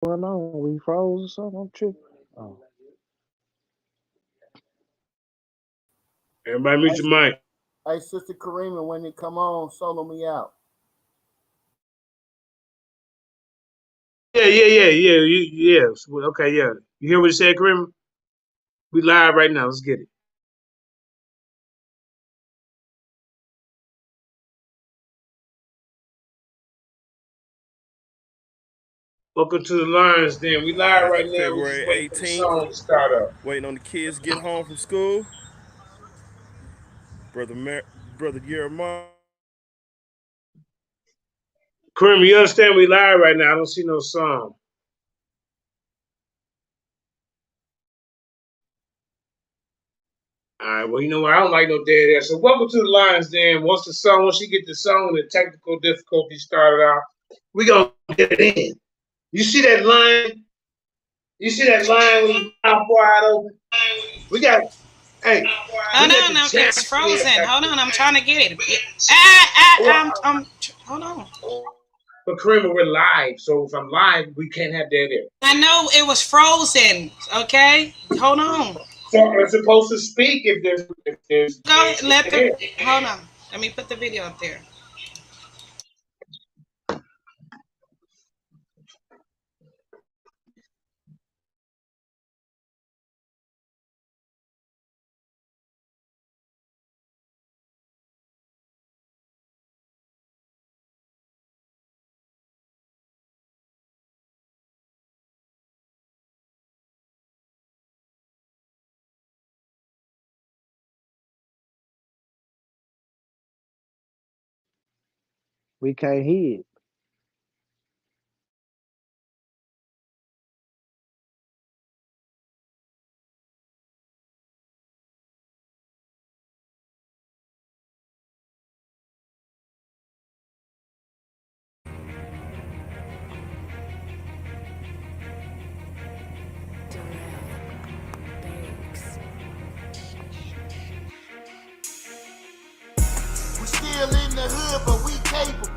going on? We froze or something? I'm tripping. Oh. Everybody mute your mic. Hey, Sister Karima, when you come on, solo me out. Yeah. Okay, yeah. You hear what you said, Kareem? We live right now. Let's get it. Welcome to the Lionsden. We live right now. We just February waiting for the 18th. song to start up. Waiting on the kids to get home from school. Brother Yiremiyah. Kareem, you understand we live right now. I don't see no song. All right, well, you know what? I don't like no dead air. So welcome to the Lionsden. Once you get the song and the technical difficulties started out, we gonna get it in. You see that line? You see that line with the mouth wide open? We got, hey. Hold on, it's frozen. Hold on, I'm trying to get it. Hold on. But Kareem, we're live, so if I'm live, we can't have dead air. I know it was frozen. Okay, hold on. So I'm supposed to speak if there's. Go hold on. Let me put the video up there. We can't hear it. We still in the hood, but we capable.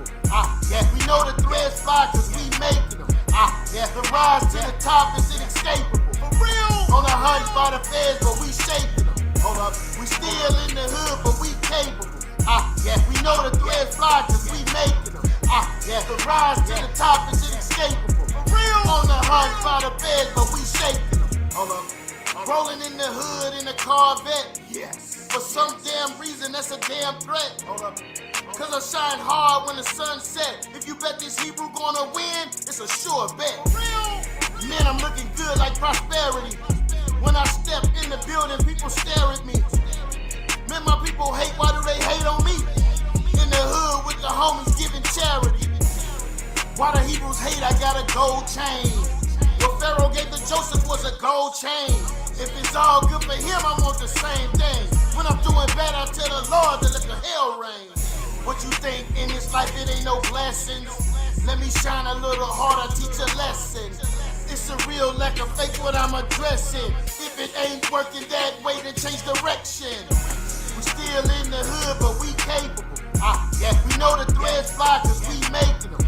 Yeah, we know the threads fly cause we making them. Yeah, the rise to the top is inescapable. For real! On the hunt by the feds, but we shaking them. Hold up, we still in the hood, but we capable. Yeah, we know the threads fly cause we making them. Yeah, the rise to the top is inescapable. For real! On the hunt by the feds, but we shaking them. Hold up, rolling in the hood in a Corvette. Yes. For some damn reason, that's a damn threat. Hold up. Cause I shine hard when the sun set. If you bet this Hebrew gonna win, it's a sure bet. Real? Man, I'm looking good like prosperity. When I step in the building, people stare at me. Man, my people hate, why do they hate on me? In the hood with the homies giving charity. Why the Hebrews hate, I got a gold chain. What Pharaoh gave to Joseph was a gold chain. If it's all good for him, I want the same thing. When I'm doing bad, I tell the Lord to let the hell rain. What you think in this life, it ain't no blessings? Let me shine a little harder, teach a lesson. It's a real lack of faith what I'm addressing. If it ain't working that way, then change direction. We still in the hood, but we capable. Yeah, we know the threads fly cause we making them.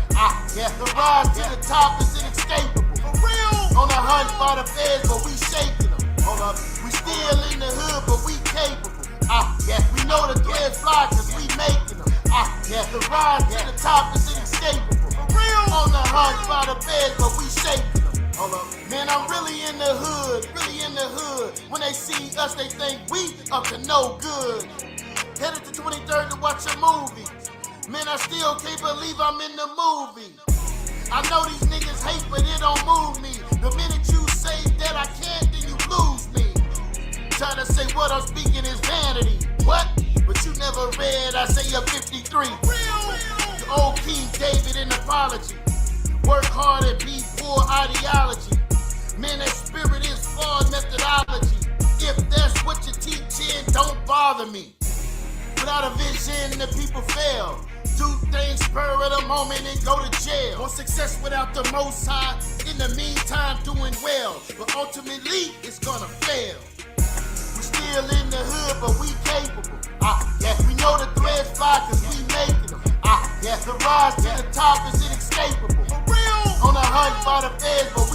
Yeah, the rise to the top is inescapable. For real? On the hunt by the feds, but we shaking them. Hold up, we still in the hood, but we capable. Yeah, we know the threads fly cause we making them. Yeah, the rise to the top is inescapable. For real? On the hunt by the feds, but we shaking them. Hold up, man, I'm really in the hood, really in the hood. When they see us, they think we up to no good. Headed to 23rd to watch a movie. Man, I still can't believe I'm in the movie. I know these niggas hate, but it don't move me. The minute you say that I can't, then you lose me. Trying to say what I'm speaking is vanity. What? But you never read Isaiah 53. The old King David in apology. Work hard and be poor ideology. Man, that spirit is flawed methodology. If that's what you're teaching, don't bother me. Without a vision, the people fail. Do things spur of the moment and go to jail. Want success without the most high. In the meantime, doing well. But ultimately, it's gonna fail. We still in the hood, but we capable. Yeah, we know the threads fly cause we making them. Yeah, the rise to the top is inescapable. For real? On the hunt by the feds, but we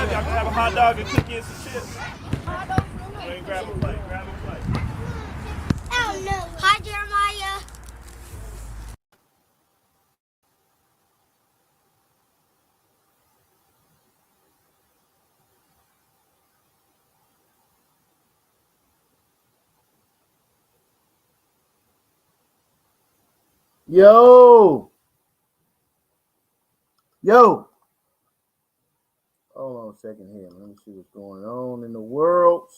Y'all can have a hot dog and cookie and some chips. Go and grab a plate. Grab a plate. Oh no. Hi, Jeremiah. Yo. Hold on a second here. Let me see what's going on in the world.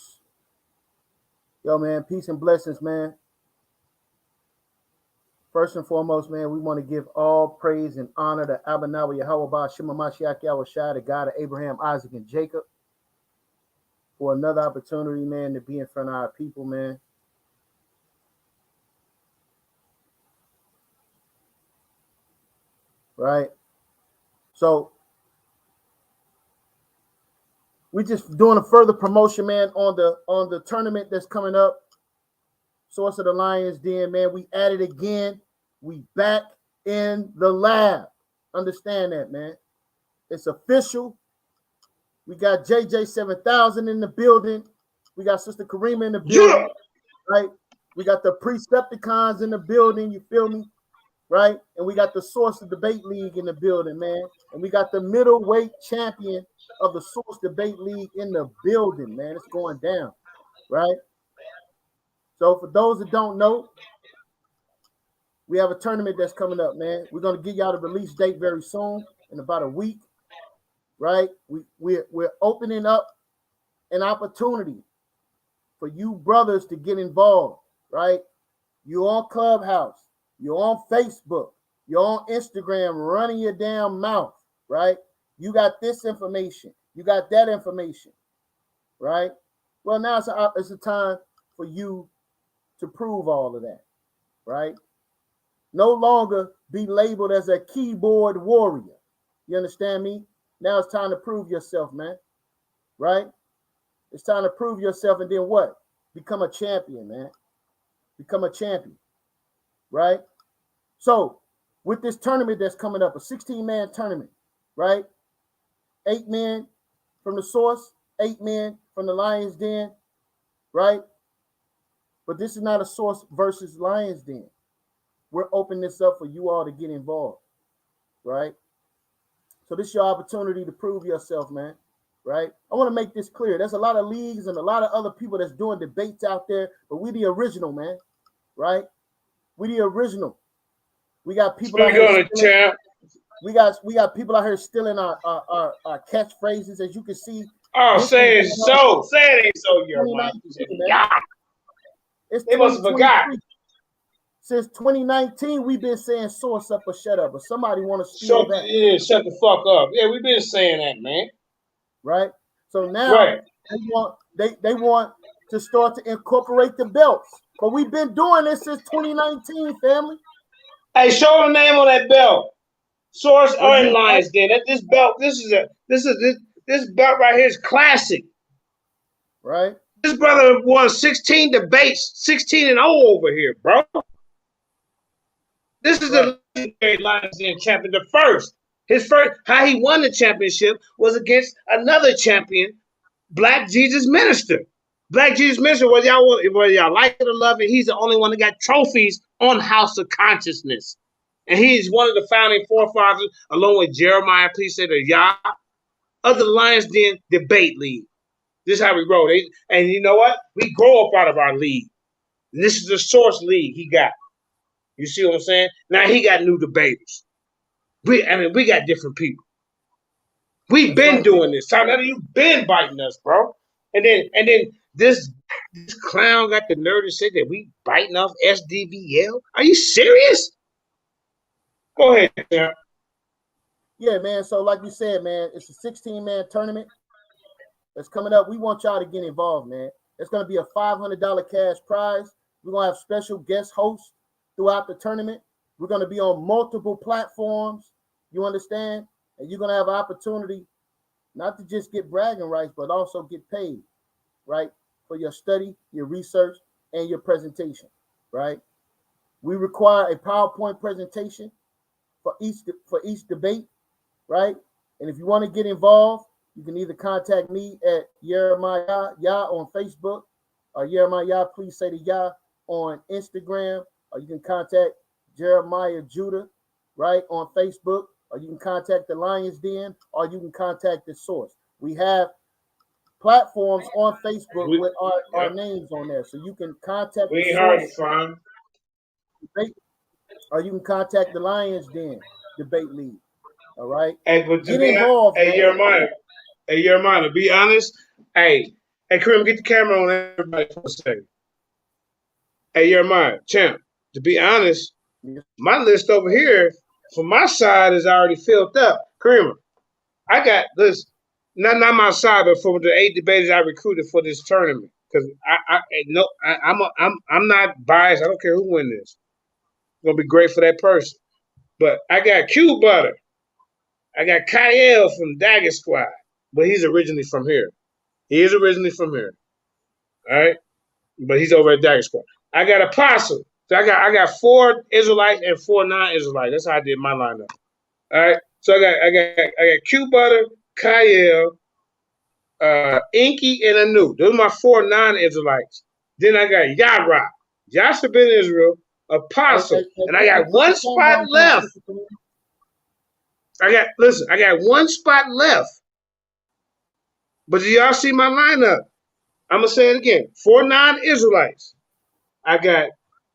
Yo, man, peace and blessings, man. First and foremost, man, we want to give all praise and honor to Abanawa Yahweh Shema Mashiach Yahushua, the God of Abraham, Isaac, and Jacob, for another opportunity, man, to be in front of our people, man. Right? So we just doing a further promotion, man, on the tournament that's coming up. Source of the Lionsden, man. We at it again. We back in the lab. Understand that, man. It's official. We got JJ 7000 in the building. We got Sister Karima in the building. Right? We got the Precepticons in the building. You feel me? Right? And we got the Source of Debate League in the building, man. And we got the middleweight champion of the Source Debate League in the building, man. It's going down, right? So for those that don't know, we have a tournament that's coming up, man. We're going to give y'all the release date very soon, in about a week, right? We're opening up an opportunity for you brothers to get involved, right? You're on Clubhouse. You're on Facebook. You're on Instagram running your damn mouth, right? You got this information. You got that information, right? Well, now it's a time for you to prove all of that, right? No longer be labeled as a keyboard warrior. You understand me? Now it's time to prove yourself, man, right? It's time to prove yourself, and then what? Become a champion, man. Become a champion, right? So with this tournament that's coming up, a 16-man tournament, right? 8 men from the Source, 8 men from the Lionsden, right? But this is not a Source versus Lionsden. We're opening this up for you all to get involved, right? So this is your opportunity to prove yourself, man, right? I want to make this clear. There's a lot of leagues and a lot of other people that's doing debates out there, but we the original, man, right? We the original. We got people out here stealing, we got people out here stealing our catchphrases, as you can see. Oh, say it so. Say it ain't so, Yiremiyah. Yeah. They must have forgot. Since 2019, we've been saying source up or shut up, but somebody want to steal that. Yeah, shut the fuck up. Yeah, we've been saying that, man. Right? So now they want to start to incorporate the belts. But we've been doing this since 2019, family. Hey, show the name on that belt. Source or Lionsden. This belt, this belt right here is classic. Right? This brother won 16 debates, 16-0 over here, bro. This is the legendary Lionsden champion. His first, how he won the championship was against another champion, Black Jesus Minister. Black Jesus Minister, whether y'all like it or love it, he's the only one that got trophies on House of Consciousness. And he's one of the founding forefathers, along with Yiremiyah, please say the Yah, of the Lionsden Debate League. This is how we roll. And you know what? We grow up out of our league. And this is the Source League he got. You see what I'm saying? Now he got new debaters. We got different people. We've been doing this. Now you've been biting us, bro. And then this clown got the nerve to say that we biting off SDVL. Are you serious? Go ahead, Sam. Yeah, man. So like we said, man, it's a 16-man tournament that's coming up. We want y'all to get involved, man. It's going to be a $500 cash prize. We're going to have special guest hosts throughout the tournament. We're going to be on multiple platforms. You understand? And you're going to have an opportunity not to just get bragging rights, but also get paid, right? For your study, your research, and your presentation, right? We require a PowerPoint presentation for each debate, right? And if you want to get involved, You can either contact me at Yiremiyah on Facebook, or Yiremiyah, please say the Yah on Instagram, or you can contact Jeremiah Judah, right, on Facebook, or you can contact the Lionsden, or you can contact the source. We have platforms on Facebook with our names on there, so you can contact We the ain't hard to source find. debate, or you can contact the Lionsden Debate League. All right, Hey, but get involved, man. Hey, Yiremiyah, to be honest, hey, Kareem, get the camera on everybody for a second. Hey, Yiremiyah, champ, to be honest, my list over here for my side is already filled up. Kareem, I got this, not my side, but for the 8 debaters I recruited for this tournament. Because I'm not biased. I don't care who wins this. It's gonna be great for that person. But I got Q Butter. I got Kyle from Dagger Squad, but he's originally from here. He is originally from here. All right, but he's over at Dagger Squad. I got Apostle. So I got 4 Israelites and 4 non-Israelites. That's how I did my lineup. All right. So I got Q Butter, Kyle, Inky, and Anu. Those are my 4 non-Israelites. Then I got Yara, Joshua Ben Israel, Apostle, and I got one spot left. I got one spot left. But do y'all see my lineup? I'm gonna say it again. 4 non-Israelites. I got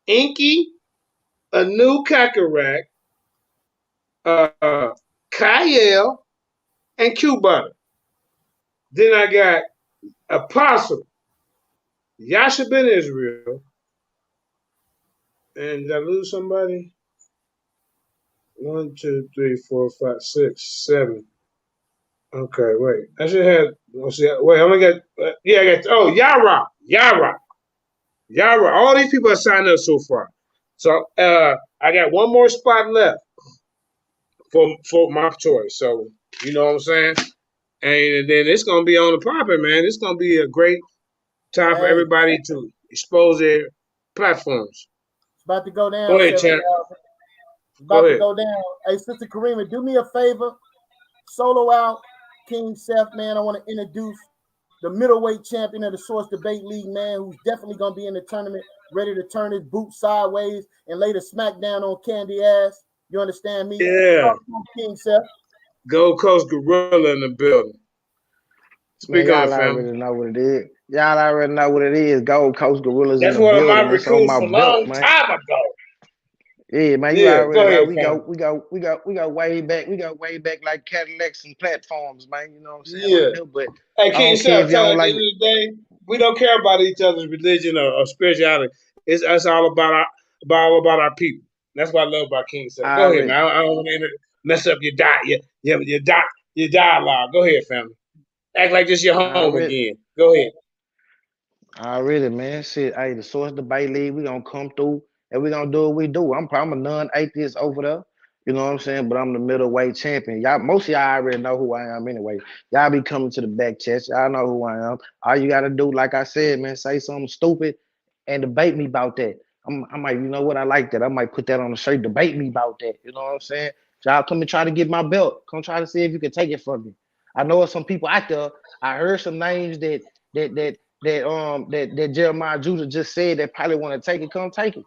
Inky, Anu Kakarак, Kyle, and Q Butter. Then I got Apostle, Yasha Ben Israel, and did I lose somebody? 1, 2, 3, 4, 5, 6, 7. Okay, wait. I should have. Wait, I'm gonna get. I got. Yara. All these people have signed up so far. So I got one more spot left for my choice. So you know what I'm saying. And then it's gonna be on the proper, man. It's gonna be a great time for everybody to expose their platforms. It's about to go down. Go ahead, champ. It's about to go down. Hey, Sister Karima, do me a favor. Solo out, King Seth, man. I want to introduce the middleweight champion of the Source Debate League, man, who's definitely gonna be in the tournament, ready to turn his boot sideways and lay the smackdown on Candy ass. You understand me? Yeah. King Seth. Gold Coast Gorilla in the building. Speak on, fam. Y'all already know what it is. Y'all already know what it is. Gold Coast Gorillas in the building. That's one of my recruits from a long time ago. Yeah, man, you already know. We go way back. We go way back like Cadillacs and platforms, man. You know what I'm saying? Yeah. But hey, King Seth, tell at the end of the day, we don't care about each other's religion or spirituality. It's all about our people. That's what I love about King Seth. Go ahead, man. I don't want to mess up your dialogue. Go ahead, family. Act like this your home again. Go ahead. Already, man. Shit, hey, the Source Debate League, we gonna come through and we gonna do what we do. I'm a non-atheist over there. You know what I'm saying? But I'm the middleweight champion. Most of y'all already know who I am anyway. Y'all be coming to the back chest. Y'all know who I am. All you gotta do, like I said, man, say something stupid and debate me about that. I might, you know what, I like that. I might put that on the shirt, debate me about that. You know what I'm saying? Y'all come and try to get my belt. Come try to see if you can take it from me. I know some people out there. I heard some names that Jeremiah Judah just said that probably want to take it. Come take it.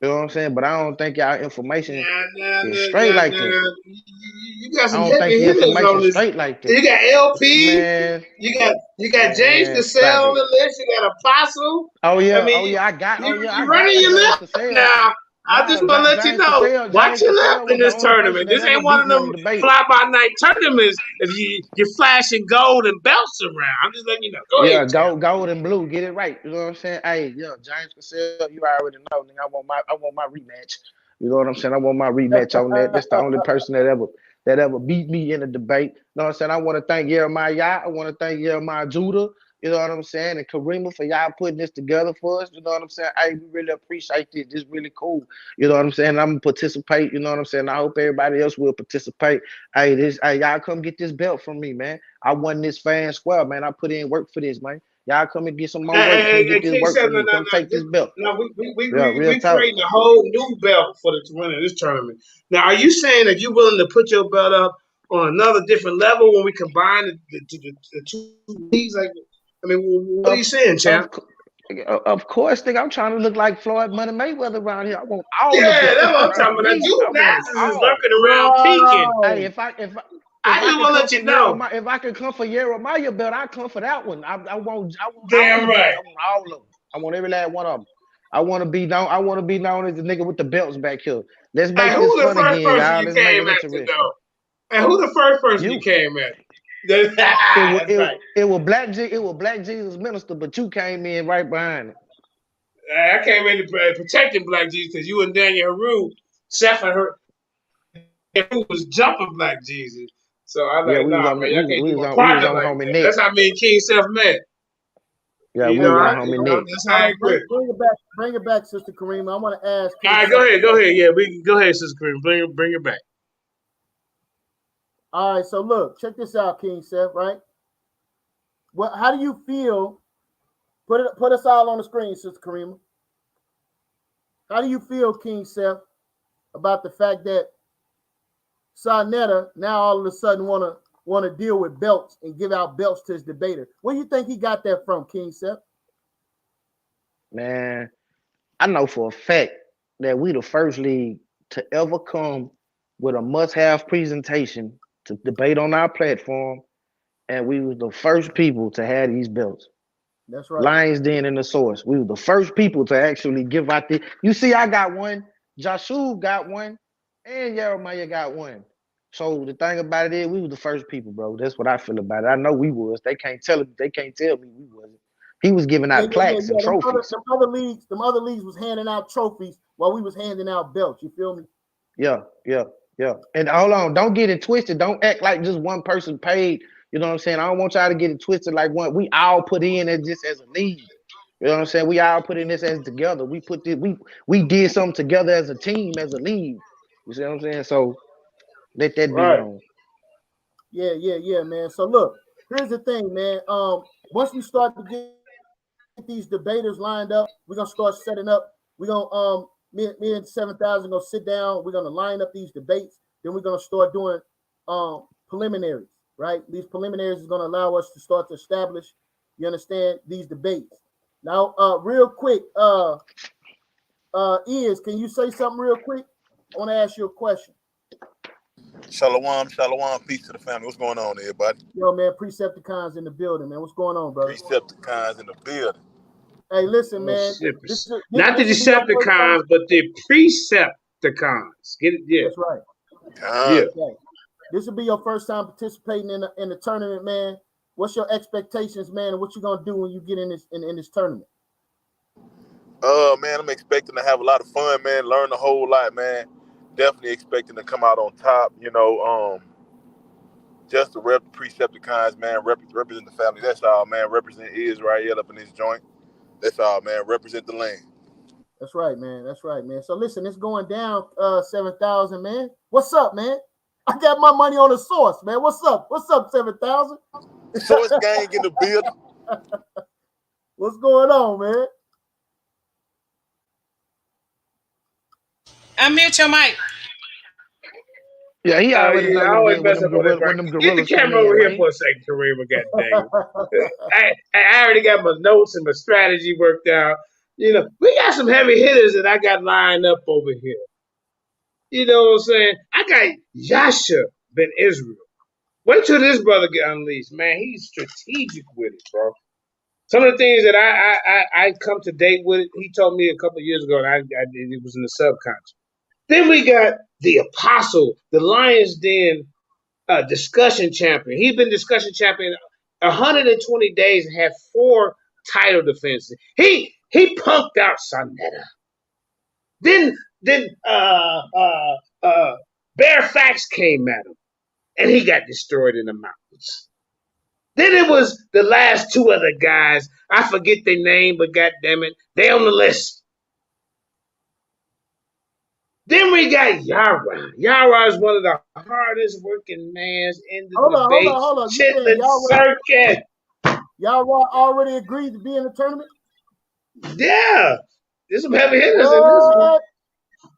You know what I'm saying? But I don't think y'all information is straight like that. You got some heavy hitters on this. Straight like that. You got LP. Man, you got James Cassell on the list. You got Apostle. Oh yeah, You're running your lip now. I just want to let you know. Watch your lip in this tournament. This ain't one of them fly-by-night tournaments if you're flashing gold and belts around. I'm just letting you know. Go ahead. Yeah, gold and blue. Get it right. You know what I'm saying? Hey, yeah, James Cassell, you already know. I want my rematch. You know what I'm saying? I want my rematch on that. That's the only person that ever beat me in a debate. You know what I'm saying? I want to thank Yiremiyah. I want to thank Jeremiah Judah. You know what I'm saying? And Karima for y'all putting this together for us. You know what I'm saying? Hey, we really appreciate this. This is really cool. You know what I'm saying? I'm gonna participate. You know what I'm saying? I hope everybody else will participate. Hey, y'all come get this belt from me, man. I won this fan square, man. I put in work for this, man. Y'all come and get some more work. Come get this work from me. Come take this belt. No, we creating a whole new belt for the winner of this tournament. Now, are you saying that you're willing to put your belt up on another different level when we combine the two leagues? Like, I mean, what are you saying, champ? Of course, nigga, I'm trying to look like Floyd Money Mayweather around here. I want all Yeah, the belts that's what I'm around talking about. me. You I want them Nazis is all. lurking around peeking. Hey, if I just want to let you know. If I could come for Yiremiyah belt, I come for that one. I want Damn all right. I want all of them. I want every last one of them. I want to be known. I want to be known as the nigga with the belts back here. Let's make Hey, this who the fun first again, person y'all. you Let's make came it at interesting. though? And who the first person you came at? That's right. It was Black Jesus Minister, but you came in right behind it. I came in protecting Black Jesus because you and Daniel Haru, Seth and her, who was jumping Black Jesus. So I like, nah, man, I can't do my partner like that. That's how me and King Seth met. Yeah, you we know, was on homie Nick. That's how I quit. Bring it back, Sister Karima. I want to ask. All right, go ahead. Yeah, we can go ahead, Sister Karima. Bring it back. All right, so look, check this out, King Seth. Right? How do you feel? Put us all on the screen, Sister Karima. How do you feel, King Seth, about the fact that Sarnetta now all of a sudden want to deal with belts and give out belts to his debater? Where do you think he got that from, King Seth? Man, I know for a fact that we the first league to ever come with a must-have presentation to debate on our platform, and we was the first people to have these belts. That's right. Lionsden and the Source. We were the first people to actually give out the. You see, I got one, Joshua got one, and Yiremiyah got one. So the thing about it is, we were the first people, bro. That's what I feel about it. I know we was. They can't tell me we wasn't. He was giving out plaques and trophies. Them other leagues was handing out trophies while we was handing out belts. You feel me? Yeah. And hold on, don't get it twisted. Don't act like just one person paid. You know what I'm saying? I don't want y'all to get it twisted like one. We all put in as just as a league. You know what I'm saying? We all put in this as together. We put this, we did something together as a team, as a league. You see what I'm saying? So let that be known. Yeah, man. So look, here's the thing, man. Once we start to get these debaters lined up, we're gonna start setting up. We're gonna me and 7,000 gonna sit down. We're gonna line up these debates. Then we're gonna start doing preliminaries. Right, these preliminaries is gonna allow us to start to establish. You understand these debates. Now, real quick, can you say something real quick? I want to ask you a question. Shalom, peace to the family. What's going on, everybody? Yo, man, Precepticons in the building, man. What's going on, brother? Precepticons in the building. Hey, listen, man. Not the Decepticons, but the Precepticons. Get it? Yeah. That's right. Yeah. Okay. This will be your first time participating in the tournament, man. What's your expectations, man, and what you gonna do when you get in this tournament? Man, I'm expecting to have a lot of fun, man. Learn a whole lot, man. Definitely expecting to come out on top. You know, just to rep the Precepticons, man. Represent the family. That's all, man. Represent Israel up in this joint. That's all, man. Represent the land. That's right, man. So listen, it's going down 7,000, man. What's up, man? I got my money on the Source, man. What's up? 7,000? Source gang in the building. What's going on, man? Unmute your mic. Yeah, he already know what it is when them gorillas get the camera over here for a second, Karima. God dang it. I already got my notes and my strategy worked out. You know, we got some heavy hitters that I got lined up over here. You know what I'm saying? I got Yasha Ben Israel. Wait till this brother get unleashed, man. He's strategic with it, bro. Some of the things that I come to date with it, he told me a couple of years ago, and it was in the subconscious. Then we got the Apostle, the Lionsden discussion champion. He's been discussion champion 120 days and had 4 title defenses. He punked out Sarnetta. Then Bare Facts came at him, and he got destroyed in the mountains. Then it was the last 2 other guys. I forget their name, but goddamn it, they on the list. Then we got Yara. Yara is one of the hardest working mans in the debate. Hold on. Chitlin circuit. Yara already agreed to be in the tournament? Yeah. There's some heavy hitters in this one.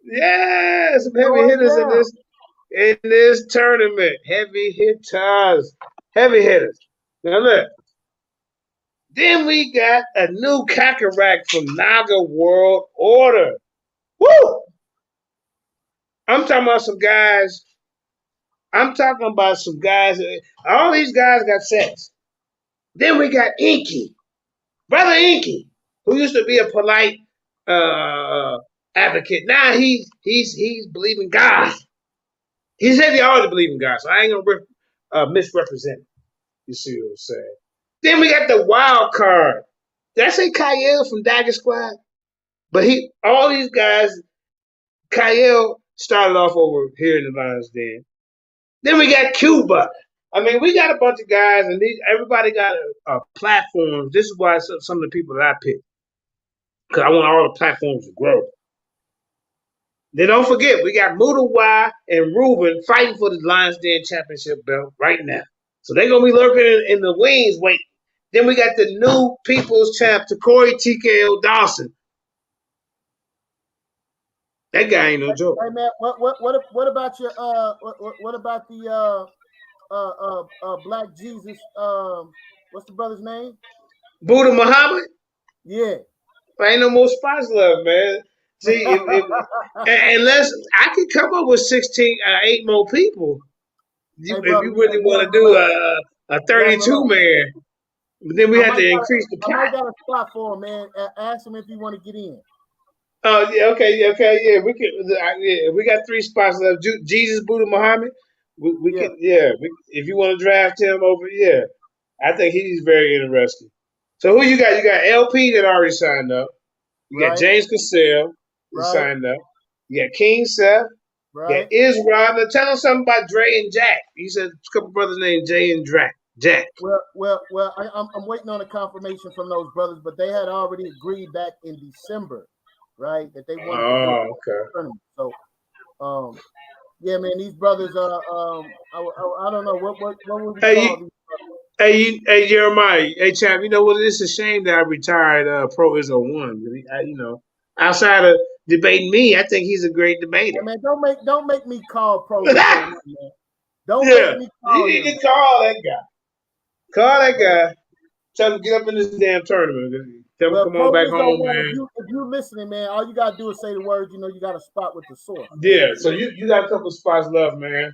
Yeah, some heavy hitters in this. in this tournament. Heavy hitters. Heavy hitters. Now look. Then we got a new Kakarot from Naga World Order. Woo! I'm talking about some guys. All these guys got sex. Then we got Inky. Brother Inky, who used to be a polite advocate. Now he's believing God. He said he always believed in God, so I ain't gonna misrepresent. You see what I'm saying? Then we got the wild card. Did I say Kyle from Dagger Squad? But all these guys, Kyle started off over here in the Lionsden. Then we got Cuba. I mean, we got a bunch of guys, and everybody got a platform. This is why some of the people that I picked, because I want all the platforms to grow. Then don't forget, we got Mudawa and Ruben fighting for the Lionsden Championship belt right now. So they're going to be lurking in the wings waiting. Then we got the new People's Champ, Takori TKO Dawson. That guy ain't no joke. Hey man, what about your what about the Black Jesus? What's the brother's name? Buddha Muhammad? Yeah. Ain't no more spots left, man. See, unless I could come up with 8 more people. If you really want to do a 32 man, then we have to increase the pot. I might got a spot for him, man. Ask him if you want to get in. Oh yeah, okay, yeah. We can, we got 3 spots left. Jesus, Buddha, Muhammad. We can, if you want to draft him over, I think he's very interesting. So who you got? You got LP that already signed up. You got James Cassell signed up. You got King Seth. Right. You got Israel. Now tell him something about Dre and Jack. He said a couple brothers named Jay and Jack. Well, I'm waiting on a confirmation from those brothers, but they had already agreed back in December, right, that they wanted to do a tournament. So, yeah, man, these brothers are. I don't know what would we call these. Hey, Yiremiyah. Hey, champ. You know what? It's a shame that I retired Pro Izzo 1. Outside of debating me, I think he's a great debater. Hey, man, don't make me call Pro Izzo 1, man. Don't make me call you need to call that guy. Call that guy. Tell him to get up in this damn tournament. Tell him come on back home, man. If you're listening, man, all you gotta do is say the words. You got a spot with the source. Yeah, so you got a couple spots left, man.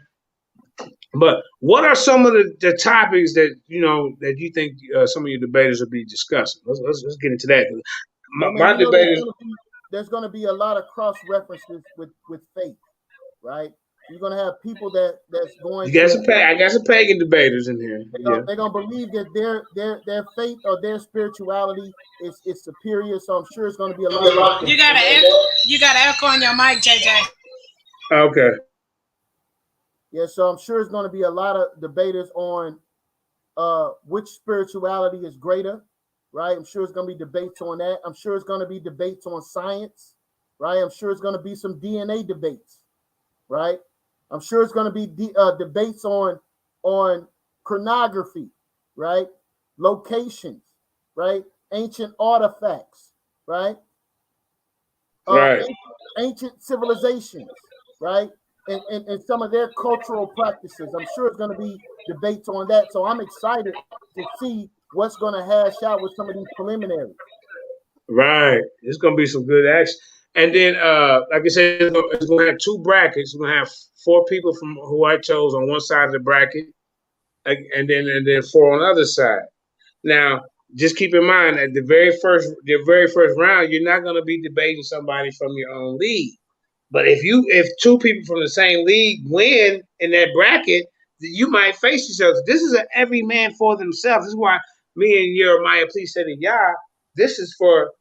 But what are some of the topics that that you think some of your debaters will be discussing? Let's get into that. My debaters. There's going to be a lot of cross references with faith, right? You're going to have people that's going. I got some pagan debaters in here. They're going to believe that their faith or their spirituality is superior. So I'm sure it's going to be a lot. You got to echo on your mic, JJ. Okay. Yeah, so I'm sure it's going to be a lot of debaters on which spirituality is greater, right? I'm sure it's going to be debates on that. I'm sure it's going to be debates on science, right? I'm sure it's going to be some DNA debates, right? I'm sure it's going to be debates on chronography, right? Locations, right? Ancient artifacts, right? Ancient civilizations, right? And some of their cultural practices. I'm sure it's going to be debates on that. So I'm excited to see what's going to hash out with some of these preliminaries. Right. It's going to be some good action. And then, like I said, it's going to have 2 brackets. We're going to have 4 people from who I chose on one side of the bracket, and then 4 on the other side. Now, just keep in mind that the very first round, you're not going to be debating somebody from your own league. But if 2 people from the same league win in that bracket, you might face yourself. This is an every man for themselves. This is why me and Yiremiyah, please say to Yah, this is for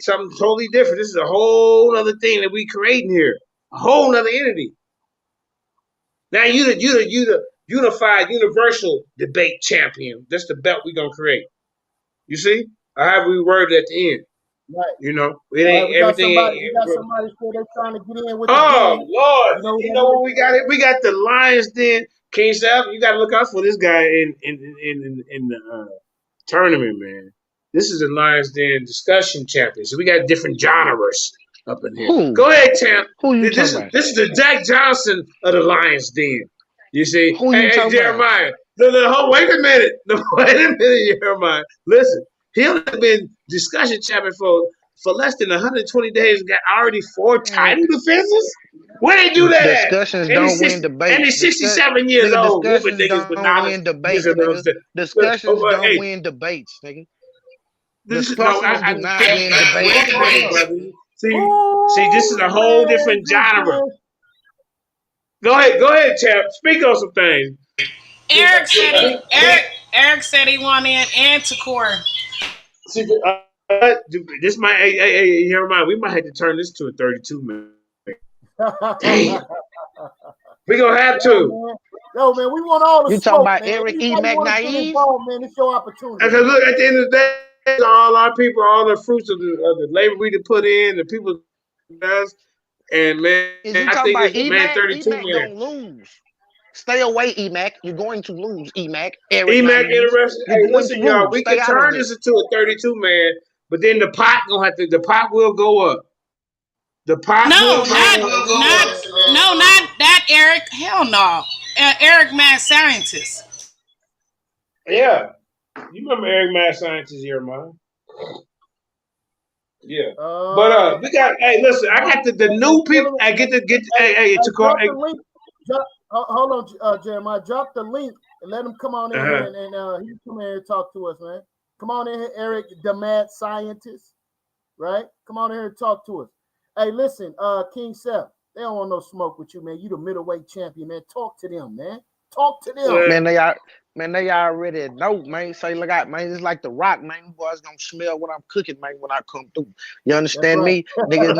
something totally different. This is a whole other thing that we creating here, a whole other entity. Now you the unified, universal debate champion. That's the belt we're gonna create. You see, or however we worded at the end. Right. It ain't everything. We got somebody still they're trying to get in with the game. Lord, you know what we got? We got the Lionsden King Seth. You got to look out for this guy in the tournament, man. This is the Lionsden discussion champion. So we got different genres. up in here. Who? Go ahead, champ. Who you This talking about? is the Jack Johnson of the Lionsden. You see? Who you Hey, talking Jeremiah. Wait a minute. Wait a minute, Jeremiah. Listen, he only been discussion champion for less than 120 days and got already 4 title defenses? Where they do that at? Discussions And don't he's win debates. and he's 67 years Nigga, old. Whooping discussions niggas with don't knowledge. win debates, nigga. Discussions don't win debates, nigga. Discussions do not win debates. Wait a minute, brother. See, this is a whole different genre. Go ahead, champ. Speak on some things. Eric said he wanted in and Takor. See, this might, hey, Jeremiah, we might have to turn this to a 32 man. Damn. We gonna have to. Yo, man, we want all the You smoke, talking about man. Eric E. Anybody wanna get McNaive? involved, man, it's your opportunity. Because look, at the end of the day, all our people, all the fruits of the labor we done put in, the people does, and man, Is you I talking think about it's man EMAC? 32 EMAC man. gonna lose. Stay away, EMAC. You're going to lose, EMAC. Eric EMAC Naive. interested. You're Hey, going listen, to y'all, lose. we Stay can out of turn it. this into a 32 man, but then the pot will go up. The pot No, will go up. not that Eric. Hell no. Eric Mad Scientist. Yeah. You remember Eric Mad Scientist, Jeremiah? Yeah. But we got, hey, listen, I got the new people. I get hey, drop the link. Hold on, Jeremiah. Drop the link and let him come on in here and he come in here and talk to us, man. Come on in here, Eric, the Mad Scientist. Right? Come on in here and talk to us. Hey, listen, King Seth, they don't want no smoke with you, man. You the middleweight champion, man. Talk to them, man. Talk to them. Man, they already know, man. Say, look out, man. It's like the Rock, man. Boys gonna smell what I'm cooking, man, when I come through. You understand me? Nigga, it's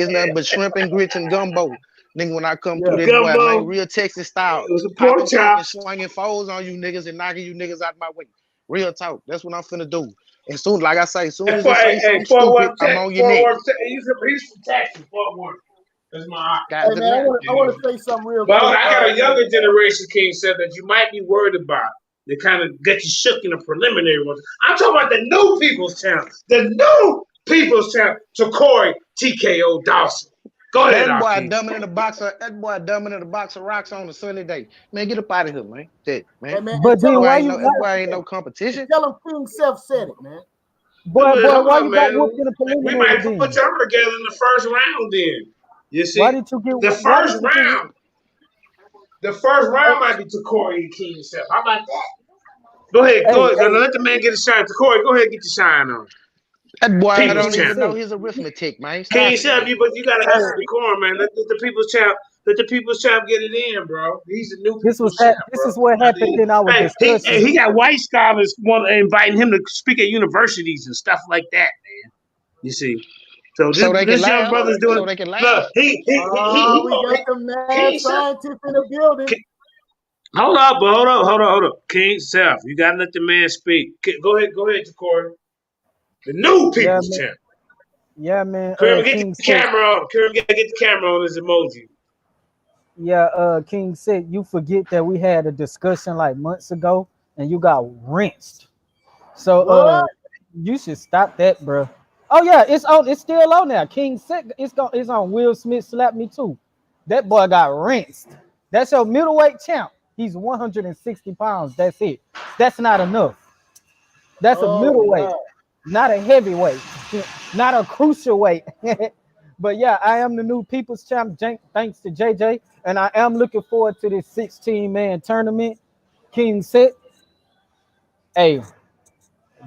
nothing but shrimp and grits and gumbo. Nigga, when I come through this boy, man, real Texas style. It was a pork chop. Swinging foes on you niggas and knocking you niggas out my way. Real talk. That's what I'm finna do. And soon, like I say, as soon as you say something stupid, I'm on your neck. He's from Texas, Fort Worth. That's my hey, man, I want to say something real quick. Well, I got a younger generation, King said, that you might be worried about. They kind of get you shook in the preliminary ones. I'm talking about the new people's channel. The new people's channel. To Corey TKO Dawson. Go ahead, that boy dumbing in the box of rocks on a sunny day. Man, get up out of here, man. That, man. Hey, man, but then why ain't no competition? Tell him King Self said it, man. Boy, why you got whooped in the preliminary? We might put y'all together in the first round then. You see, why did you get the first round? The first round might be to Corey and King Self. How about that? Go ahead. Let the man get a shine. To Corey, go ahead and get your shine on. That boy don't even know his arithmetic, man. King Self, but you gotta have the decorum, man. Let the people's champ. Let the people's champ get it in, bro. He's a new. This is what happened in our discussion. He got white scholars inviting him to speak at universities and stuff like that, man. You see. So this young brother's doing. So they can laugh. Look, we got the mad scientist in the building. Hold up. King Self, you gotta let the man speak. Go ahead, Corey. The new people's champ. Yeah, man. Kerm, get the camera on. Kerm, get the camera on his emoji. Yeah, King said you forget that we had a discussion like months ago and you got rinsed. So you should stop that, bro. Oh yeah, it's still on there. King said it's on Will Smith Slap Me Too. That boy got rinsed. That's your middleweight champ. He's 160 pounds. That's it. That's not enough. That's a middleweight. Not a heavyweight, not a cruiserweight. But yeah, I am the new people's champ, thanks to JJ, and I am looking forward to this 16-man tournament. King Set, hey,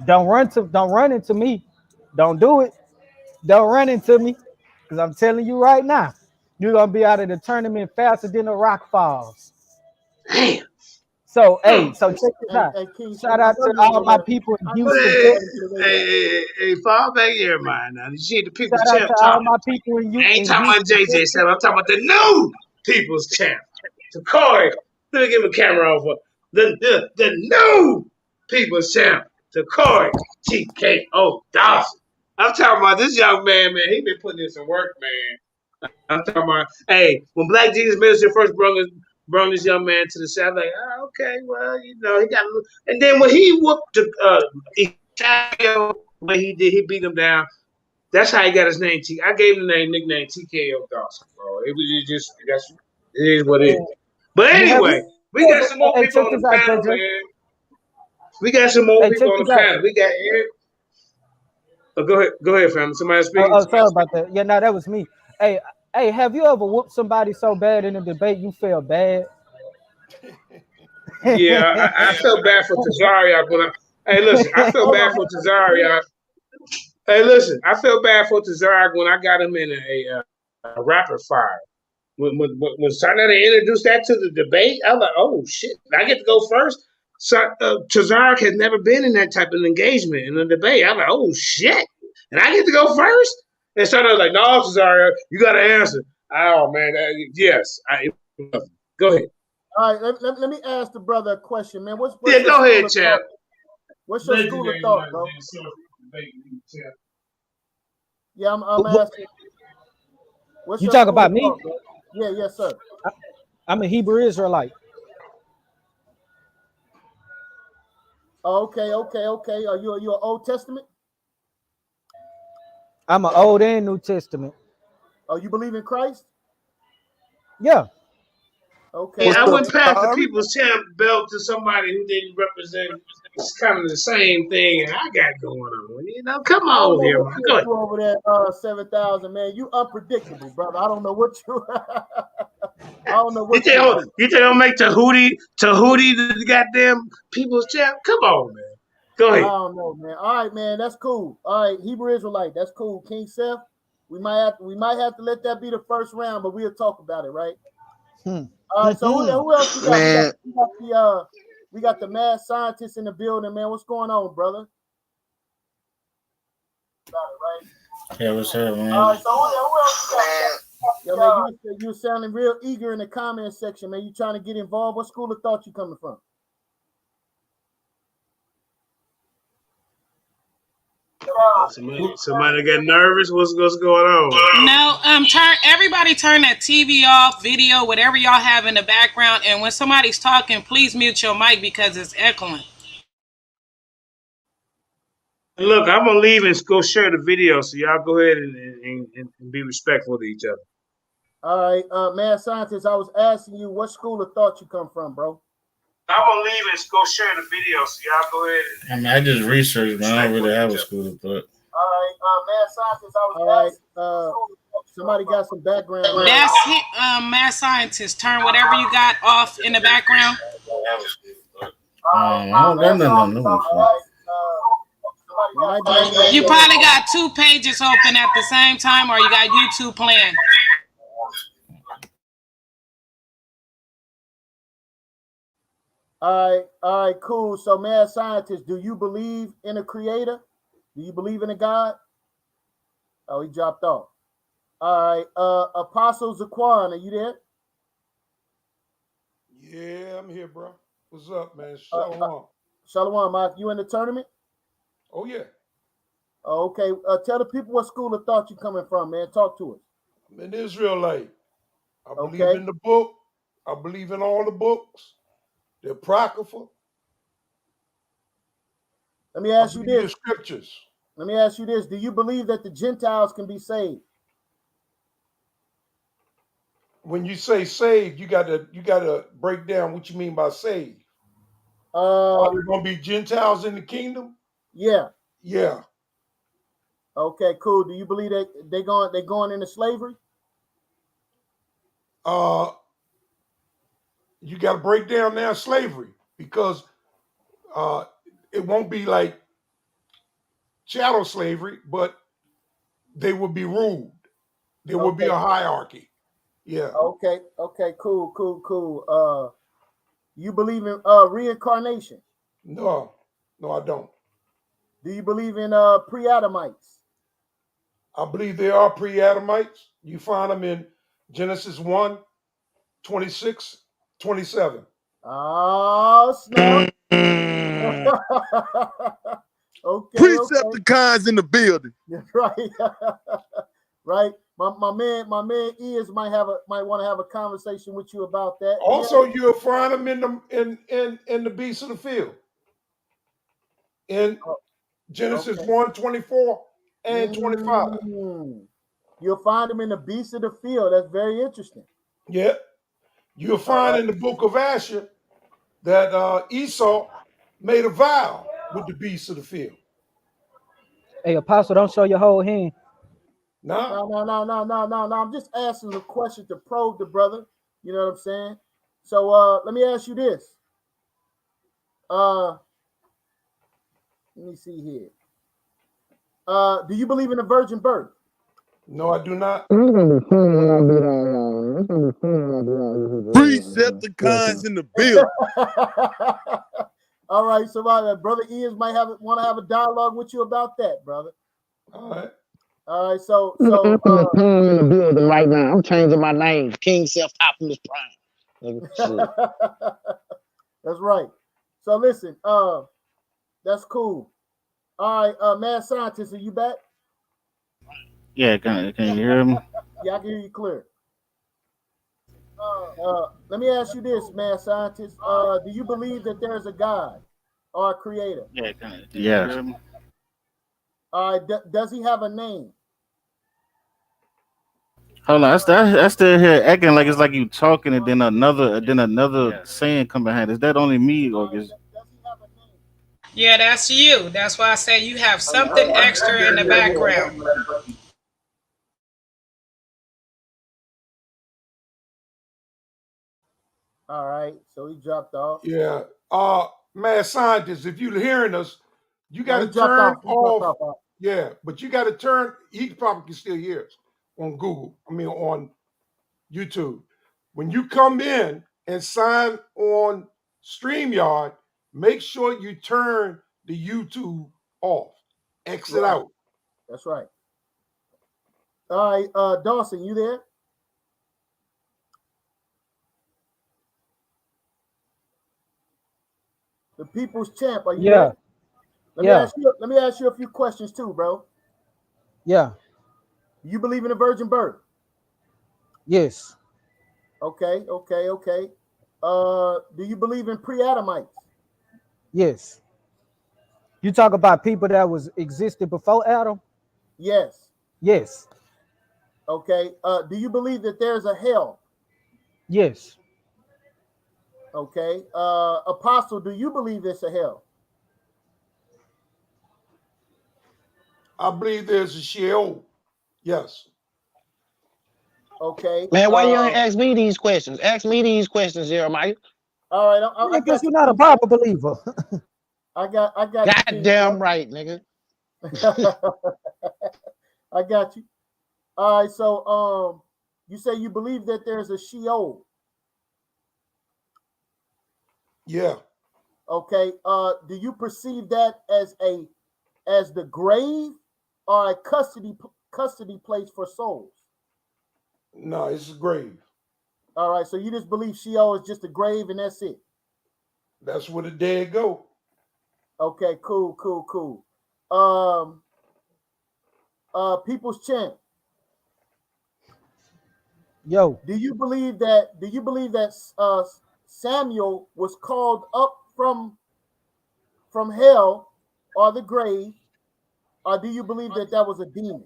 don't run into me. Don't do it. Don't run into me, because I'm telling you right now, you're gonna be out of the tournament faster than the rock falls. Damn. So, so check this out. Shout out to all my people in Houston. Hey, fall back here, man. Now, you see the people's champ talking. All my people in Houston. I ain't talking about JJ, I'm talking about the new people's champ. To Corey, let me give him a camera over. The new people's champ. To Corey, TKO Dawson. I'm talking about this young man, he been putting in some work, man. I'm talking about, hey, when Black Jesus Ministry first brought this young man to the side, like, okay, well, he got, and then when he whooped the when he beat him down, That's how he got his name. I gave him the nickname TKO Dawson, bro. It is what it is. But anyway, we got some more people check on this the out, panel, JJ. man. We got some more people Check on this the out. panel. We got Eric. Oh, go ahead, fam. Somebody speaking. Sorry about that. Yeah, no, that was me. Hey, have you ever whooped somebody so bad in a debate you felt bad? Yeah, I felt bad for Tazariak when Hey, listen, I felt bad for Tazariak. Hey, listen, I felt bad for Tazariak when I got him in a rapid fire. When Sarnetta introduced that to the debate, I was like, oh shit, I get to go first. So Tazariak has never been in that type of engagement in a debate. I'm like, oh shit, and I get to go first. And Sarnetta was like, no, Tazariak, you got to answer. Oh man, yes. Go ahead. All right, let me ask the brother a question, man. What's Yeah, go ahead, champ. What's your school of thought, bro? Yeah, I'm asking. You talk about me? Thought, yeah, yes, sir. I'm a Hebrew Israelite. Oh, okay. Are you an Old Testament? I'm an Old and New Testament. Oh, you believe in Christ? Yeah. Okay. Yeah, I wouldn't pass the people's champ belt to somebody who didn't represent. It's kind of the same thing I got going on. You know, come on here, man. Go ahead. You over there, 7,000, man. You unpredictable, brother. I don't know what you. I don't know what you think I'll make Tahuti the goddamn people's champ? Come on, man. Go ahead. I don't know, man. All right, man. That's cool. All right, Hebrew Israelite. That's cool. King Seth. We might have to let that be the first round, but we'll talk about it, right? All right. So who else we got? Man. We got the mad scientist in the building, man. What's going on, brother? Right? Yeah, what's up, man? All right. So who else we got? Yo, man, you were sounding real eager in the comment section, man. You trying to get involved? What school of thought you coming from? Somebody got nervous. What's going on? No, everybody turn that TV off, video, whatever y'all have in the background, and when somebody's talking, please mute your mic because it's echoing. Look, I'm gonna leave and go share the video, so y'all go ahead and be respectful to each other. All right, mad scientist. I was asking you what school of thought you come from, bro. I'm gonna leave and go share the video, so y'all go ahead. I mean, I just researched, man. I don't really have a school of thought. All right, mad scientist. I was somebody got some background. That's mad scientist. Turn whatever you got off in the background. I don't got nothing new. You probably got two pages open at the same time, or you got YouTube playing. All right, cool. So, mad scientist, do you believe in a creator? Do you believe in a God? Oh, he dropped off. All right, Apostle Zaquan, are you there? Yeah, I'm here, bro. What's up, man? Shalom. Shalom, Mike. You in the tournament? Oh, yeah. Oh, okay. Tell the people what school of thought you coming from, man. Talk to us. I'm an Israelite. I believe in the book. I believe in all the books. The Apocrypha. Let me ask you this. The scriptures. Let me ask you this. Do you believe that the Gentiles can be saved? When you say saved, you gotta break down what you mean by saved. Are there gonna be Gentiles in the kingdom? Yeah. Yeah. Okay, cool. Do you believe that they going into slavery? You got to break down now slavery, because it won't be like chattel slavery, but they will be ruled. There will be a hierarchy. Yeah. Okay, cool. You believe in reincarnation? No, I don't. Do you believe in pre-Adamites? I believe there are pre-Adamites. You find them in Genesis 1, 26, 27. Oh, snap. Okay. Precepticons in the building. Right. Right. My man Ears might want to have a conversation with you about that. Also, you'll find them in the beasts of the field. In Genesis 1, 24 and 25. You'll find them in the beasts of the field. That's very interesting. Yeah. You'll find in the book of Asher that Esau made a vow with the beasts of the field. Hey, Apostle, don't show your whole hand. No. No. I'm just asking a question to probe the brother. You know what I'm saying? So let me ask you this. Let me see here. Do you believe in a virgin birth? No, I do not. Precepticons in the building. All right, so brother Ian might want to have a dialogue with you about that, brother. All right. All right, so in the building right now. I'm changing my name, King Self Optimus Prime. That's right. So listen, that's cool. All right, mad scientist, are you back? Yeah, can you hear me? Yeah, I can hear you clear. Let me ask you this, mad scientist. Do you believe that there's a God or a creator? Yeah, can you hear me? All right, does he have a name? Hold on, I still here acting like it's like you talking and then another saying come behind. Is that only me or is? Yeah, that's you. That's why I said you have something extra in the background. All right, so he dropped off. Yeah. Mad scientist, if you're hearing us, you got No, to he dropped turn off. He dropped off. off. Yeah, but you got to turn. He probably can still hear us on Google. I mean, on YouTube. When you come in and sign on StreamYard, make sure you turn the YouTube off. Exit Right. out. That's right. All right, Dawson, you there? The people's champ, are you there? Let me ask you a few questions too, bro. Yeah. You believe in a virgin birth? Yes. Okay. Do you believe in pre-Adamites? Yes. You talk about people that was existed before Adam? Yes. Yes. Okay. Do you believe that there's a hell? Yes. Okay. Apostle, do you believe there's a hell? I believe there's a Sheol. Yes. Okay. Man, why you ain't ask me these questions? Ask me these questions, Yiremiyah. All right. I Because got you're you, not a King Bible believer. I got you, King Goddamn right, nigga. I got you. All right. So you say you believe that there's a Sheol. Yeah. Okay. Do you perceive that as the grave or a custody place for souls? No, it's a grave. All right. So you just believe Sheol is just a grave and that's it. That's where the dead go. Okay. Cool. People's champ. Yo. Do you believe that Samuel was called up from hell or the grave, or do you believe that was a demon?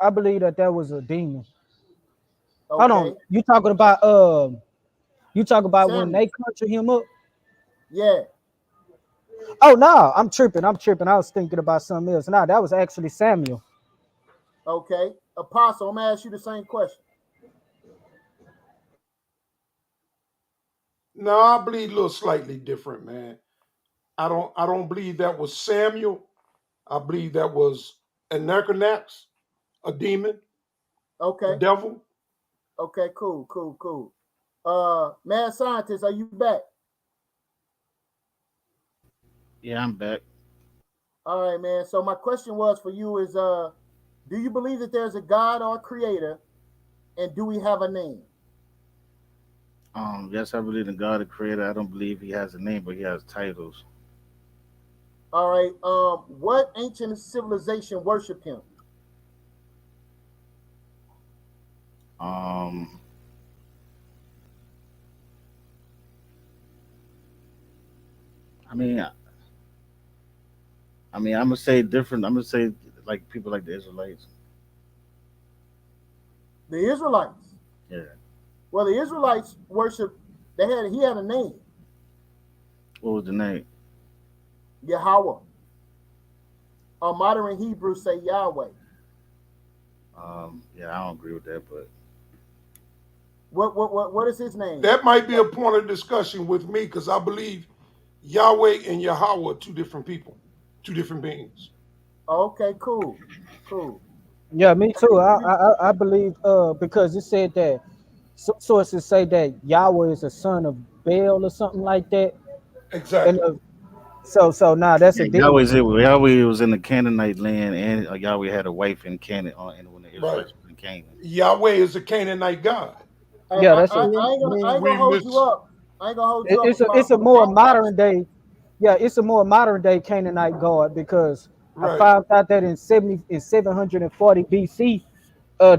I believe that was a demon. Okay. Hold on. You talking about when Samuel. they conjured him up? Yeah. Oh no, I'm tripping. I was thinking about something else. No, that was actually Samuel. Okay. Apostle, I'm gonna ask you the same question. No, I believe a little slightly different, man. I don't believe that was Samuel. I believe that was Anachronax, a demon, Okay. the devil. Okay, cool. Mad scientist, are you back? Yeah, I'm back. All right, man. So my question was for you is do you believe that there's a God or a creator, and do we have a name? Yes, I believe in God, the Creator. I don't believe He has a name, but He has titles. All right. What ancient civilization worshiped him? Um, I mean, I mean, I'm gonna say different. I'm gonna say like people like the Israelites. The Israelites. Yeah. Well, the Israelites worship. He had a name, What was the name? Yahweh. Modern Hebrew say Yahweh. Yeah, I don't agree with that, but What is his name? That might be a point of discussion with me because I believe Yahweh and Yahweh are two different people, two different beings. Okay, cool. Yeah, me too. I believe because it said that some sources say that Yahweh is a son of Baal or something like that, and Exactly. so now that's a yeah, demon. Yahweh was in the Canaanite land, and Yahweh had a wife in Canaan, and when the Right. Israelites were in Canaan. Yahweh is a Canaanite God. Yeah, that's a I ain't gonna hold you up. I ain't gonna hold you up it's a about more that. modern day. Yeah, it's a more modern day Canaanite god because I Right. found out that in 740 BC,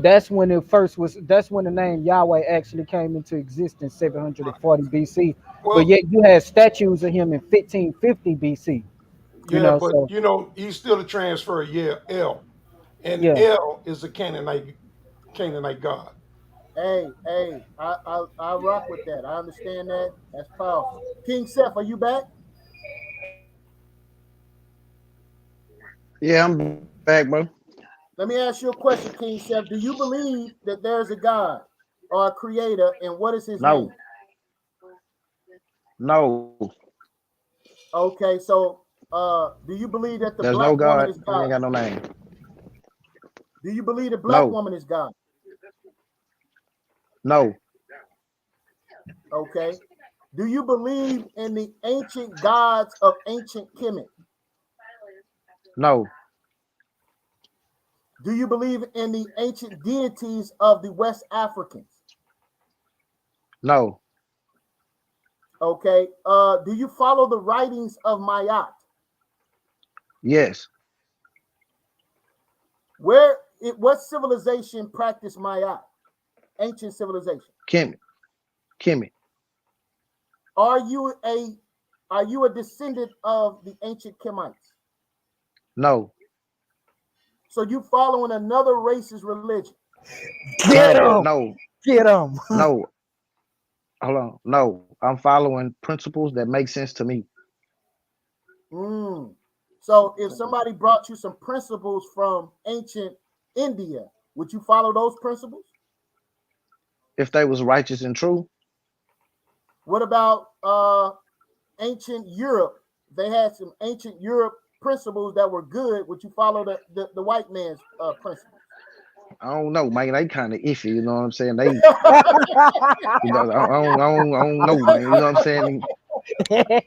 that's when it first was. That's when the name Yahweh actually came into existence, 740 BC. But Well, yet you had statues of him in 1550 BC. You yeah, know, but so he's still a transfer. Yeah, El, and yeah, El is a Canaanite God. Hey, I rock with that. I understand that. That's powerful. King Seth, are you back? Yeah, I'm back, bro. Let me ask you a question, King Seth. Do you believe that there's a God or a creator, and what is his name? No, no, Okay, so do you believe that the there's no black woman God. is He God? ain't got no name. Do you believe the black No, woman is God? no, Okay. Do you believe in the ancient gods of ancient Kemet? no, Do you believe in the ancient deities of the West Africans? no, Okay. Do you follow the writings of Mayat? yes. What civilization practiced Mayat? Ancient civilization. Kimmy, Kimmy, Are you a descendant of the ancient Kemites? no. So you following another racist religion? get him, No, get him. no. Hold on. No, I'm following principles that make sense to me. So if somebody brought you some principles from ancient India, would you follow those principles? If they was righteous and true, What about ancient Europe? They had some ancient Europe principles that were good. Would you follow the white man's principles? I don't know, man. They kind of iffy. You know what I'm saying? They, I don't know, man. You know what I'm saying?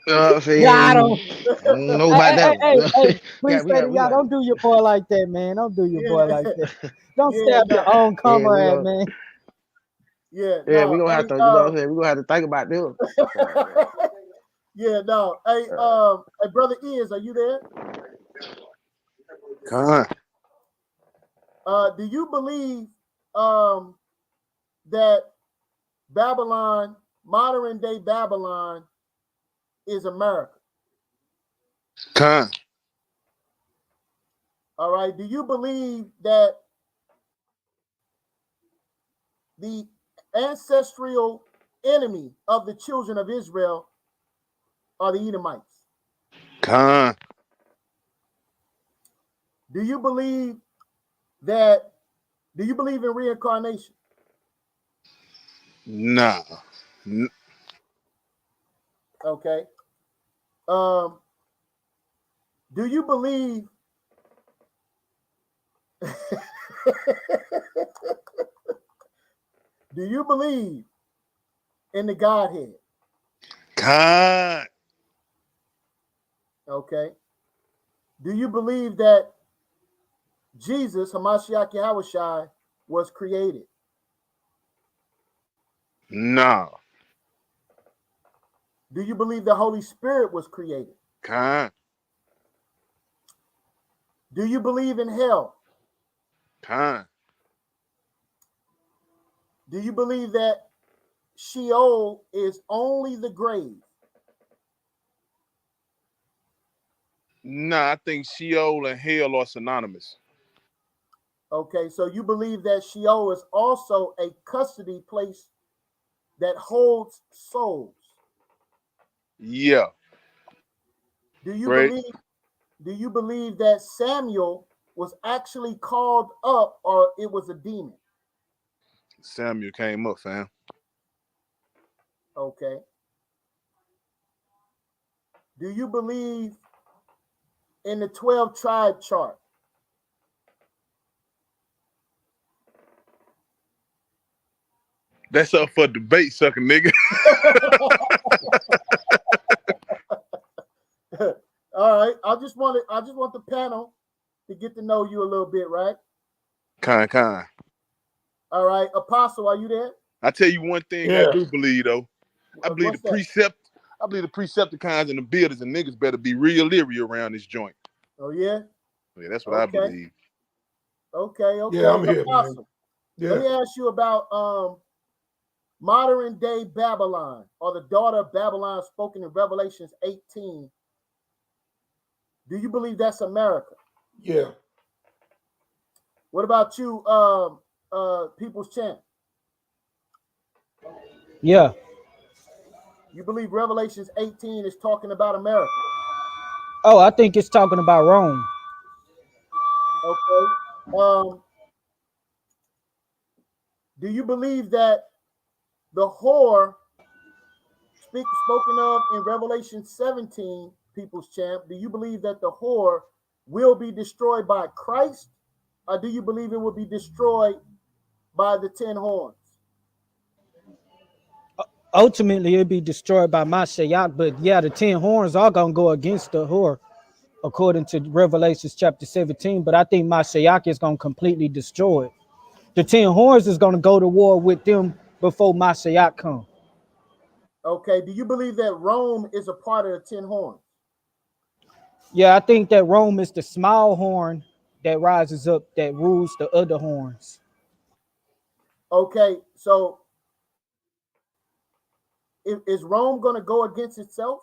You know what I'm Got saying? him. I don't know Hey, about hey, that hey, hey, one. hey, please, We y'all got, don't do your boy like that, man. Don't do your boy like Yeah, that. Don't yeah, stab no, your own yeah, we comrade, gonna, man. yeah, yeah, we no. gonna have Hey, to, you know what I'm saying? We gonna have to think about this. yeah, no. Hey, brother Is, are you there? Con. Do you believe that Babylon, modern day Babylon, is America? Con. All right. Do you believe that the ancestral enemy of the children of Israel are the Edomites? Con. Do you believe that? Do you believe in reincarnation? Nah. Okay. Um, do you believe? Do you believe in the Godhead? Con. Okay. Do you believe that Jesus, Hamashiach Yahushai, was created? No. Do you believe the Holy Spirit was created? Con. Do you believe in hell? Con. Do you believe that Sheol is only the grave? Nah, I think Sheol and hell are synonymous. Okay, so you believe that Sheol is also a custody place that holds souls. Yeah. Do you Right. believe that Samuel was actually called up or it was a demon? Samuel came up, fam. Okay. Do you believe in the 12 tribe chart? That's up for debate, sucker nigga. All right. I just want the panel to get to know you a little bit, right? Kind. All right. Apostle, are you there? I tell you one thing Yeah. I do believe though. I believe What's the Precepticons and the builders and niggas better be real leery around this joint. Oh yeah? Yeah, that's what I believe. Okay. Yeah, I'm here, man. Apostle, Yeah. let me ask you about modern day Babylon, or the daughter of Babylon spoken in Revelations 18. Do you believe that's America? Yeah. What about you, People's Champ? Yeah. You believe Revelations 18 is talking about America? Oh, I think it's talking about Rome. Okay. Do you believe that the whore spoken of in Revelation 17, People's Champ, do you believe that the whore will be destroyed by Christ, or do you believe it will be destroyed by the 10 horns? Ultimately, it'll be destroyed by Mashiach, but yeah, the 10 horns are going to go against the whore, according to Revelations chapter 17, but I think Mashiach is going to completely destroy it. The 10 horns is going to go to war with them before Mashiach comes. Okay, do you believe that Rome is a part of the 10 horns? Yeah, I think that Rome is the small horn that rises up that rules the other horns. Okay, so is Rome going to go against itself?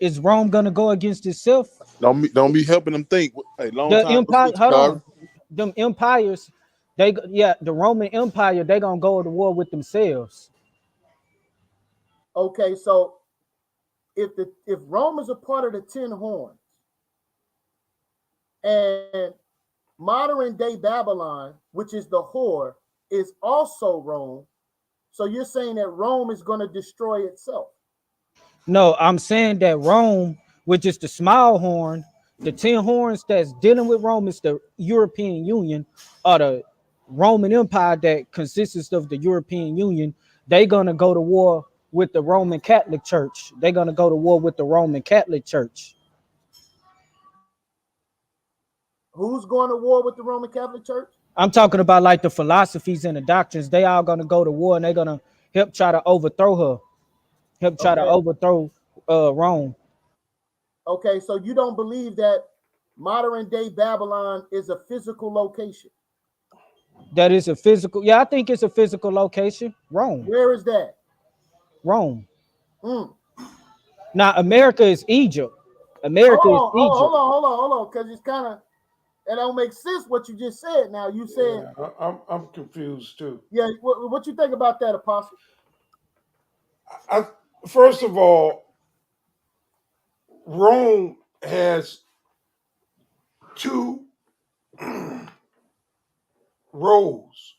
Is Rome going to go against itself? Don't be helping them think. Hey, long The time. empire, hold on. Them empires, the Roman Empire, they going to go to war with themselves. Okay, so if Rome is a part of the 10 horns, and modern day Babylon, which is the whore, is also Rome, so you're saying that Rome is going to destroy itself? No, I'm saying that Rome, which is the small horn, the 10 horns that's dealing with Rome is the European Union, or the Roman Empire that consists of the European Union. They're going to go to war with the Roman Catholic Church. They're going to go to war with the Roman Catholic Church. Who's going to war with the Roman Catholic Church? I'm talking about like the philosophies and the doctrines. They all going to go to war, and they're going to help try to overthrow her, help try to overthrow Rome. Okay, so you don't believe that modern day Babylon is a physical location? That is a physical. Yeah, I think it's a physical location. Rome. Where is that? Rome. Now, America is Egypt. America is Egypt. Hold on, because it's kind of, it don't make sense what you just said. Now you said, I'm confused too. Yeah, what you think about that, Apostle? First of all, Rome has two roles.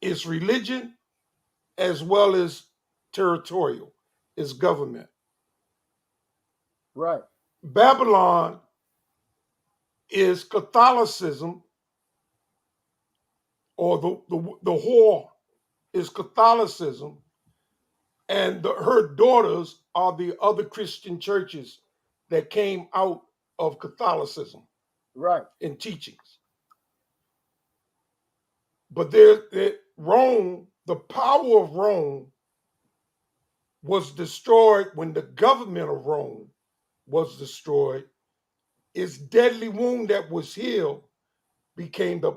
It's religion as well as territorial. It's government. Right. Babylon is Catholicism, or the whore is Catholicism, and her daughters are the other Christian churches that came out of Catholicism, right, in teachings. But Rome, the power of Rome was destroyed when the government of Rome was destroyed. Its deadly wound that was healed became the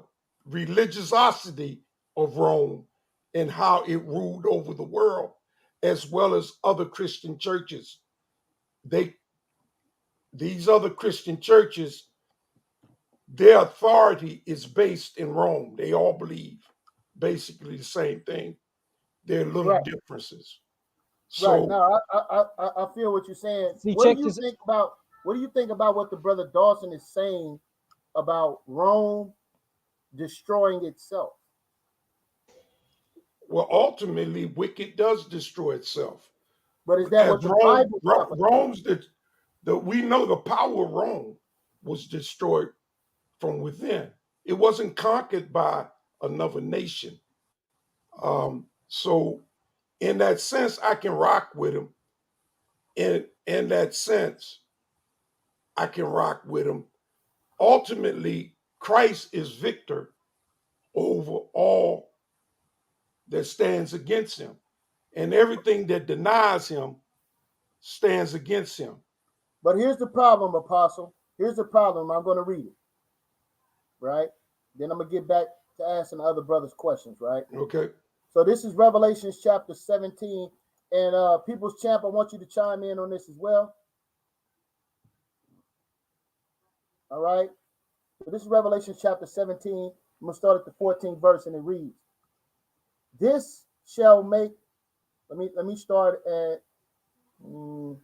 religiosity of Rome and how it ruled over the world, as well as other Christian churches these other Christian churches, their authority is based in Rome. They all believe basically the same thing. There are little Right. differences. Right. So No, I feel what you're saying. See, What do check you this. think about what the brother Dawson is saying about Rome destroying itself? well, ultimately, wicked does destroy itself. But is that As what the Bible prophesies? Rome's we know the power of Rome was destroyed from within. It wasn't conquered by another nation. So in that sense, I can rock with him. In that sense, I can rock with him. Ultimately, Christ is victor over all that stands against him. And everything that denies him stands against him. But here's the problem, Apostle. Here's the problem. I'm going to read it, right? Then I'm going to get back to asking the other brothers questions, right? Okay. So this is Revelations chapter 17. And People's Champ, I want you to chime in on this as well. All right. So this is Revelation chapter 17. I'm going to start at the 14th verse, and it reads, this shall make, let me start at 11.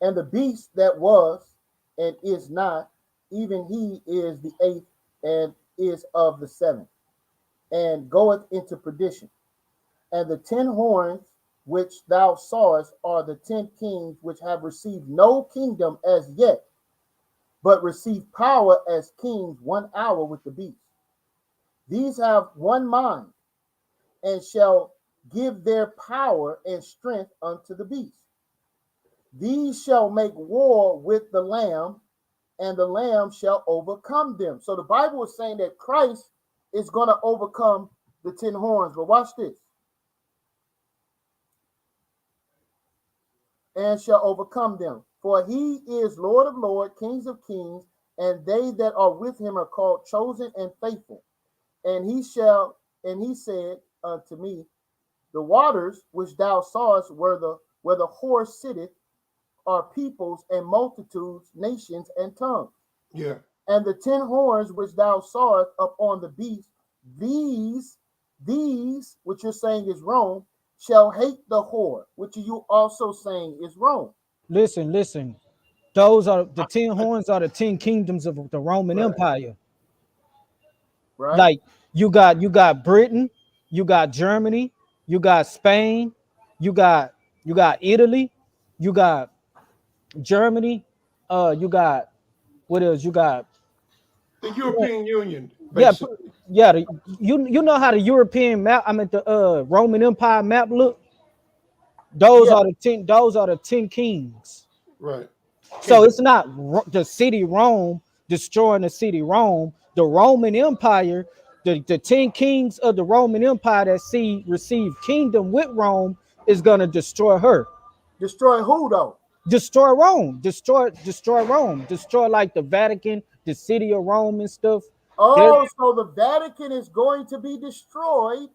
And the beast that was and is not, even he is the 8th and is of the 7th, and goeth into perdition. And the 10 horns which thou sawest are the 10 kings which have received no kingdom as yet, but receive power as kings 1 hour with the beast. These have one mind, and shall give their power and strength unto the beast. These shall make war with the Lamb, and the Lamb shall overcome them. So the Bible is saying that Christ is going to overcome the 10 horns. But watch this. And shall overcome them. For he is Lord of lords, kings of kings, and they that are with him are called chosen and faithful. And he said unto me, the waters which thou sawest where the horse sitteth are peoples and multitudes, nations and tongues. Yeah. And the 10 horns which thou sawest upon the beast, these, which you're saying is Rome, shall hate the whore, which you also saying is Rome. Listen. Those are the 10 horns are the 10 kingdoms of the Roman Empire. Right. Like you got Britain, you got Germany, you got Spain, you got Italy, you got Germany, you got what else? You got The European Union, yeah, basically. yeah. You know how the European map, I mean the Roman Empire map look. Those Yeah. are the 10. Those are the 10 kings. Right. So it's not the city Rome destroying the city Rome. The Roman Empire, the 10 kings of the Roman Empire that receive kingdom with Rome is gonna destroy her. Destroy who though? Destroy Rome. Destroy Rome. Destroy like the Vatican, the city of Rome and stuff. Oh, so the Vatican is going to be destroyed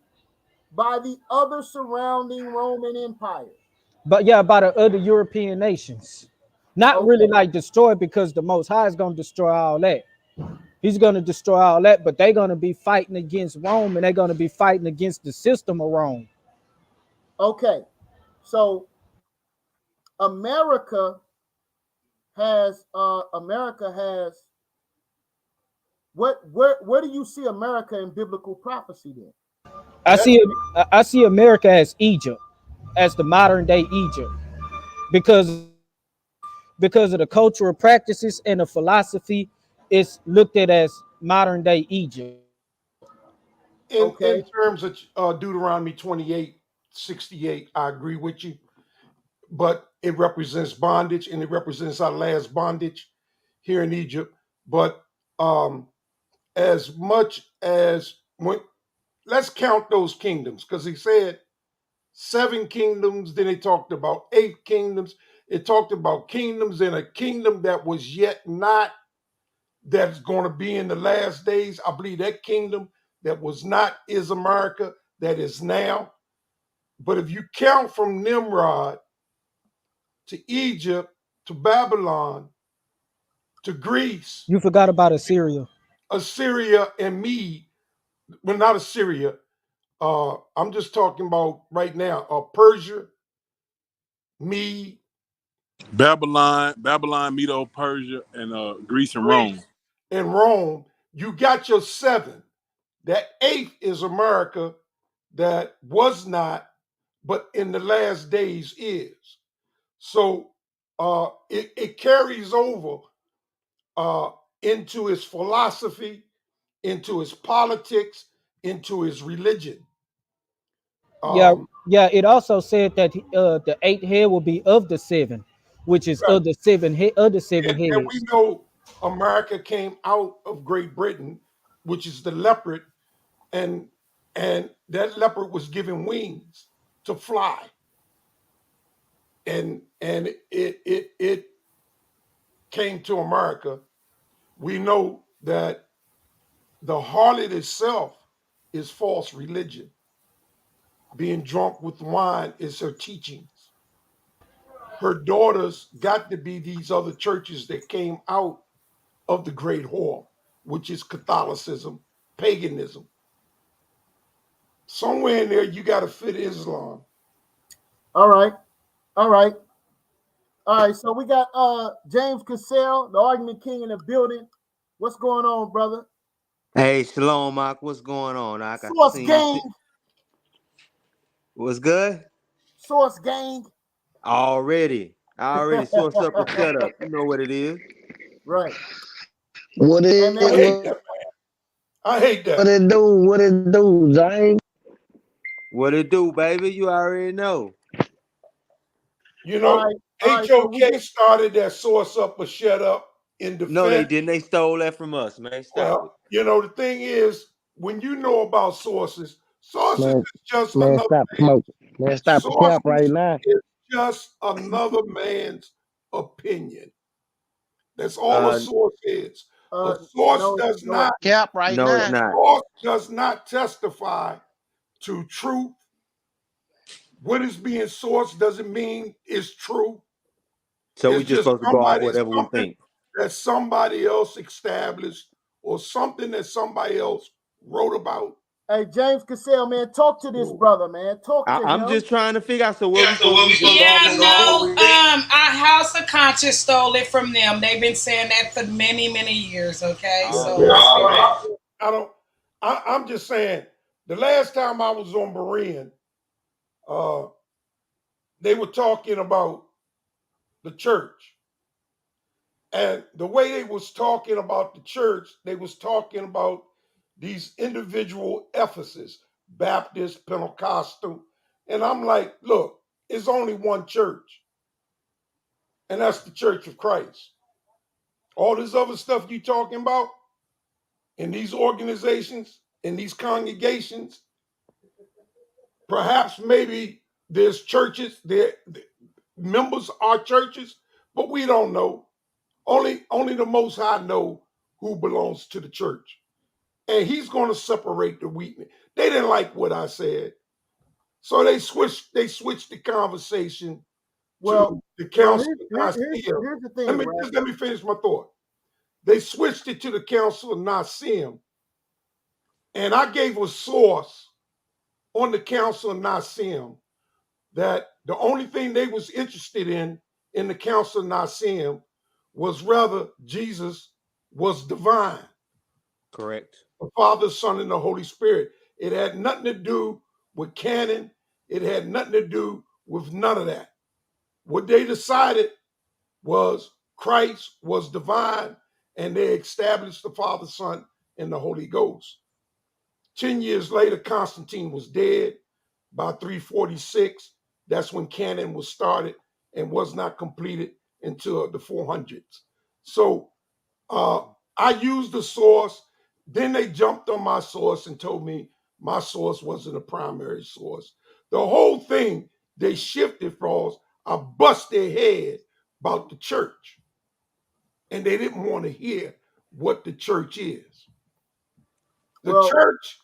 by the other surrounding Roman empires. But yeah, by the other European nations. Not Okay. really like destroyed because the Most High is gonna destroy all that. He's going to destroy all that, but they're going to be fighting against Rome and they're going to be fighting against the system of Rome. Okay. So America has where do you see America in biblical prophecy then? I see America as Egypt, as the modern day Egypt, because of the cultural practices and the philosophy, it's looked at as modern day Egypt. In terms of Deuteronomy 28:68, I agree with you. But it represents bondage and it represents our last bondage here in Egypt. But as much as let's count those kingdoms, because he said 7 kingdoms, then he talked about 8 kingdoms. It talked about kingdoms and a kingdom that was yet not, that's going to be in the last days. I believe that kingdom that was not is America, that is now. But if you count from Nimrod to Egypt to Babylon to Greece, You forgot about Assyria. Assyria and Mede, well, not Assyria. I'm just talking about right now. Persia, Mede, Babylon, Medo, Persia, and Greece and Rome. Greece, and Rome. You got your 7. That 8th is America, that was not, but in the last days is. So it carries over into his philosophy, into his politics, into his religion. Yeah, yeah. It also said that the 8th head will be of the 7, which is Right. of the 7 head of the 7 And we heads. know America came out of Great Britain, which is the leopard, and that leopard was given wings to fly, and it came to America. We know that the harlot itself is false religion. Being drunk with wine is her teachings. Her daughters got to be these other churches that came out of the great whore, which is Catholicism, paganism. Somewhere in there, you got to fit Islam. All right. All right. All right. So we got James Cassell, the argument king in the building. What's going on, brother? Hey, Shalom, Mark. What's going on? I Source seen you. gang. What's good? Source gang. I already sourced up and set up. You know what it is. Right. What Hey, it man, I hate that, man. I hate that. what it do? What it do, James? What it do, baby? You already know. You know, right, so HOK started that source up or shut up in defense. No, they didn't. They stole that from us, man. Stop it. You know, the thing is, when you know about sources Man, is just man, another stop smoking. Man, stop the cap right now. is just another man's opinion. That's all a source is. A source does not cap right No, now. it's not. source does not testify to truth. What is being sourced doesn't mean it's true. So we It's just just supposed to go off whatever we something think. that somebody else established or something that somebody else wrote about. Hey, James Cassell, man, talk to this brother, man. Talk to I'm him. just trying to figure out. So what we supposed to do? Just go off Yeah, what we no. think? Our House of Conscience stole it from them. They've been saying that for many, many years. Okay, I'm just saying. The last time I was on Berean, they were talking about the church, and the way they was talking about the church, they was talking about these individual Ephesus, Baptist, Pentecostal, and I'm like, look, it's only one church, and that's the Church of Christ. All this other stuff you talking about in these organizations, in these congregations, perhaps maybe there's churches, their members are churches, but we don't know. Only the Most High know who belongs to the church. And he's going to separate the wheat. They didn't like what I said. So they switched the conversation to the council of Nicaea. Here's the thing, Let me finish my thought. They switched it to the council of Nicaea. And I gave a source on the council of Nicaea that the only thing they was interested in the council of Nicaea was whether Jesus was divine. Correct. The Father, Son, and the Holy Spirit. It had nothing to do with canon. It had nothing to do with none of that. What they decided was Christ was divine, and they established the Father, Son, and the Holy Ghost. 10 years later, Constantine was dead. By 346, that's when canon was started and was not completed until the 400s. So I used the source. Then they jumped on my source and told me my source wasn't a primary source. The whole thing, they shifted for us. I bust their head about the church. And they didn't want to hear what the church is. The church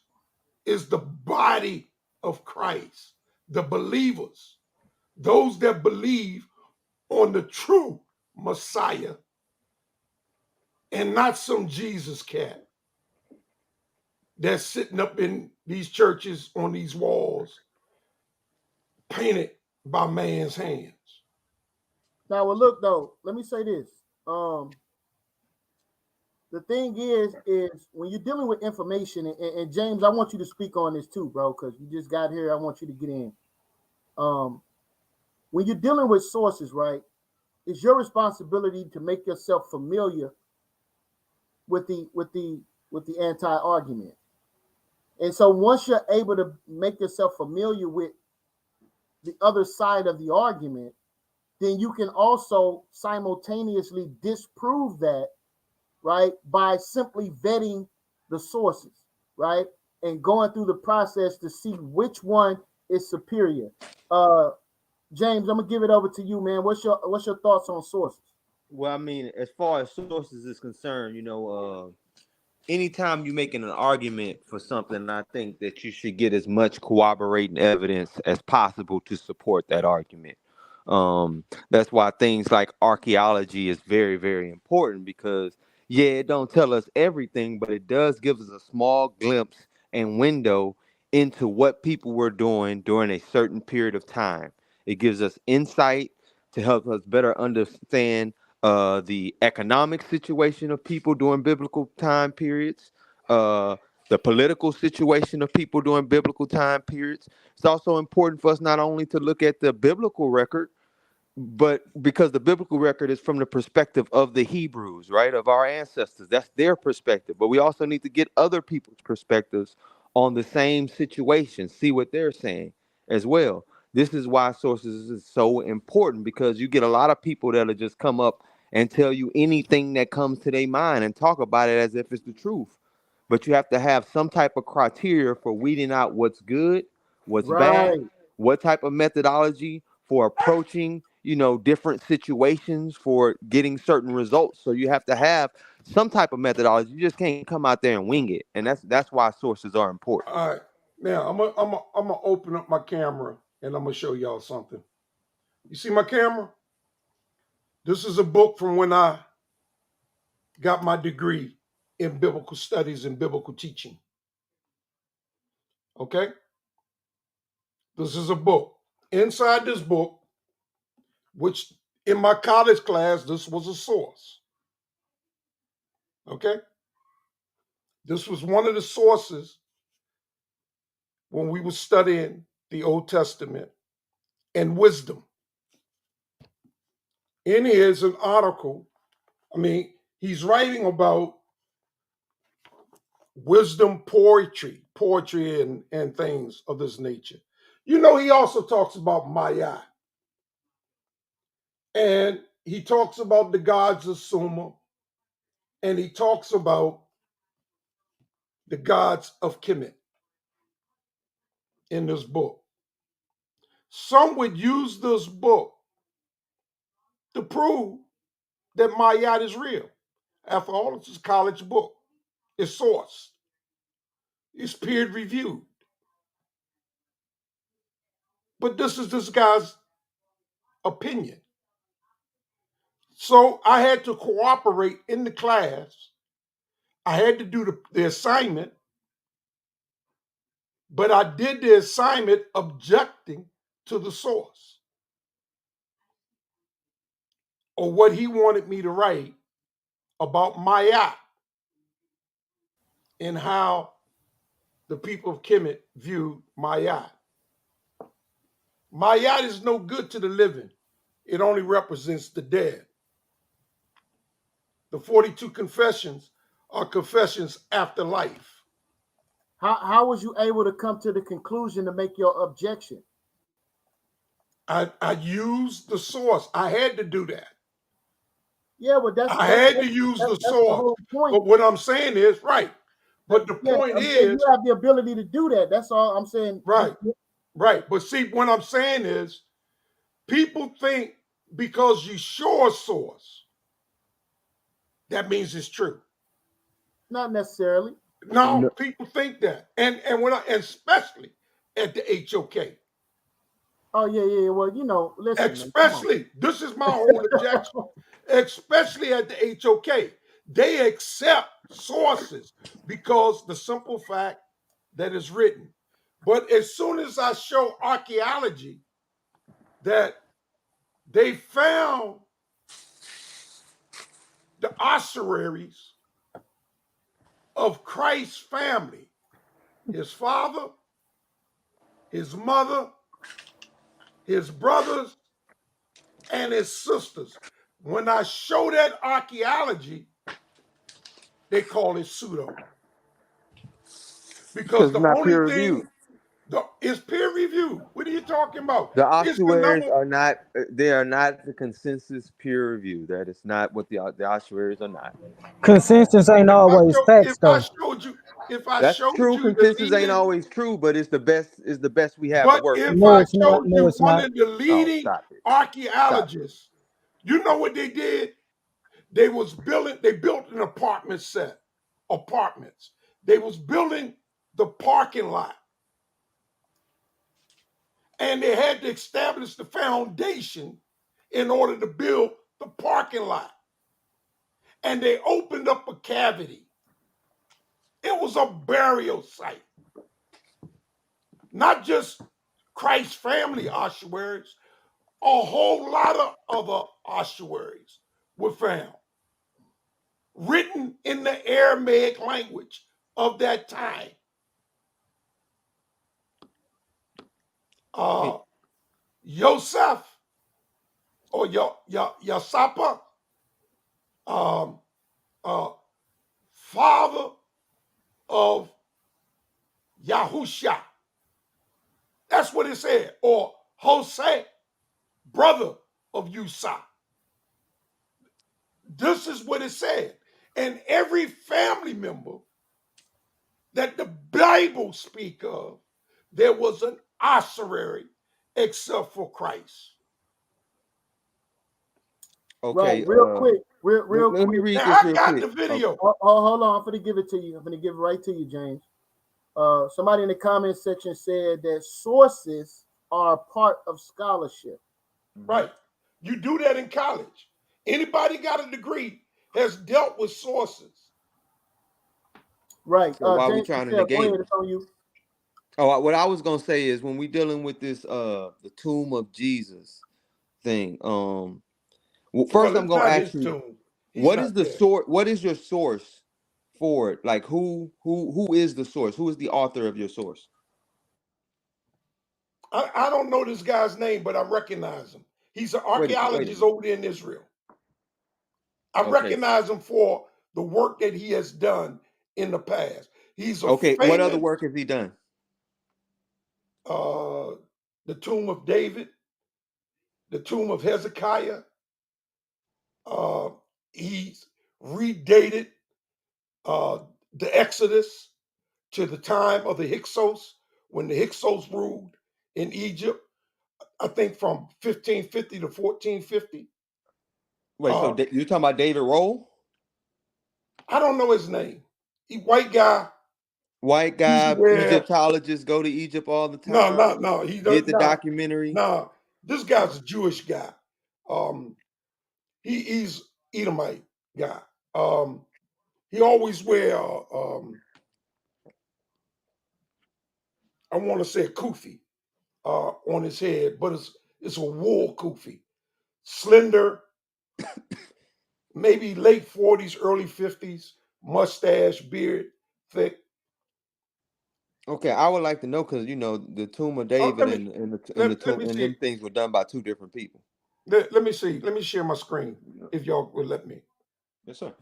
is the body of Christ. the believers, those that believe on the true Messiah and not some Jesus cat that's sitting up in these churches on these walls painted by man's hands. Now, well, look though. Let me say this. The thing is when you're dealing with information, and James, I want you to speak on this too, bro, because you just got here. I want you to get in. When you're dealing with sources, right, it's your responsibility to make yourself familiar with the anti-argument. And so once you're able to make yourself familiar with the other side of the argument, then you can also simultaneously disprove that, right, by simply vetting the sources, right, and going through the process to see which one is superior. James, I'm gonna give it over to you, man. What's your thoughts on sources? Well, I mean, as far as sources is concerned, anytime you're making an argument for something, I think that you should get as much corroborating evidence as possible to support that argument. That's why things like archaeology is very, very important, because it don't tell us everything, but it does give us a small glimpse and window into what people were doing during a certain period of time. It gives us insight to help us better understand the economic situation of people during biblical time periods, the political situation of people during biblical time periods. It's also important for us not only to look at the biblical record, but because the biblical record is from the perspective of the Hebrews, right, of our ancestors. That's their perspective. But we also need to get other people's perspectives on the same situation, see what they're saying as well. This is why sources is so important, because you get a lot of people that'll just come up and tell you anything that comes to their mind and talk about it as if it's the truth. But you have to have some type of criteria for weeding out what's good, what's bad, Right. what type of methodology for approaching, different situations, for getting certain results. So you have to have some type of methodology. You just can't come out there and wing it. And that's why sources are important. All right. Now I'm gonna open up my camera and I'm gonna show y'all something. You see my camera? This is a book from when I got my degree in biblical studies and biblical teaching. Okay? This is a book. Inside this book, which in my college class, this was a source. Okay? This was one of the sources when we were studying the Old Testament and wisdom. In here is an article. I mean, he's writing about wisdom, poetry and things of this nature. He also talks about Maya. And he talks about the gods of Sumer. And he talks about the gods of Kemet in this book. Some would use this book to prove that Maya is real. After all, it's a college book. It's sourced. It's peer reviewed. But this is this guy's opinion. So I had to cooperate in the class. I had to do the assignment, but I did the assignment objecting to the source or what he wanted me to write about Maya and how the people of Kemet viewed Maya. Maya is no good to the living. It only represents the dead. The 42 confessions are confessions after life. How was you able to come to the conclusion to make your objection? I used the source. I had to do that. Yeah, but I had to use the that's the source. whole point. But what I'm saying is, right. But the point I'm saying is, you have the ability to do that. That's all I'm saying. Right. Right. But see, what I'm saying is, people think because you show a source, that means it's true. Not necessarily. No, people think that. And especially at the HOK. Oh yeah. Well, you know, listen, man, Especially, this is my whole objection, especially at the HOK. They accept sources because the simple fact that it's written. But as soon as I show archaeology that they found the ossuaries of Christ's family, his father, his mother, his brothers, and his sisters. When I show that archaeology, they call it pseudo. Because Because it's the not only peer reviewed. thing is peer reviewed. What are you talking about? The It's the ossuaries number. are not. They are not the consensus peer review. That is not what the ossuaries are not. Consensus ain't always If facts I though. showed you, if I That's showed true. you the Consensus ain't leading, always true, but it's the best. Is the best we have to but work with. if No, I it's not. showed No, you it's one not. of the Oh, leading stop it! Stop it! archaeologists, you know what they did? They built an apartments. They was building the parking lot. And they had to establish the foundation in order to build the parking lot. And they opened up a cavity. It was a burial site. Not just Christ's family ossuaries, a whole lot of other ossuaries were found, written in the Aramaic language of that time. Yosef or Yosapa, father of Yahusha. That's what it said. Or Jose, brother of Yusa. This is what it said. And every family member that the Bible speak of, there was an ossuary except for Christ. Okay. Right, real quick. Let me read Now, this I real got quick. the video. Hold on, I'm gonna give it to you. I'm gonna give it right to you, James. Somebody in the comment section said that sources are part of scholarship. Right. You do that in college. Anybody got a degree has dealt with sources. Right. So why are we James, trying to go negate ahead, them? it's on you. Oh, what I was gonna say is when we dealing with this the tomb of Jesus thing. Well, first Well, I'm it's gonna not ask his you, tomb. He's what not is the there. source? What is your source for it? Like who is the source? Who is the author of your source? I don't know this guy's name, but I recognize him. He's an Wait a archaeologist minute. over there in Israel. I Okay. recognize him for the work that he has done in the past. He's a Okay. What other famous, work has he done? the tomb of David, the tomb of Hezekiah. He's redated the Exodus to the time of the Hyksos, when the Hyksos ruled in Egypt, I think from 1550 to 1450. Wait, so you're talking about David Roll? I don't know his name. He white guy. White Usually guy, wear Egyptologist, go to Egypt all the no. time. He Did does the not. documentary. No, this guy's a Jewish guy. He's Edomite guy. He always wear I want to say a kufi on his head, but it's a wool kufi, slender, maybe late 40s, early 50s, mustache, beard, thick. Okay, I would like to know because the tomb of David and the Let tomb me and see. them things were done by two different people. Let me see. Let me share my screen if y'all would let me. Yes, sir.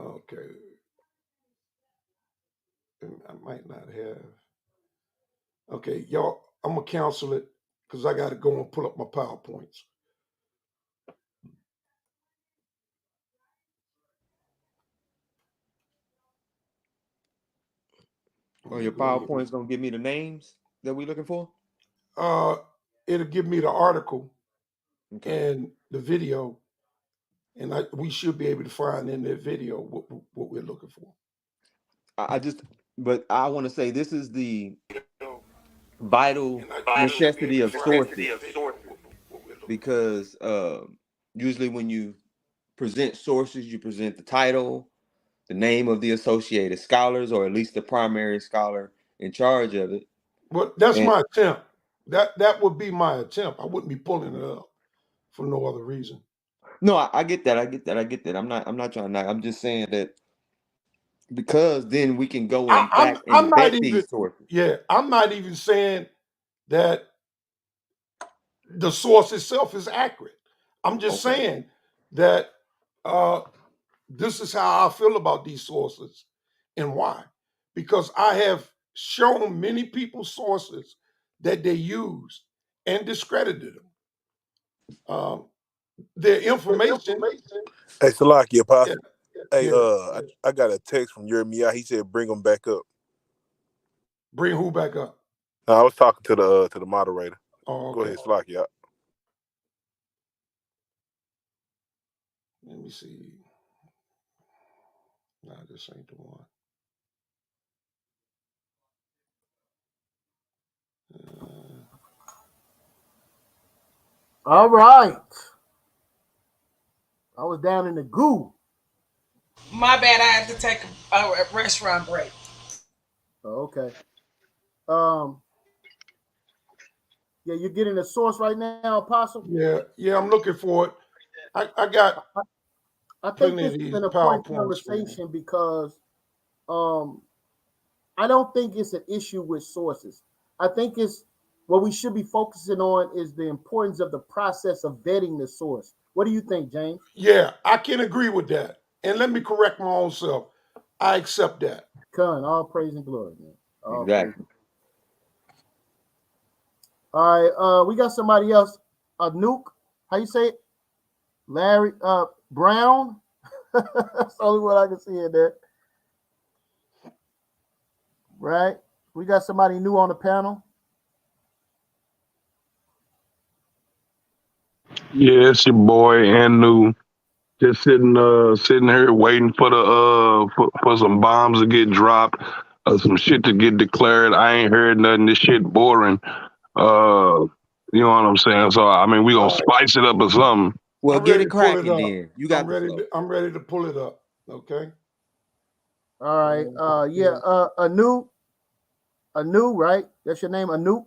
Okay. I might not have. Okay, y'all, I'm going to cancel it because I got to go and pull up my PowerPoints. Oh, your PowerPoint's gonna give me the names that we're looking for? It'll give me the article Okay. and the video, and we should be able to find in that video what we're looking for. I just but I want to say this is the vital necessity of sources, because usually when you present sources, you present the title, the name of the associated scholars, or at least the primary scholar in charge of it. But that's my attempt. That would be my attempt. I wouldn't be pulling it up for no other reason. No, I get that. I get that. I'm not trying to. I'm just saying that because then we can go and back and vet these sources. Yeah, I'm not even saying that the source itself is accurate. I'm just saying that this is how I feel about these sources and why. Because I have shown many people sources that they used and discredited them. Their information. Hey, Salaki, Apostle. Yeah, Hey, I got a text from Yiremiyah. He said, "Bring them back up." Bring who back up? I was talking to the moderator. Oh, okay. Go ahead, Salaki. Let me see. Nah, this ain't the one. All right. I was down in the goo. My bad. I had to take a restaurant break. Oh, okay. Yeah, you're getting a source right now, Apostle? Yeah, I'm looking for it. I got. I think this is an important conversation because I don't think it's an issue with sources. I think it's what we should be focusing on is the importance of the process of vetting the source. What do you think, James? Yeah, I can agree with that. And let me correct my own self. I accept that. Con, all praise and glory, man. Exactly. All right, we got somebody else. Nuke, how you say it? Larry Brown. That's the only one I can see in there. Right? We got somebody new on the panel. Yeah, it's your boy and new. Just sitting here waiting for the for some bombs to get dropped, some shit to get declared. I ain't heard nothing. This shit boring. You know what I'm saying? So I mean, we gonna spice it up or something. Well, get it cracking then. You got I'm ready to pull it up. Okay. All right. Anu, right? That's your name, Anouk.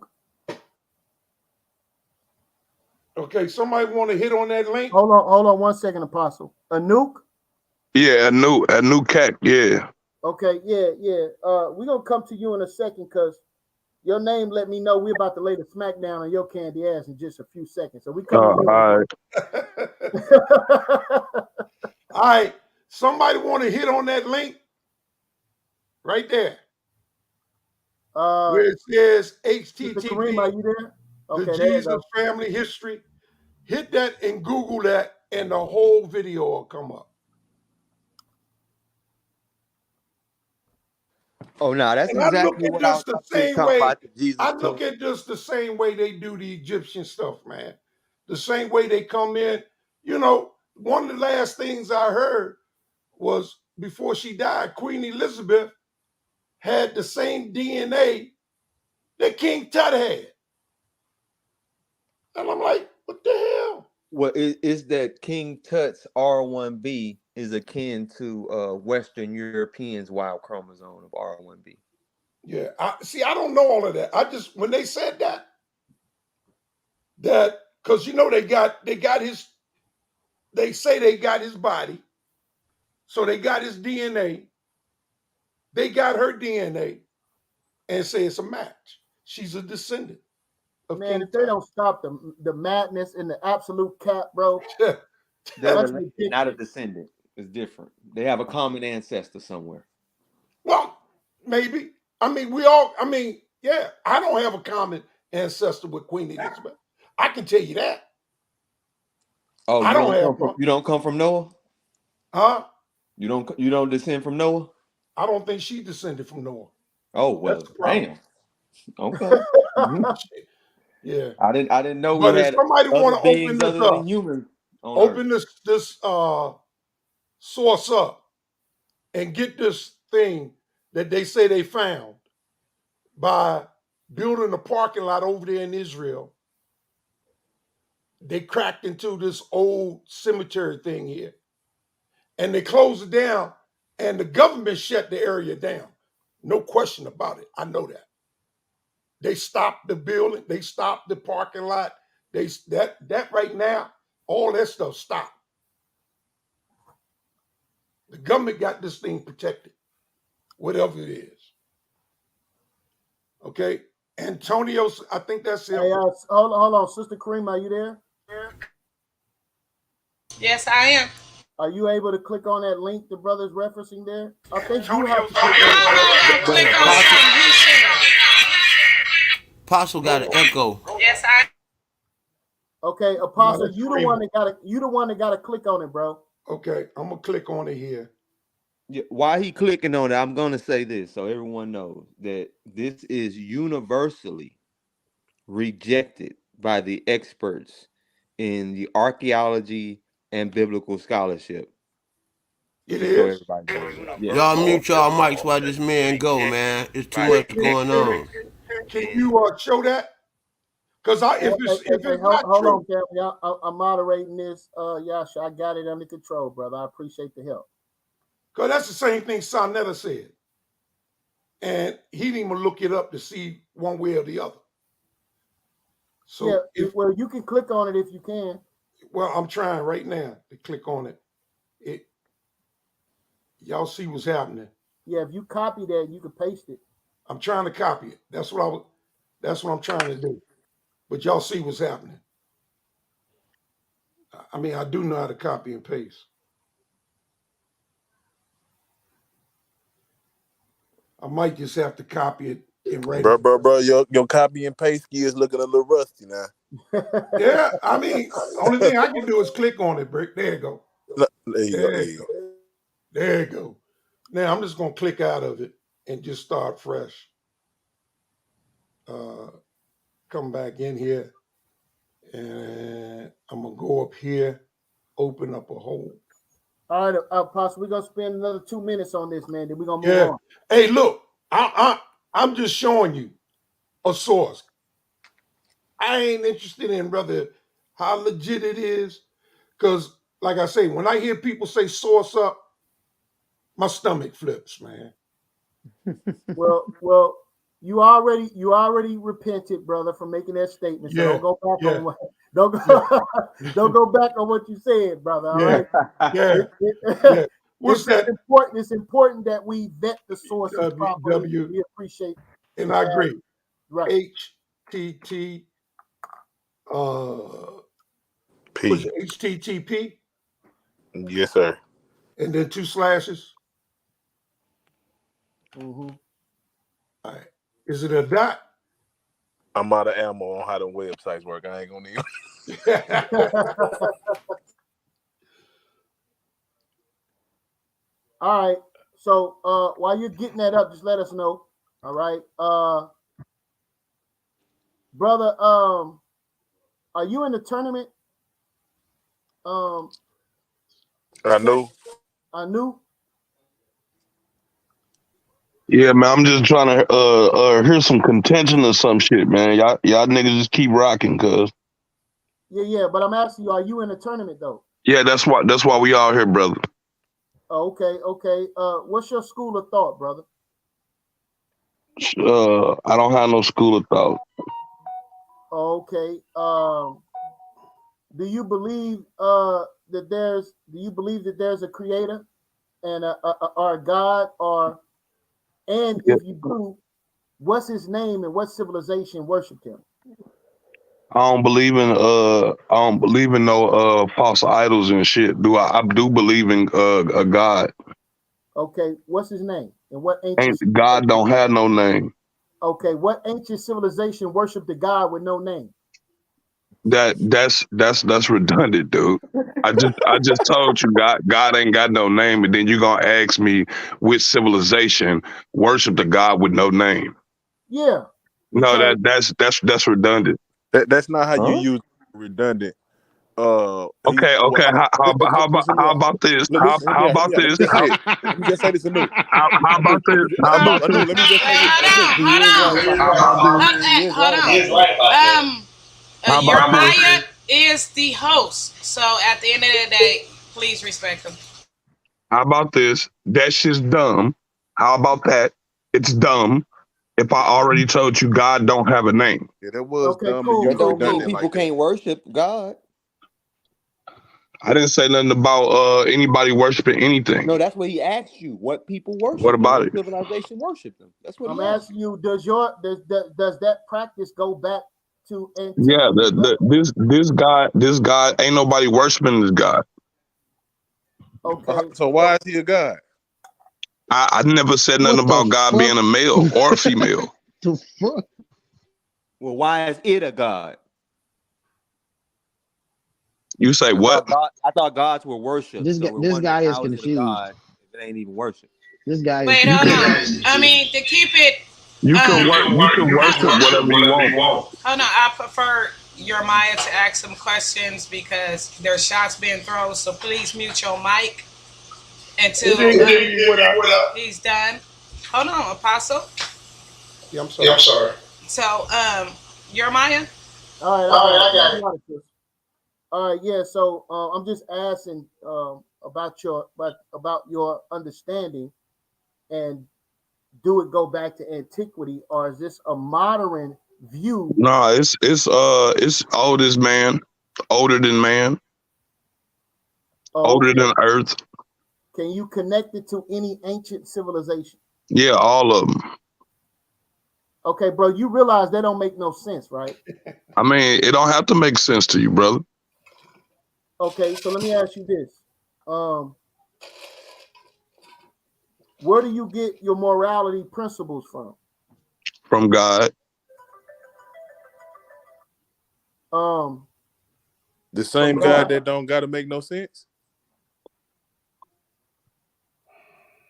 Okay, somebody want to hit on that link? Hold on 1 second, Apostle. Anouk? Yeah, a new cat, yeah. Okay, yeah. We're gonna come to you in a second because your name let me know we're about to lay the smackdown on your candy ass in just a few seconds. So we come to you. All right. All right. Somebody want to hit on that link? Right there. Where it says HTTP, Kareem, are you there? Okay, the Jesus family history. Hit that and Google that, and the whole video will come up. Oh no, that's exactly what I was talking about. I look at this the same way they do the Egyptian stuff, man. The same way they come in. You know, one of the last things I heard was before she died, Queen Elizabeth had the same DNA that King Tut had. And I'm like, what the hell? Well, is that King Tut's R1b is akin to Western Europeans' Y chromosome of R1b. Yeah, I don't know all of that. I just, when they said that because you know they got his, they say they got his body, so they got his DNA, they got her DNA, and say it's a match. She's a descendant. Man, if they don't stop the madness and the absolute cap, bro. They're not a descendant. It's different. They have a common ancestor somewhere. Well, maybe. I mean, yeah, I don't have a common ancestor with Queen Elizabeth. I can tell you that. Oh, you don't come from Noah? Huh? You don't descend from Noah? I don't think she descended from Noah. Oh, well, damn. Okay. Yeah. I didn't know but we had somebody want to open this up. Open this source up and get this thing that they say they found by building a parking lot over there in Israel. They cracked into this old cemetery thing here, and they closed it down, and the government shut the area down. No question about it. I know that. They stopped the building. They stopped the parking lot. That right now, all that stuff stopped. The government got this thing protected, whatever it is. Okay, Antonio, I think that's it. Hey, hold on, Sister Kareem, are you there? Yes, I am. Are you able to click on that link the brother's referencing there? I think you Antonio, have to Y'all have to click on something he shared. Apostle got an echo. Yes, I. Okay, Apostle, that's you the one that gotta click on it, bro. Okay, I'm gonna click on it here. Yeah, while he clicking on it, I'm gonna say this so everyone knows that this is universally rejected by the experts in the archaeology and biblical scholarship. It Just so is. everybody knows. Yeah. Y'all mute y'all mics while this man go, man. It's too much going on. Can you show that? Because if it's not hold true, on, Captain. I'm moderating this. Yasha, I got it under control, brother. I appreciate the help. because that's the same thing Sonetta said, and he didn't even look it up to see one way or the other. So yeah, well, you can click on it if you can. Well, I'm trying right now to click on it. Y'all see what's happening. Yeah, if you copy that, you can paste it. I'm trying to copy it. That's what I'm trying to do. But y'all see what's happening. I mean, I do know how to copy and paste. I might just have to copy it and write it. Bro, your copy and paste skills looking a little rusty now. Yeah, I mean, only thing I can do is click on it, Brick. There you go. There you go. There you go. Now I'm just gonna click out of it and just start fresh. Come back in here, and I'm gonna go up here, open up a hole. All right, Apostle, we're gonna spend another 2 minutes on this, man. Then we're gonna move on. Hey, look, I'm just showing you a source. I ain't interested in whether how legit it is, because like I say, when I hear people say source up, my stomach flips, man. Well, you already repented, brother, for making that statement. So don't go back on what don't go back on what you said, brother. All right. It's important that we vet the sources properly. We appreciate, and I agree. Right. HTT P. Was it HTTP? Yes, sir. And then 2 slashes. Mm-hmm. All right. Is it a dot? I'm out of ammo on how the websites work. I ain't gonna need. All right. So while you're getting that up, just let us know. All right. Brother, are you in the tournament? I know. Yeah, man, I'm just trying to hear some contention or some shit, man. Y'all niggas just keep rocking, cuz. Yeah, but I'm asking you, are you in the tournament though? Yeah, that's why we all here, brother. Oh, okay. What's your school of thought, brother? I don't have no school of thought. Okay. Do you believe that there's a creator and or a God, and if you do, what's his name and what civilization worshipped him? I don't believe in no false idols and shit. I do believe in a God. Okay, what's his name and what ancient God don't have no name. Okay, what ancient civilization worshipped the God with no name? That's redundant, dude. I just told you God ain't got no name, and then you gonna ask me which civilization worship the God with no name. Yeah. No, that's redundant. That's not how you use redundant. Okay. How about this? How about this? Let me just say this, Anu. How about this? How about Anu, this? let me just say this. Hold on. How about this? Hold on. How about this? Yiremiyah is the host. So at the end of the day, please respect him. How about this? That shit's dumb. How about that? It's dumb. If I already told you God don't have a name. Yeah, that was dumb. That don't mean people can't worship God. I didn't say nothing about anybody worshiping anything. No, that's what he asked you. What people worship? What about what it? civilization worship them? That's what I'm he asked. asking you. Does that practice go back to antiquity? Yeah, this guy ain't nobody worshiping this God. Okay. So why is he a god? I never said nothing about God being a male or a female. The fuck? Well, why is it a god? You say what? I thought gods were worshipped. This guy is confused. God if it ain't even worship. This guy is. Wait, hold on. I mean, to keep it. You can worship whatever you want. Hold on. I prefer Yiremiyah to ask some questions because there's shots being thrown. So please mute your mic until he's done. Hold on, Apostle. Yeah, I'm sorry. So, Yiremiyah. All right, I got it. All right, yeah. So I'm just asking about your understanding, and do it go back to antiquity, or is this a modern view? No, it's old as man, older than man, older than Earth. Can you connect it to any ancient civilization? Yeah, all of them. Okay, bro, you realize that don't make no sense, right? I mean, it don't have to make sense to you, brother. Okay, so let me ask you this. Where do you get your morality principles from? From God. The same God that don't gotta make no sense?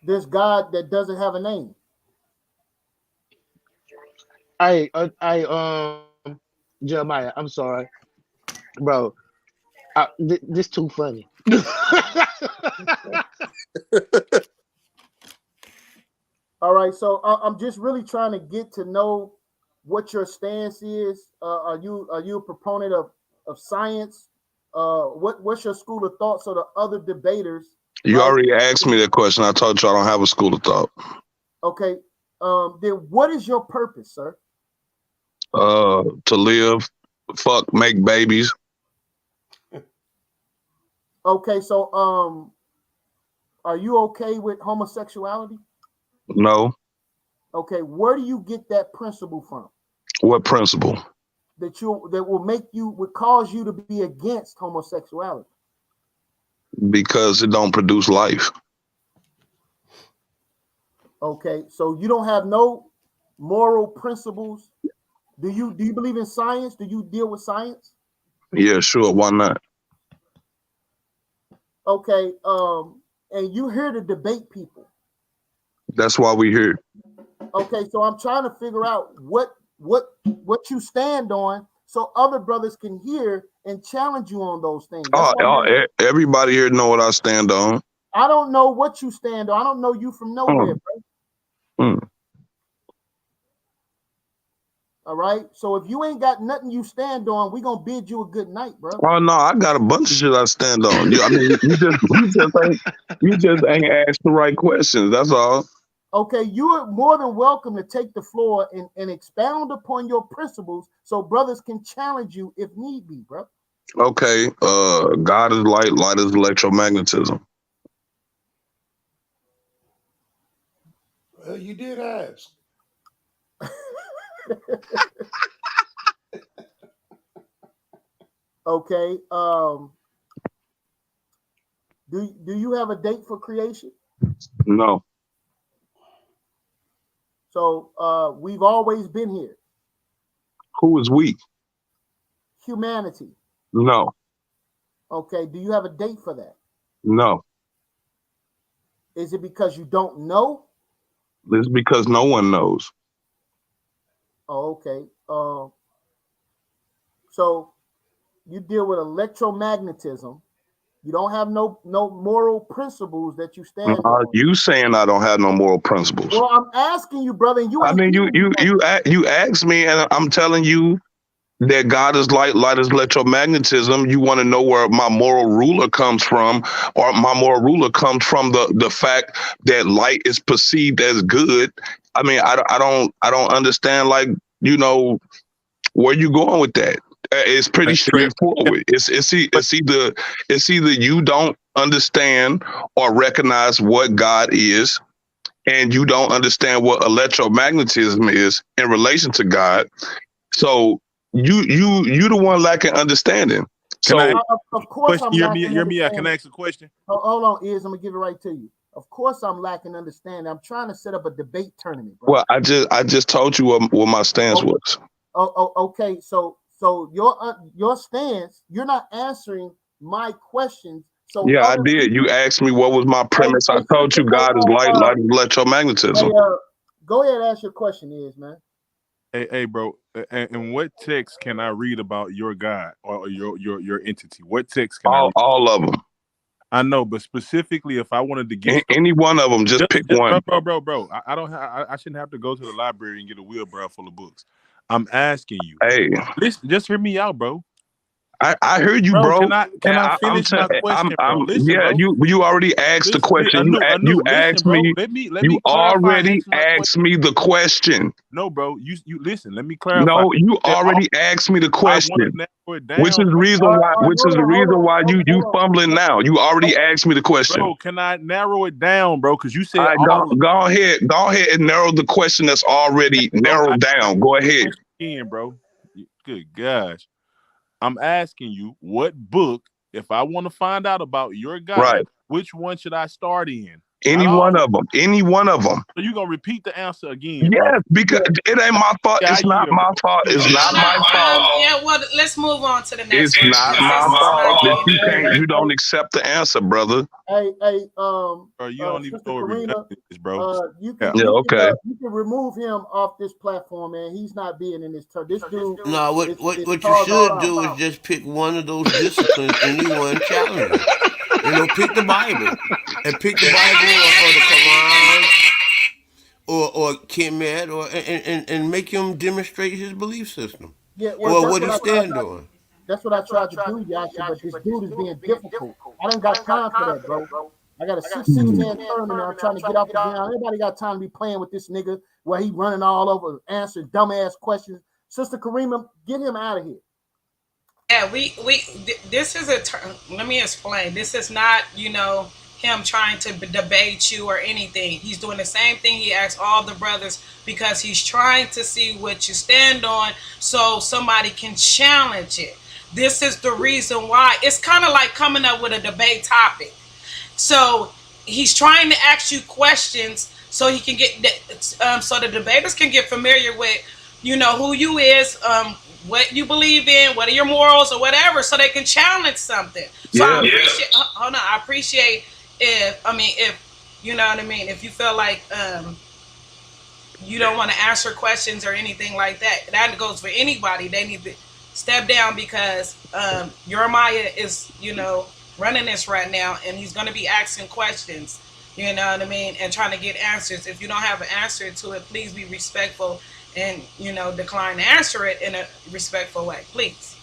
This God that doesn't have a name. Jeremiah, I'm sorry, bro. This too funny. All right, so I'm just really trying to get to know what your stance is. Are you a proponent of science? What's your school of thought so the other debaters? You already asked me that question. I told you I don't have a school of thought. Okay. Then what is your purpose, sir? To live, fuck, make babies. Okay, so are you okay with homosexuality? No. Okay, where do you get that principle from? What principle? That would cause you to be against homosexuality? Because it don't produce life. Okay, so you don't have no moral principles. Do you believe in science? Do you deal with science? Yeah, sure. Why not? Okay, and you here to debate people. That's why we here. Okay, so I'm trying to figure out what you stand on so other brothers can hear and challenge you on those things. Everybody here know what I stand on. I don't know what you stand on. I don't know you from nowhere, bro. All right. So if you ain't got nothing you stand on, we gonna bid you a good night, bro. Oh no, I got a bunch of shit I stand on. I mean, you just ain't asked the right questions. That's all. Okay, you are more than welcome to take the floor and expound upon your principles so brothers can challenge you if need be, bro. Okay. God is light. Light is electromagnetism. Well, you did ask. Okay. Do you have a date for creation? No. So we've always been here. Who is we? Humanity. No. Okay. Do you have a date for that? No. Is it because you don't know? It's because no one knows. Oh, okay. So you deal with electromagnetism. You don't have no moral principles that you stand on. You saying I don't have no moral principles? Well, I'm asking you, brother, and you. I mean, you asked me, and I'm telling you that God is light is electromagnetism. You want to know where my moral ruler comes from, or my moral ruler comes from the fact that light is perceived as good. I mean, I don't understand, like, you know, where you going with that. It's pretty straightforward. It's either you don't understand or recognize what God is, and you don't understand what electromagnetism is in relation to God. So you the one lacking understanding. Of course, I'm lacking Yiremiyah, can I ask a question? Hold on, I'm gonna give it right to you. Of course, I'm lacking understanding. I'm trying to set up a debate tournament, bro. Well, I just told you what my stance was. Okay. So your stance, you're not answering my questions. So yeah, I did. You asked me what was my premise. I told you God is light is electromagnetism. Go ahead and ask your question, man. Hey, bro. And what text can I read about your God or your entity? What text can I read? All of them. I know, but specifically, if I wanted to get any one of them, just pick one. Bro. I shouldn't have to go to the library and get a wheelbarrow full of books. I'm asking you. Hey, listen, just hear me out, bro. I heard you, bro. Can I finish my question, bro? Listen, yeah, bro. You already asked the question. You asked me. You already asked me the question. No, bro. You listen. Let me clarify. No, you already asked me the question. Which is the reason why you fumbling now. You already asked me the question. Bro, can I narrow it down, bro? Because you said go ahead and narrow the question that's already narrowed down. Go ahead. Bro. Good gosh. I'm asking you, what book, if I want to find out about your God, which one should I start in? Any one of them. So you're going to repeat the answer again? Yes, bro? Because it ain't my fault. It's not my fault. It's not my fault. Yeah, well, let's move on to the next one. It's not my fault that you don't accept the answer, brother. Hey, bro, you don't even know what is, bro. You can remove him off this platform, man. He's not being in this turn. This dude. No, what you should do is just pick one of those disciplines anyone challenges. You know, pick the Bible. And pick the Bible or the Quran or Kemet and make him demonstrate his belief system. Yeah, or what he stand on. That's what I tried to do, Yasha, but this dude is being difficult. I don't got time for that, bro. I got a 16-man tournament. I'm trying to get off the ground. Everybody got time to be playing with this nigga where he running all over, answering dumbass questions. Sister Karima, get him out of here. Yeah, this is let me explain. This is not, him trying to debate you or anything. He's doing the same thing he asks all the brothers because he's trying to see what you stand on so somebody can challenge it. This is the reason why. It's kind of like coming up with a debate topic. So he's trying to ask you questions so he can get, so the debaters can get familiar with, who you is, what you believe in, what are your morals or whatever, so they can challenge something. So I appreciate if you know what I mean, if you feel like you don't want to answer questions or anything like that, that goes for anybody. They need to step down because Yiremiyah is, running this right now, and he's going to be asking questions, you know what I mean, and trying to get answers. If you don't have an answer to it, please be respectful and, decline to answer it in a respectful way, please.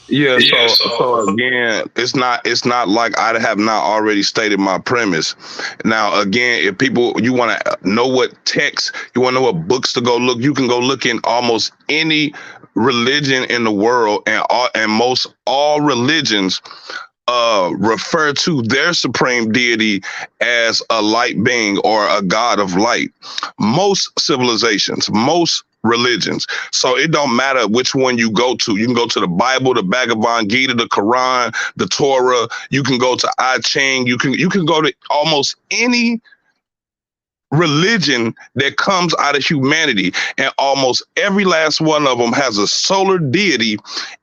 Yeah, so again, it's not like I have not already stated my premise. Now, again, if you want to know what text, you want to know what books to go look, you can go look in almost any religion in the world, and most all religions refer to their supreme deity as a light being or a god of light. Most civilizations, most religions. So it don't matter which one you go to. You can go to the Bible, the Bhagavad Gita, the Quran, the Torah. You can go to I Ching. You can go to almost any religion that comes out of humanity, and almost every last one of them has a solar deity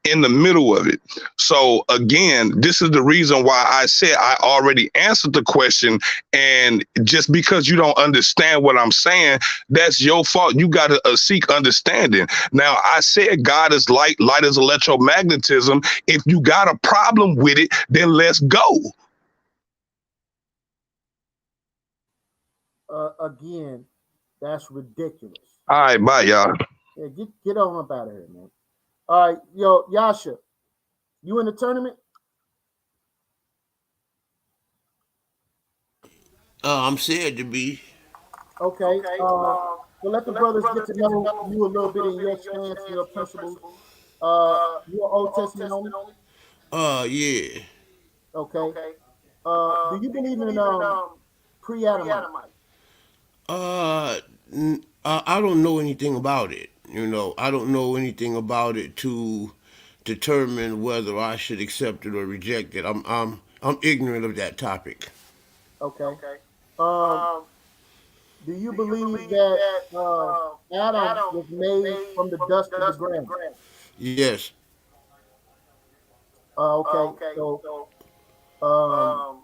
in the middle of it. So again, this is the reason why I said I already answered the question, and just because you don't understand what I'm saying, that's your fault. You got to seek understanding. Now, I said God is light, light is electromagnetism. If you got a problem with it, then let's go. Again, that's ridiculous. All right, bye, y'all. Yeah, get on up out of here, man. All right, yo, Yasha, you in the tournament? I'm said to be. Okay. Well, let the brothers get to know you a little bit in your stance and your principles. You an Old Testament only? Yeah. Okay. Do you believe in pre-Adamite? Uh, I don't know anything about it. You know, I don't know anything about it to determine whether I should accept it or reject it. I'm ignorant of that topic. Okay. Um, do you believe that Adam was made from the dust of the ground? Yes. Okay. So, um,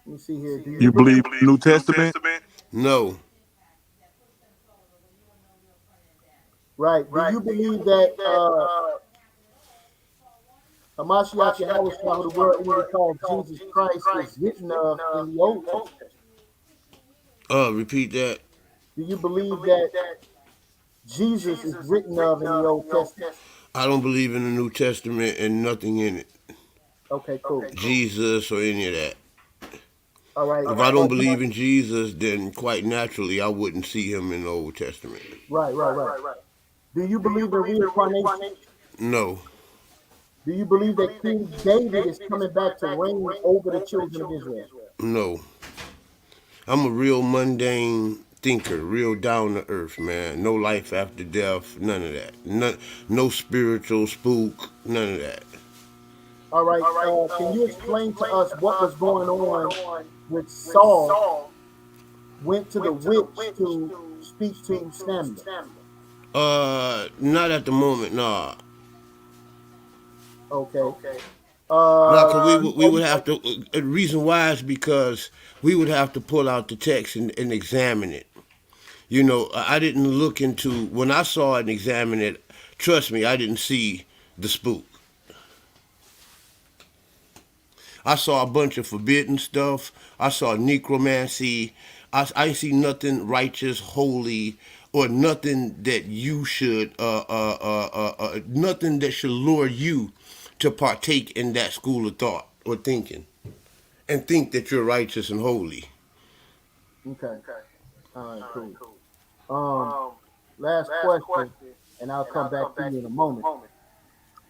let me see here. Do you You believe? believe New Testament? No. Right. Do you believe that Hamashiach Yahweh, who the world inwardly calls Jesus Christ, is written of in the Old Testament? Repeat that. Do you believe that Jesus is written of in the Old Testament? I don't believe in the New Testament and nothing in it. Okay, cool. Jesus or any of that. All right. If I don't believe in Jesus, then quite naturally I wouldn't see him in the Old Testament. Right. Do you believe in reincarnation? No. Do you believe that King David is coming back to reign over the children of Israel? No. I'm a real mundane thinker, real down to earth, man. No life after death, none of that. No spiritual spook, none of that. All right. Can you explain to us what was going on with Saul went to the witch to speak to Samuel? Not at the moment, nah. Okay. No, because we would have to. The reason why is because we would have to pull out the text and examine it. You know, I didn't look into when I saw it and examined it. Trust me, I didn't see the spook. I saw a bunch of forbidden stuff. I saw necromancy. I see nothing righteous, holy, or nothing that you should, nothing that should lure you to partake in that school of thought or thinking, and think that you're righteous and holy. Okay. All right, cool. Last question, and I'll come back to you in a moment.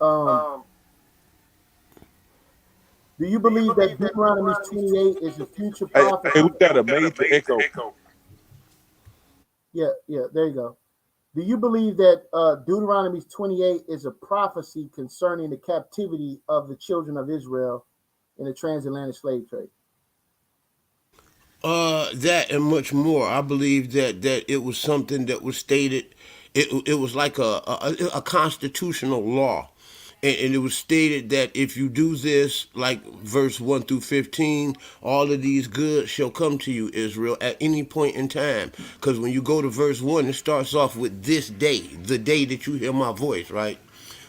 Um, do you believe that Deuteronomy 28 is a future prophecy? Hey, we got a major echo. Yeah, there you go. Do you believe that Deuteronomy 28 is a prophecy concerning the captivity of the children of Israel in the transatlantic slave trade? That and much more. I believe that it was something that was stated. It was like a constitutional law, and it was stated that if you do this, like verse 1 through 15, all of these goods shall come to you, Israel, at any point in time. Because when you go to verse 1, it starts off with this day, the day that you hear my voice, right?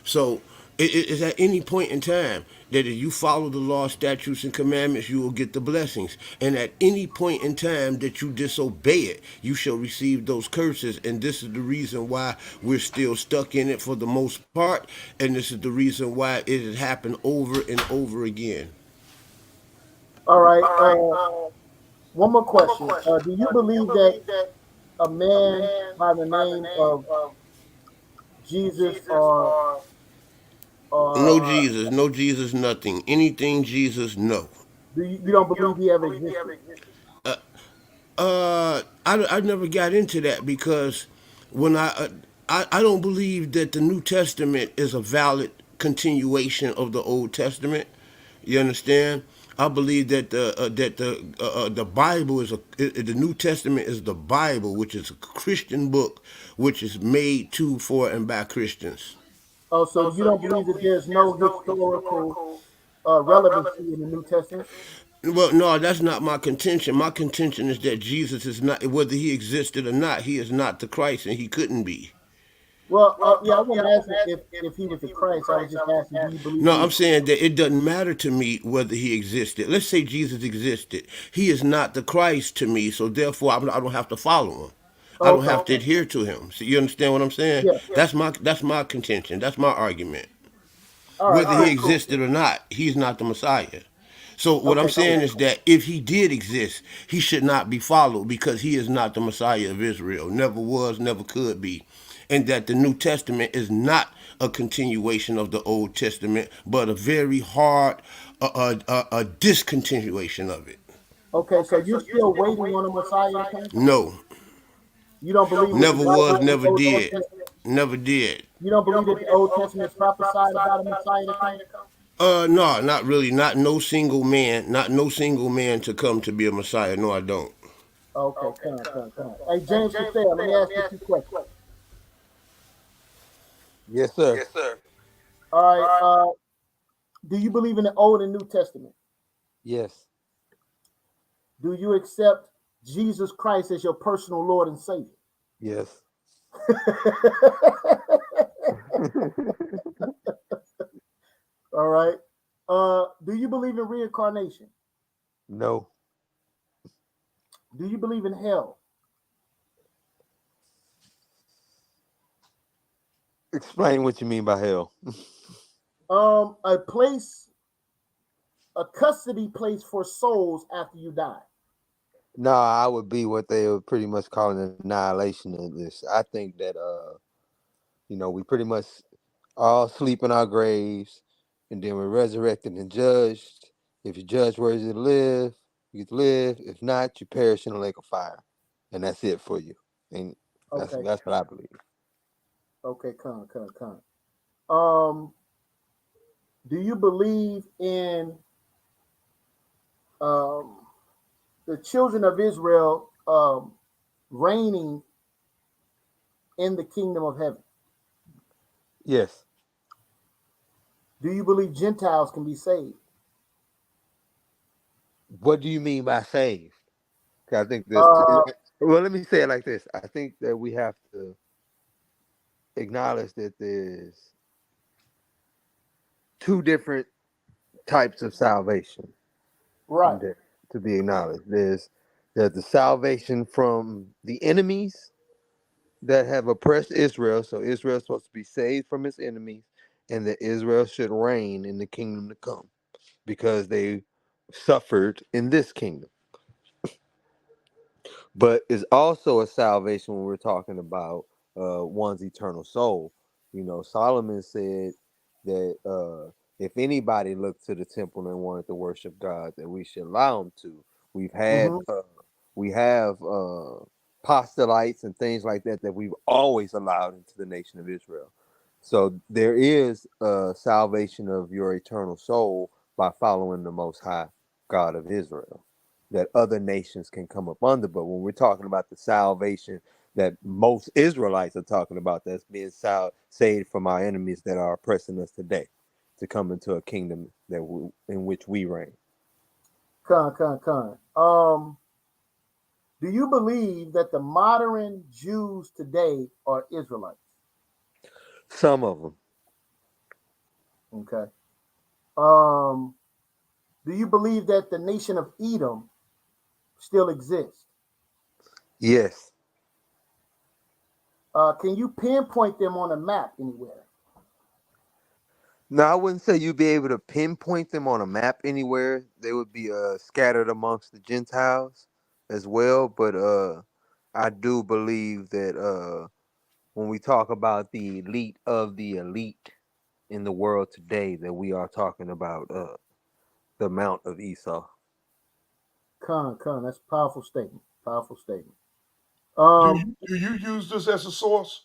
So it's at any point in time that if you follow the law, statutes, and commandments, you will get the blessings. And at any point in time that you disobey it, you shall receive those curses. And this is the reason why we're still stuck in it for the most part. And this is the reason why it has happened over and over again. All right. One more question. Do you believe that a man by the name of Jesus No Jesus, nothing. Anything Jesus, no. you don't believe he ever existed? I never got into that because when I don't believe that the New Testament is a valid continuation of the Old Testament. You understand? I believe that the Bible is the New Testament is the Bible, which is a Christian book, which is made to, for, and by Christians. Oh, so you don't believe that there's no historical relevancy in the New Testament? Well, no, that's not my contention. My contention is that Jesus is not, whether he existed or not, he is not the Christ, and he couldn't be. Well, yeah, I wasn't asking if he was the Christ. I was just asking, do you believe No, he I'm was? saying that it doesn't matter to me whether he existed. Let's say Jesus existed. He is not the Christ to me, so therefore I don't have to follow him. I Oh, don't okay. have to adhere to him. So you understand what I'm saying? Yeah. That's my contention. That's my argument. All right. Whether he Cool. Cool. existed or not, he's not the Messiah. So what I'm Okay. saying Cool. is that if he did exist, he should not be followed because he is not the Messiah of Israel. Never was, never could be. And that the New Testament is not a continuation of the Old Testament, but a very hard a discontinuation of it. Okay. So you're still waiting on a Messiah to come? No, You don't believe that the never was, Bible, the never Old did. Testament, Never did. you don't believe that the Old Testament prophesied about a Messiah to come? No, not really. Not no single man. Not no single man to come to be a Messiah. No, I don't. Okay. Come. Hey, James Cassell, let me ask you two questions. Yes, sir. All right. Do you believe in the Old and New Testament? Yes. Do you accept Jesus Christ as your personal Lord and Savior? Yes. All right. Do you believe in reincarnation? No. Do you believe in hell? Explain what you mean by hell. A place, a custody place for souls after you die. No, I would be what they would pretty much call an annihilation of this. I think that we pretty much all sleep in our graves, and then we're resurrected and judged. If you're judged worthy to live, you get to live. If not, you perish in a lake of fire, and that's it for you. And that's Okay. what I believe. Okay, come. Do you believe in the children of Israel reigning in the kingdom of heaven? Yes. Do you believe Gentiles can be saved? What do you mean by saved? 'Cause I think this. Uh, Well, let me say it like this. I think that we have to acknowledge that there's two different types of salvation. right. To be acknowledged. There's the salvation from the enemies that have oppressed Israel. So Israel is supposed to be saved from its enemies, and that Israel should reign in the kingdom to come because they suffered in this kingdom. But it's also a salvation when we're talking about one's eternal soul. Solomon said that if anybody looked to the temple and wanted to worship God, that we should allow them to. We've had we have proselytes and things like that we've always allowed into the nation of Israel. So there is salvation of your eternal soul by following the Most High God of Israel that other nations can come up under. But when we're talking about the salvation that most Israelites are talking about, that's being saved from our enemies that are oppressing us today, to come into a kingdom in which we reign. Do you believe that the modern Jews today are Israelites? Some of them. Okay. Do you believe that the nation of Edom still exists? Yes. Can you pinpoint them on a map anywhere? No, I wouldn't say you'd be able to pinpoint them on a map anywhere. They would be scattered amongst the Gentiles as well. But I do believe that when we talk about the elite of the elite in the world today, that we are talking about the Mount of Esau. That's a powerful statement. Do you use this as a source?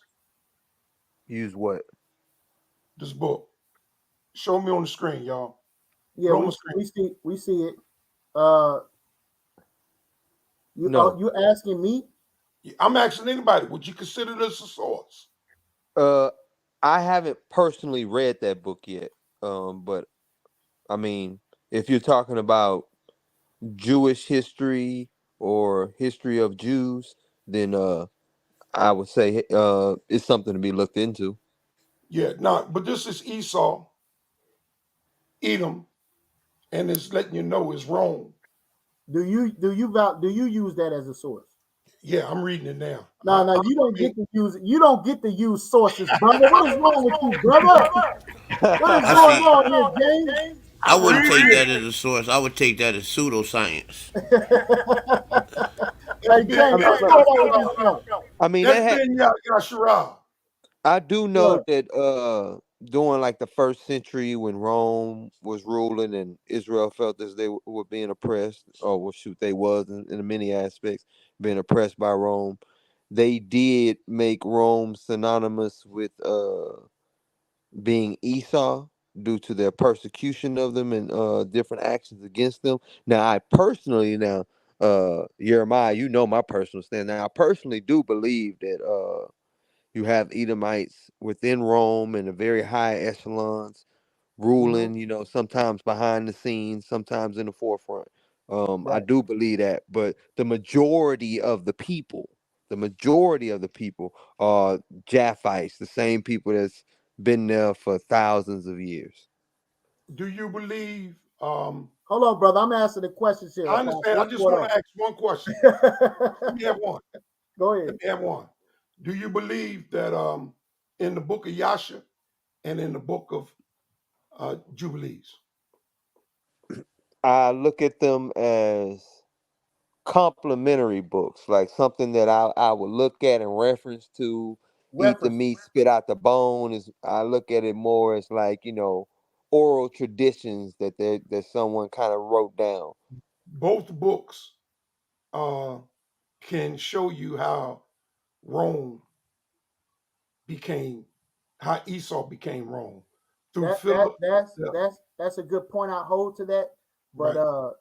Use what? This book. Show me on the screen, y'all. Yeah, we see it. Uh, No. you asking me? I'm asking anybody. Would you consider this a source? I haven't personally read that book yet. But I mean, if you're talking about Jewish history or history of Jews, then I would say it's something to be looked into. Yeah, no, but this is Esau, Edom, and it's letting you know it's Rome. Do you use that as a source? Yeah, I'm reading it now. No, you don't get to use it. You don't get to use sources, brother. What is wrong with you, brother? What is going on here, James? I wouldn't take that as a source. I would take that as pseudoscience. Hey, James, what's going on with you, fella? I mean, That's Ben Yasharah. I do know that during like the first century when Rome was ruling and Israel felt as they were being oppressed, or well, shoot, they was in many aspects being oppressed by Rome, they did make Rome synonymous with being Esau due to their persecution of them and different actions against them. Now, I personally Yiremiyah, you know my personal stand. Now, I personally do believe that you have Edomites within Rome and the very high echelons ruling, sometimes behind the scenes, sometimes in the forefront. I do believe that, but the majority of the people are Japhites, the same people that's been there for thousands of years. Do you believe? Hold on, brother. I'm asking the questions here. I understand. I just want to ask one question. Let me have one. Go ahead. Let me have one. Do you believe that in the book of Yasha and in the book of Jubilees? I look at them as complementary books, like something that I would look at and reference to. Eat the meat, spit out the bone. Is I look at it more as like oral traditions that someone kind of wrote down. Both books can show you how Rome how Esau became Rome through Phillip. That's a good point. I hold to that, but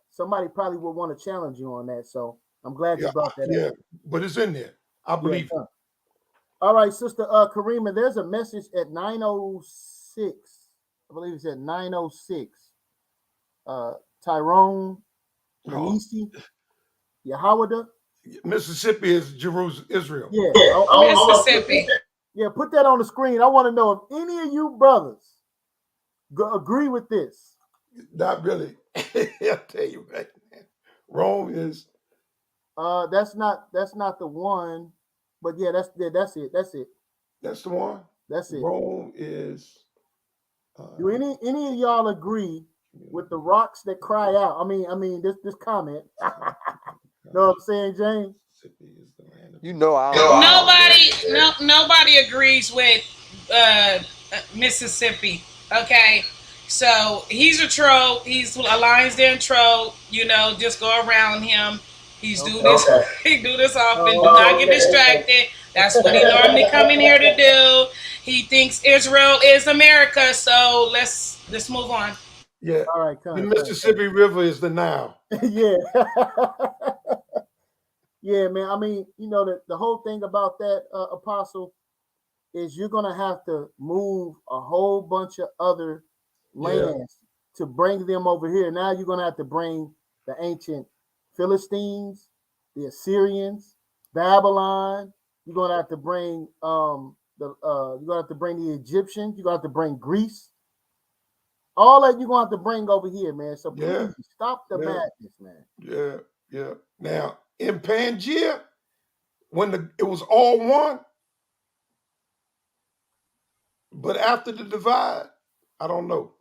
somebody probably would want to challenge you on that. So I'm glad you brought that up. Yeah, but it's in there. I believe it. All right, Sister Karima, there's a message at 9:06. I believe it's at 9:06. Tyrone Manisi, Yahawada. Mississippi is Jerusalem, Israel. Yeah, Mississippi. Yeah, put that on the screen. I want to know if any of you brothers agree with this. Not really. I'll tell you right now. Rome is. That's not the one, but yeah, that's it. That's it. That's the one. That's it. Rome is. Do any of y'all agree with the rocks that cry out? I mean this comment. Know what I'm saying, James? Nobody agrees with Mississippi. Okay, so he's a troll. He's a Lionsden troll. Just go around him. He do this often. Do not get distracted. That's what he normally come in here to do. He thinks Israel is America. So let's move on. Yeah. All right. The Mississippi River is the Nile. Yeah. Yeah, man. I mean, the whole thing about that, Apostle, is you're gonna have to move a whole bunch of other lands to bring them over here. Now you're gonna have to bring the ancient Philistines, the Assyrians, Babylon. You're gonna have to bring the Egyptians. You're gonna have to bring Greece. All that you're gonna have to bring over here, man. So please stop the madness, man. Yeah. Now in Pangea, when it was all one, but after the divide, I don't know.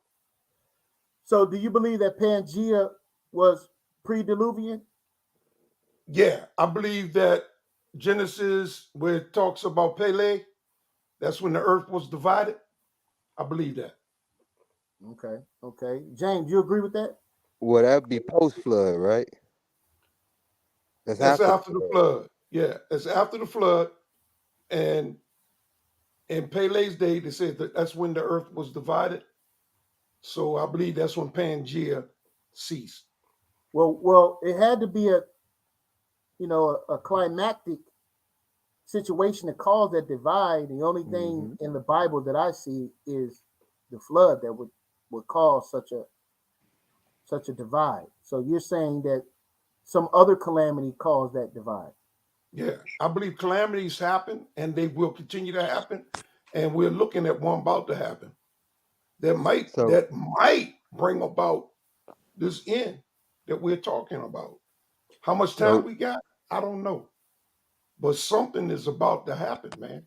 So do you believe that Pangea was pre-Diluvian? Yeah, I believe that Genesis, where it talks about Pele, that's when the earth was divided. I believe that. Okay. James, you agree with that? Well, that'd be post flood, right? That's after the flood. Yeah, it's after the flood. And in Pele's day, they said that's when the earth was divided. So I believe that's when Pangea ceased. Well, it had to be a climactic situation to cause that divide. The only thing in the Bible that I see is the flood that would cause such a divide. So you're saying that some other calamity caused that divide? Yeah, I believe calamities happen, and they will continue to happen, and we're looking at one about to happen that might So bring about this end that we're talking about. How much time so we got? I don't know, but something is about to happen, man.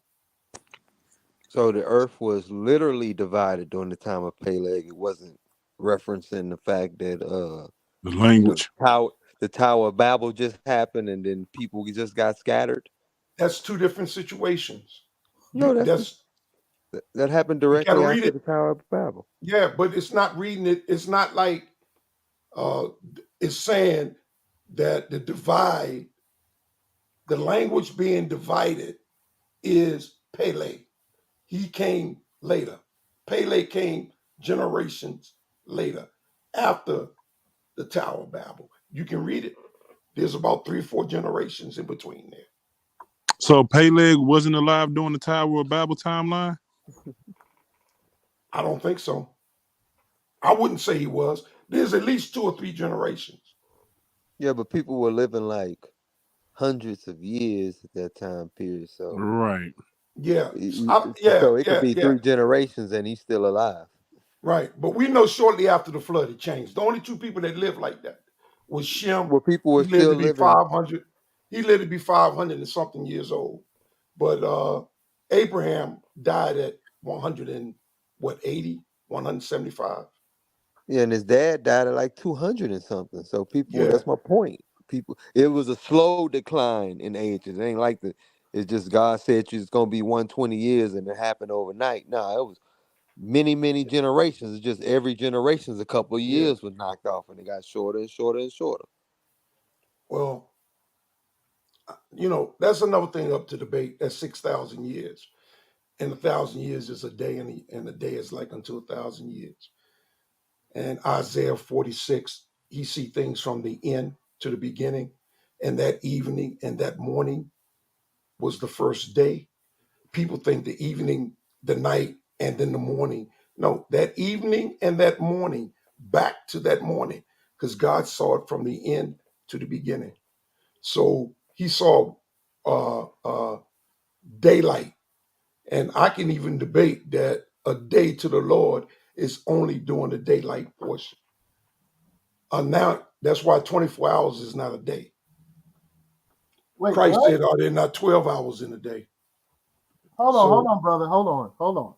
so the earth was literally divided during the time of Peleg. It wasn't referencing the fact that The the language. Tower of Babel just happened and then people just got scattered. That's two different situations. No, That's that happened you got to directly read after it. the Tower of Babel. Yeah, but it's not reading it. It's not like uh, it's saying that the divide, the language being divided, is Pele. He came later. Pele came generations later after the Tower of Babel. You can read it. There's about 3 or 4 generations in between there. So Peleg wasn't alive during the Tower of Babel timeline? I don't think so. I wouldn't say he was. There's at least 2 or 3 generations. Yeah, but people were living like hundreds of years at that time period. So Right. Yeah. so it could be Yeah. 3 generations and he's still alive. Right. But we know shortly after the flood it changed. The only 2 people that lived like that was Shem. Well, people were He lived still to be living. 500. He lived to be 500 and something years old. But Abraham died at 180, 175. Yeah, and his dad died at like 200 and something. So people, Yeah. that's my point. People, it was a slow decline in ages. It ain't like it's just God said it's gonna be 120 years and it happened overnight. No, it was many, many generations. It's just every generation's a couple of Yeah. years was knocked off and it got shorter and shorter and shorter. Well, that's another thing up to debate. That's 6,000 years. And 1,000 years is a day, and a day is like unto 1,000 years. And Isaiah 46, he see things from the end to the beginning. And that evening and that morning was the first day. People think the evening, the night, and then the morning. No, that evening and that morning, back to that morning, because God saw it from the end to the beginning. So he saw daylight. And I can even debate that a day to the Lord is only during the daylight portion. Now, that's why 24 hours is not a day. Wait, Christ what? said, are there not 12 hours in a day? Hold So on, brother. Hold on.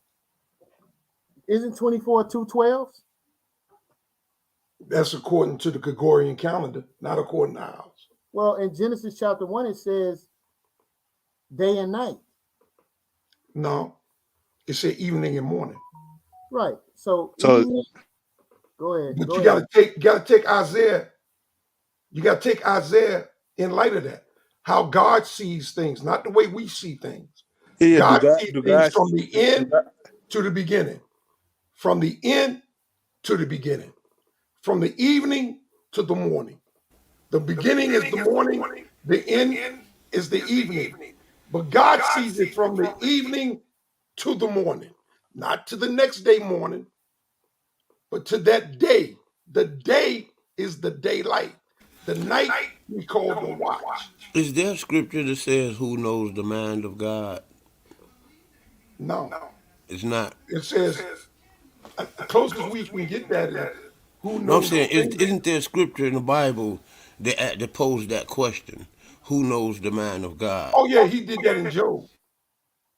Isn't 24 2/12s? that's according to the Gregorian calendar, not according to ours. Well, in Genesis chapter 1, it says day and night. No, it said evening and morning. Right. So So evening. Go ahead. But you gotta take Isaiah. You gotta take Isaiah in light of that. How God sees things, not the way we see things. yeah, God sees do things God from the do end God, to the beginning. From the end to the beginning. From the evening to the morning. The beginning is the morning, the end is the evening. But God sees it from the evening to the morning, not to the next day morning, but to that day. The day is the daylight. The night we call the watch. Is there scripture that says who knows the mind of God? No, It's not. it says the closest we can get that is who No, I'm knows saying, things. isn't there scripture in the Bible that pose that question? Who knows the mind of God? Oh yeah, he did that in Job,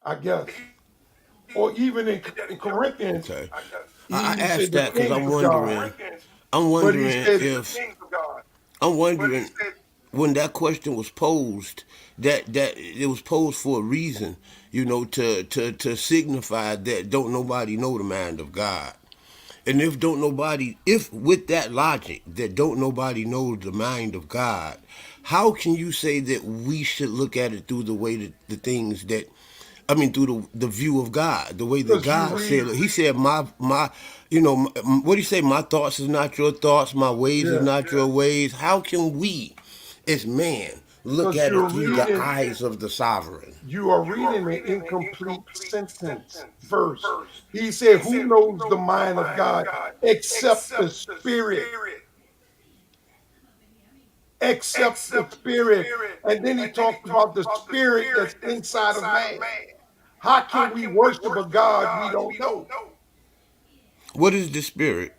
I guess, or even in Corinthians, Okay. I he said asked the that because things I'm of God, wondering. I'm but he wondering said if I'm wondering when that question was posed, that it was posed for a reason, to signify that don't nobody know the mind of God. And if with that logic that don't nobody know the mind of God, how can you say that we should look at it through the way that the things that I mean, through the view of God, the way that Because you God said read, it. He said, what do you say? My thoughts is not your thoughts. My ways is yeah, not your ways. How can we, as man, look because at it through the eyes of the sovereign? you are reading an incomplete sentence, verse. He said, who knows the mind of God except the spirit? Except the spirit. And then he talks about the spirit that's inside of man. How can we worship a God we don't know? What is the spirit?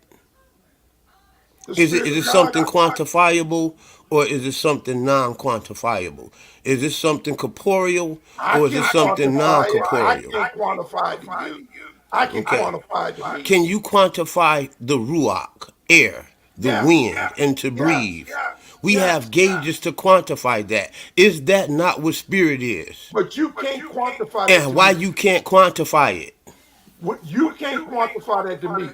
The Is spirit it of God, something quantifiable or is it something non-quantifiable? Is it something corporeal I or is it can something quantify it. I non-corporeal? can quantify it to you. I can Okay. quantify it to me. Can you quantify the ruach, air, the Yeah, wind, and to yeah, breathe? We yeah. have gauges to quantify that. Is that not what spirit is? But you can't quantify that And to why me. you can't quantify it? What you can't quantify that to me.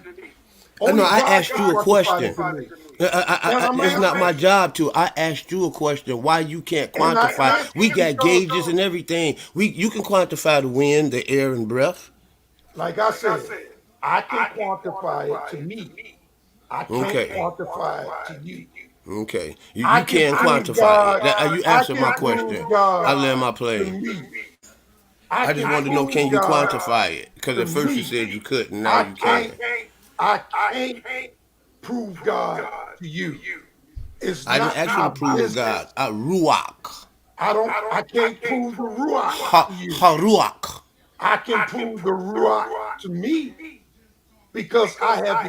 No, Only I God asked can you a quantify that question. to me. And I'm It's not answering, my job to. I asked you a question. Why you can't and I quantify? We answered got because, gauges and everything. You can quantify the wind, the air, and breath. like I said, I can quantify it to me. I can't Okay. quantify it to you. Okay. You, I you can can prove quantify it. God. You I answered can my prove question. I God land my to plane. me. I I just can wanted to know, prove can you God quantify it? Because to at first you me. said you couldn't. Now I you can't. can. I can't prove God to you. It's I didn't not ask you my to prove business. God. Ruach. I can't prove the Ruach to you. Ruach. I can prove the Ruach to me because I have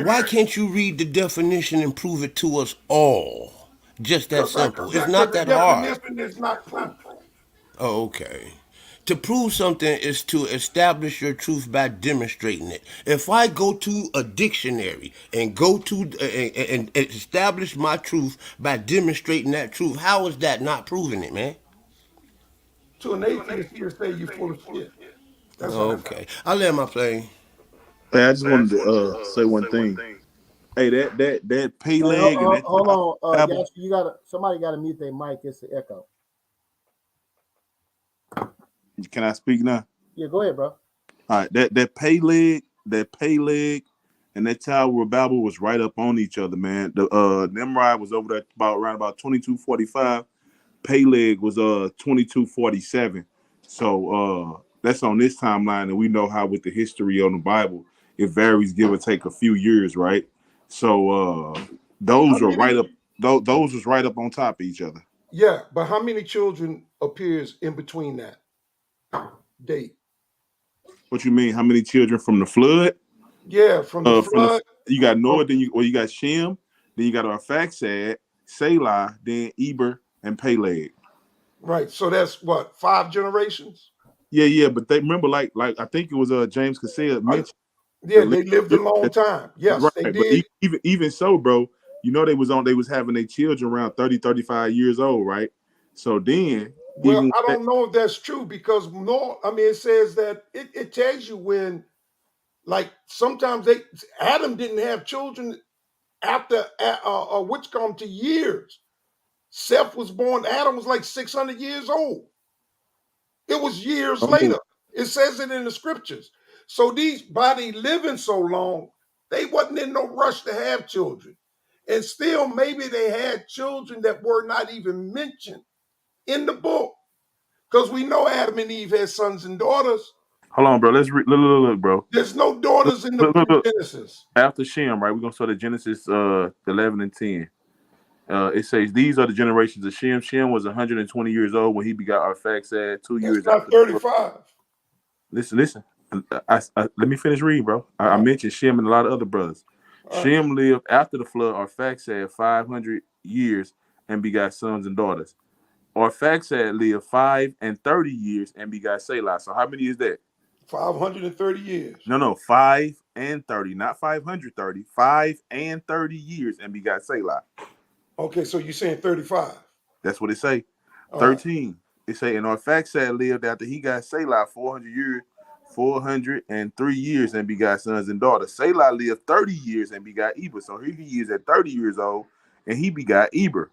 Why experienced it. can't you read the definition and prove it to us all? Just that simple. It's Because not the that hard. definition is not proof. Oh, okay. To prove something is to establish your truth by demonstrating it. If I go to a dictionary and go to and establish my truth by demonstrating that truth, how is that not proving it, man? To an atheist, he'll say you're full of shit. That's all. Okay, I land my plane. Hey, I just wanted to say one thing. Hey, that Hey, Peleg and that hold on, Bible. Yash, somebody gotta mute their mic. It's an echo. Can I speak now? Yeah, go ahead, bro. All right, that Peleg, and that Tower of Babel was right up on each other, man. The Nimrod was over there around about 2245. Peleg was 2247. So that's on this timeline, and we know how with the history on the Bible, it varies, give or take a few years, right? So How those are right many? up. Those was right up on top of each other. Yeah, but how many children appears in between that date? What you mean? How many children from the flood? Yeah, from the From the flood. you got Noah, From, then you got Shem, then you got Arphaxad, Selah, then Eber and Peleg. right. So that's what, 5 generations? Yeah, but they remember like I think it was James Cassell I, mentioned the yeah, they lived a long time. Yes, right, they but did. even so, bro, you know they was having their children around 30, 35 years old, right? So then Well, even I don't know if that's true because no, I mean it says that it tells you when, like, sometimes Adam didn't have children after which come to years. Seth was born, Adam was like 600 years old. It was years oh, later. It says it in the scriptures. So these body living so long, they wasn't in no rush to have children. And still, maybe they had children that were not even mentioned in the book. Because we know Adam and Eve had sons and daughters. hold on, bro. Let's look, bro. There's no daughters in the book of Look. Genesis. After Shem, right? We're gonna start at Genesis 11 and 10. It says these are the generations of Shem. Shem was 120 years old when he begot Arphaxad 2 years That's not after. 35. Listen. Let me finish reading, bro. I mentioned Shem and a lot of other brothers. Shem lived after the flood. Arphaxad 500 years and begot sons and daughters. Arphaxad lived 530 years and begot Selah. So how many is that? 530 years. No, 5 and 30, not 530. 5 and 30 years and begot Selah. Okay, so you're saying 35. That's what it say. All right. 13. It say, and Arphaxad lived after he got Selah 400 years, 403 years and begot sons and daughters. Selah lived 30 years and begot Eber. So here he is at 30 years old and he begot Eber.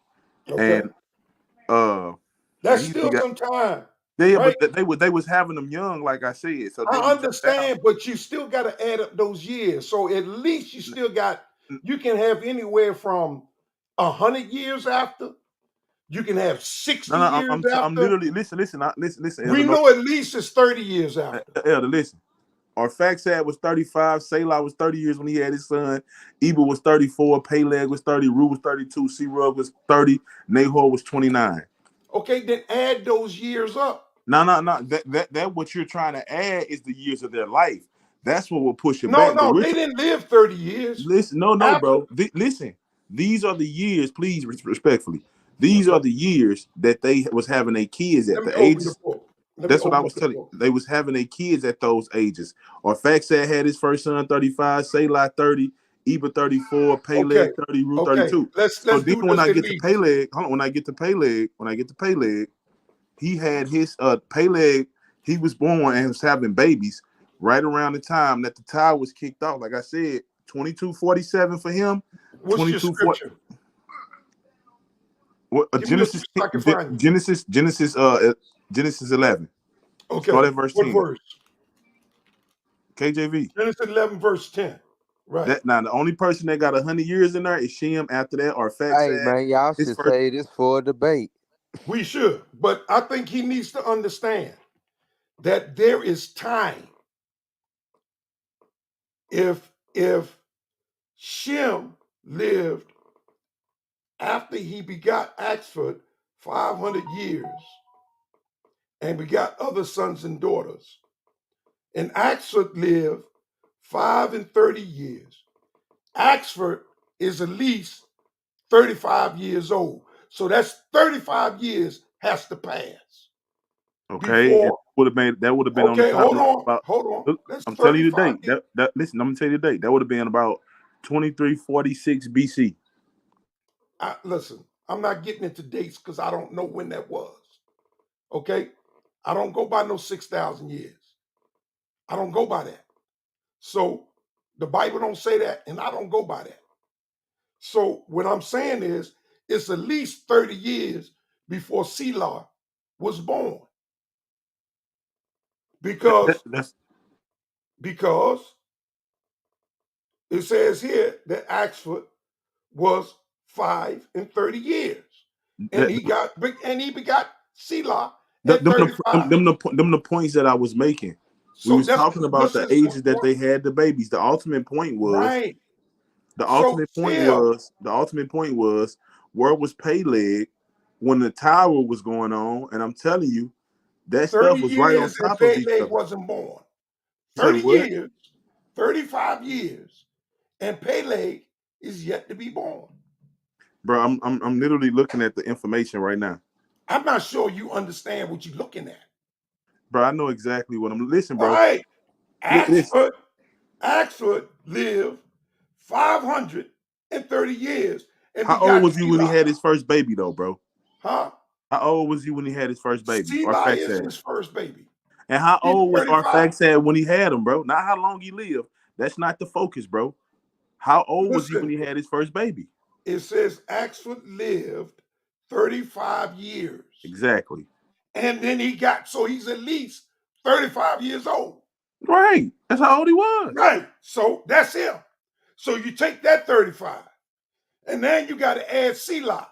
Okay. And That's he still begot some time. Yeah, right? but they was having them young, like I said. So I then he jumped down. understand, but you still got to add up those years. So at least you still got, you can have anywhere from 100 years after. You can have 60 No, years I'm after. literally listen, We Elder. know at least it's 30 years after. Elder, listen. Our Faxad was 35. Selah was 30 years when he had his son. Eber was 34. Peleg was 30. Ru was 32. Serug was 30. Nahor was 29. Okay, then add those years up. No. That what you're trying to add is the years of their life. That's what will push it back. No, they didn't live 30 years. Listen, no, After, bro. Listen, these are the years. Please, respectfully, these are the years that they was having their kids let at me the open the ages. book. That's what I was telling you. They was having their kids at those ages. Or Faxad had his first son 35, Selah 30, Eber 34, Peleg 30, Ru 32. Let's So then do when this I at get to least. Peleg, hold on, when I get to Peleg, he had his Peleg, he was born and was having babies right around the time that the tie was kicked off. Like I said, 2247 for him. What's your scripture? Genesis, Genesis 11. Okay. Start at verse 10. What verse? KJV. Genesis 11, verse 10. Right. Now the only person that got 100 years in there is Shem. After that, or Faxad. Hey man, y'all should say this for a debate. We should, but I think he needs to understand that there is time. If Shem lived after he begot Axford 500 years and begot other sons and daughters, and Axford lived 5 and 30 years, Axford is at least 35 years old. So that's 35 years has to pass. Okay, before, would have been on the okay, time. hold on. That's I'm telling you the 35 date. Listen, I'm gonna tell you the date. That would have been about 2346 BC. Listen, I'm not getting into dates because I don't know when that was. Okay, I don't go by no 6,000 years. I don't go by that. So the Bible don't say that, and I don't go by that. So what I'm saying is, it's at least 30 years before Selah was born. Because it says here that Axford was 5 and 30 years. And he begot Selah at 35. Them the points that I was making. So we was talking about the ages that they had the babies. The ultimate point was right. The ultimate point was where was Peleg when the tower was going on? And I'm telling you, that stuff was right on top of each other. Peleg wasn't born. 30 years, 35 years, and Peleg is yet to be born. Bro, I'm literally looking at the information right now. I'm not sure you understand what you're looking at. Bro, I know exactly what I'm listening, bro. All right. Axford lived 530 years. And how old was he when he had his first baby, though, bro? Huh? How old was he when he had his first baby? Selah is his first baby. And how old was Arphaxad when he had him, bro? Not how long he lived. That's not the focus, bro. How old was he when he had his first baby? It says Axford lived 35 years. Exactly. And then he's at least 35 years old. Right. That's how old he was. Right. So that's him. So you take that 35, and then you got to add Selah.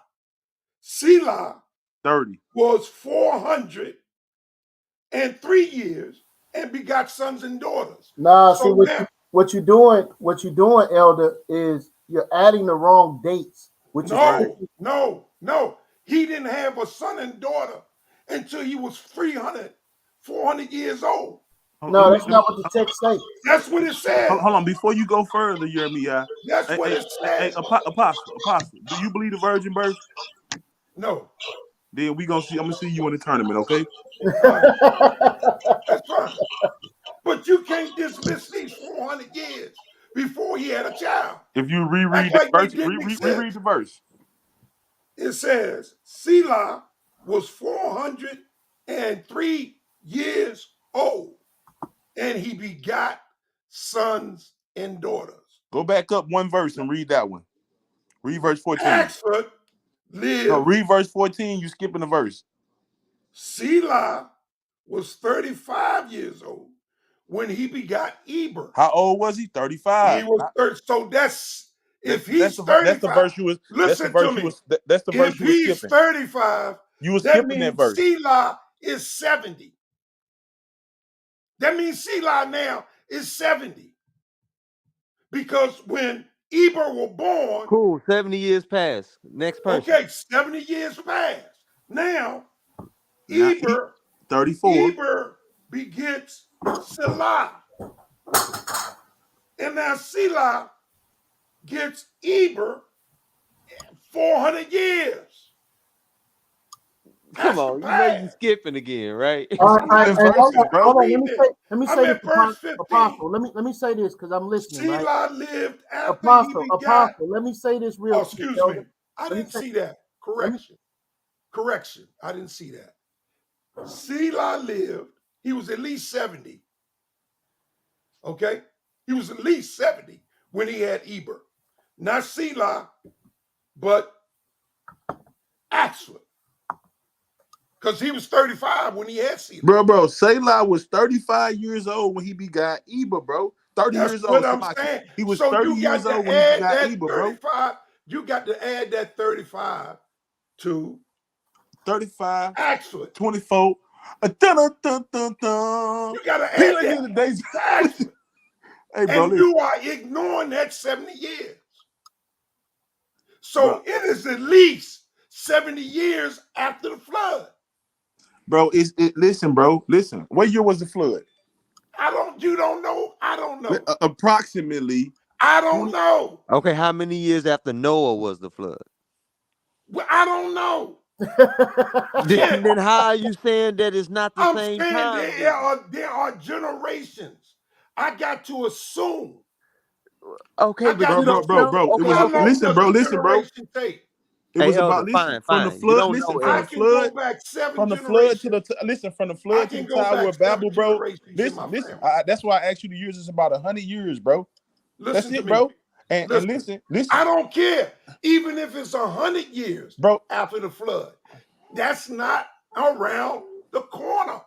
Selah 30 was 403 years and begot sons and daughters. Nah, so see what you're doing, Elder, is you're adding the wrong dates. No. He didn't have a son and daughter until he was 400 years old. No, that's not what the text says. That's what it says. Hold on, before you go further, Yiremiyah. That's what it says. Hey, Apostle, do you believe the virgin birth? No. Then I'm gonna see you in the tournament, okay? That's fine. But you can't dismiss these 400 years before he had a child. If you reread the verse, reread the verse. It says Selah was 403 years old, and he begot sons and daughters. Go back up one verse and read that one. Read verse 14. Axford lived. No, read verse 14. You skipping the verse. Selah was 35 years old when he begot Eber. How old was he? 35. He was 30. So that's if That's he's the 35. verse you was. That's the Listen verse to you me. was. That's the verse If you was he's skipping. 35, You was that skipping that means verse. Selah is 70. That means Selah now is 70. Because when Eber was born, Cool. 70 years passed. Next person. okay, 70 years passed. Now, Now Eber 34. begets Selah. And now Selah gets Eber 400 years. Come That's the on, you know you past. skipping again, right? All right, I'm all right, not Skipping hey, hold verses, on, skipping. bro. I'm hold on. reading it. Let me I'm say this, at verse 15. Apostle. Let me say this because I'm listening, right? Selah lived after he Apostle, begot. let me say this real Oh, quick, excuse me. Elder. I Let me didn't say, see that. let me. Correction. I didn't see that. Selah lived. He was at least 70. Okay? He was at least 70 when he had Eber. Not Selah, but Axel. Because he was 35 when he had Selah. Bro. Selah was 35 years old when he begot Eber, bro. 30 That's years what old. I'm Salaki. saying. He was So 30 you years got old to when he add begot that Eber, bro. 35. You got to add that 35 to 35, Axel. 24. You got to add Peeling in that the days. to Axel. Hey, bro, And listen, you are ignoring that 70 years. bro. So it is at least 70 years after the flood. Bro, listen, bro. Listen. What year was the flood? You don't know. I don't know. Approximately. I don't know. Okay, how many years after Noah was the flood? Well, I don't know. Then how are you saying that it's not the I'm same saying time? Then? there are generations. I got to assume. Okay, I but got you to don't assume. know. It Okay, was How okay. long listen, does bro. a Listen, bro. generation take? It Hey, was about Elder, fine, from the fine. You flood. don't Listen, know, from I the Elder. can go flood, back 7 from the flood to generations. listen, from the I flood to the can go Tower back of 7 Babel, bro. generations in my Listen. family. That's why I asked you the years. It's about 100 years, bro. That's Listen to it, me. bro. And listen, I don't care. Even if it's 100 years bro. after the flood, that's not around the corner.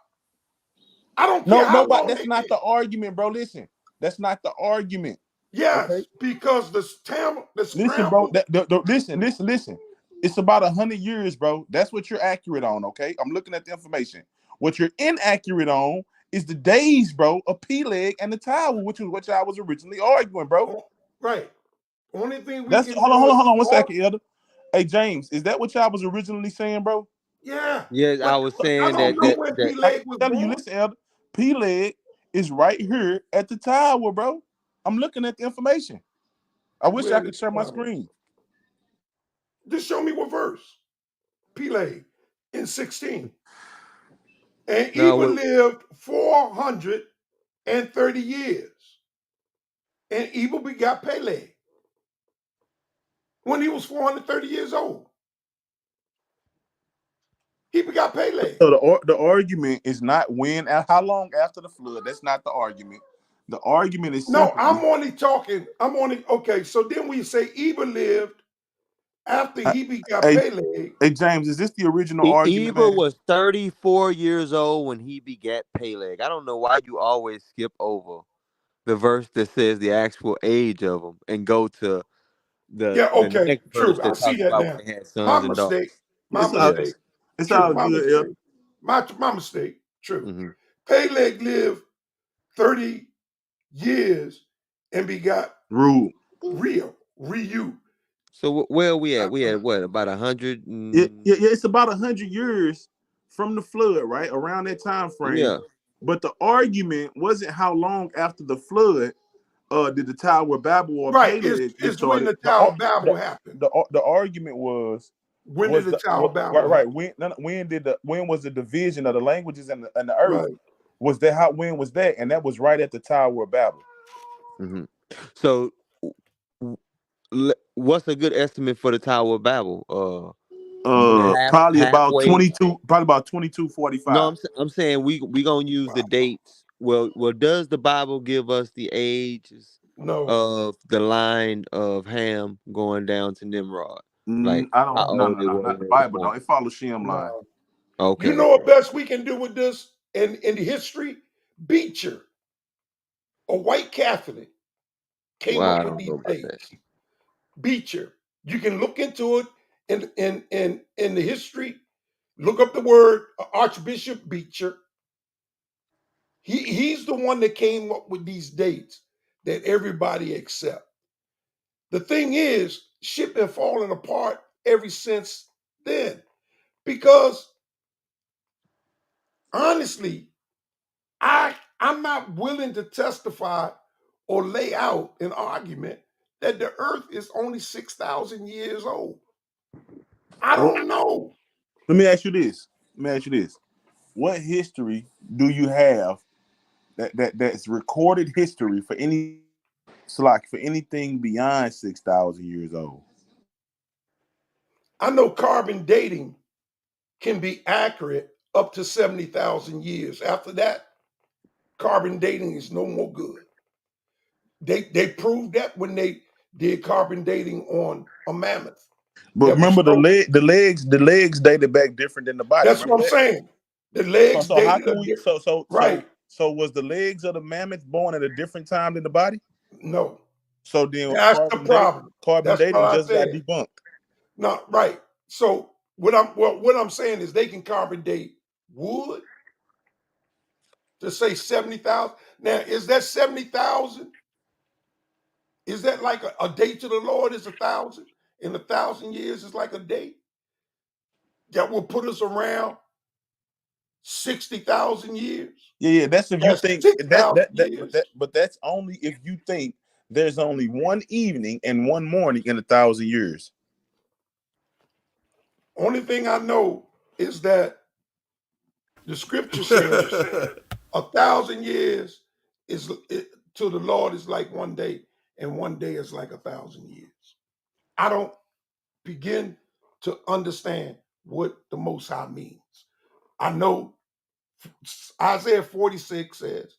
I don't care how But long that's they not get. the argument, bro. Listen, that's not the argument. Okay. Yes, because the Listen, bro. scramble. Listen. It's about 100 years, bro. That's what you're accurate on. Okay. I'm looking at the information. What you're inaccurate on is the days, bro, of Peleg and the tower, which is what I was originally arguing, bro. Right. Only thing we That's can do hold is on 1 second, Elder. Hey, James, is that what y'all was originally saying, bro? yeah. Yes, I But was I saying don't that know that when that. Peleg was I'm telling you, born. listen, Elder. Peleg is right here at the tower, bro. I'm looking at the information. I wish I Where could is share my Bible? screen. Just show me what verse. Peleg in 16. And No, Eber lived 430 years. And Eber begot Peleg when he was 430 years old. He begot Peleg. So the argument is not when, how long after the flood. That's not the argument. The argument is No, simply. I'm only, okay, so then we say Eber lived after he begot Hey, Peleg. hey, James, is this the original argument, Eber man? was 34 years old when he begat Peleg. I don't know why you always skip over the verse that says the actual age of them and go to Yeah, the okay, next verse true. I that see talks that about now. when they had My sons and mistake. daughters. My all, mistake. it's True. all My good, yeah. mistake. My mistake. True. Mm-hmm. Peleg lived 30 years and begot Rule. Reu. So where are we at? We at what, about 100 Yeah. and It's about 100 years from the flood, right? Around that time frame. yeah. But the argument wasn't how long after the flood did the Tower of Babel or Right. Peleg get It's when started. the Tower of Babel happened. The argument was When did the Tower of Babel right. happen? When was the division of the languages and the earth? Right. Was that when was that? And that was right at the Tower of Babel. Mm-hmm. So what's a good estimate for the Tower of Babel? Probably about Halfway. 2245. No, I'm saying we gonna use the dates. Well, does the Bible give us the ages No. of the line of Ham going down to Nimrod? Like I how don't. No, old they were not when the they was Bible. born? Don't. It follows Shem line. No. You Okay, know okay. what best we can do with this? in history, Beecher, a white Catholic, came Well, up I with don't know these about that. dates. Beecher, you can look into it in the history. Look up the word Archbishop Beecher. He's the one that came up with these dates that everybody accept. The thing is, shit been falling apart ever since then. Because honestly, I'm not willing to testify or lay out an argument that the earth is only 6,000 years old. I don't know. Let me ask you this. What history do you have that's recorded history for any for anything beyond 6,000 years old? I know carbon dating can be accurate up to 70,000 years. After that, carbon dating is no more good. They proved that when they did carbon dating on a mammoth. But That was remember frozen. the legs dated back different than the body. That's Remember what I'm that? saying. The legs So how dated can a we different. Right. so was the legs of the mammoth born at a different time than the body? No. So then That's the problem. carbon That's what dating I just got said. debunked. No, right. So what I'm saying is they can carbon date wood to say 70,000. Now, is that 70,000? Is that like a day to the Lord is 1,000? And 1,000 years is like a day? That will put us around 60,000 years? Yeah, that's if you That's think 6,000 years? but that's only if you think there's only one evening and one morning in 1,000 years. Only thing I know is that the scripture says 1,000 years to the Lord is like one day, and one day is like 1,000 years. I don't begin to understand what the Most High means. I know Isaiah 46 says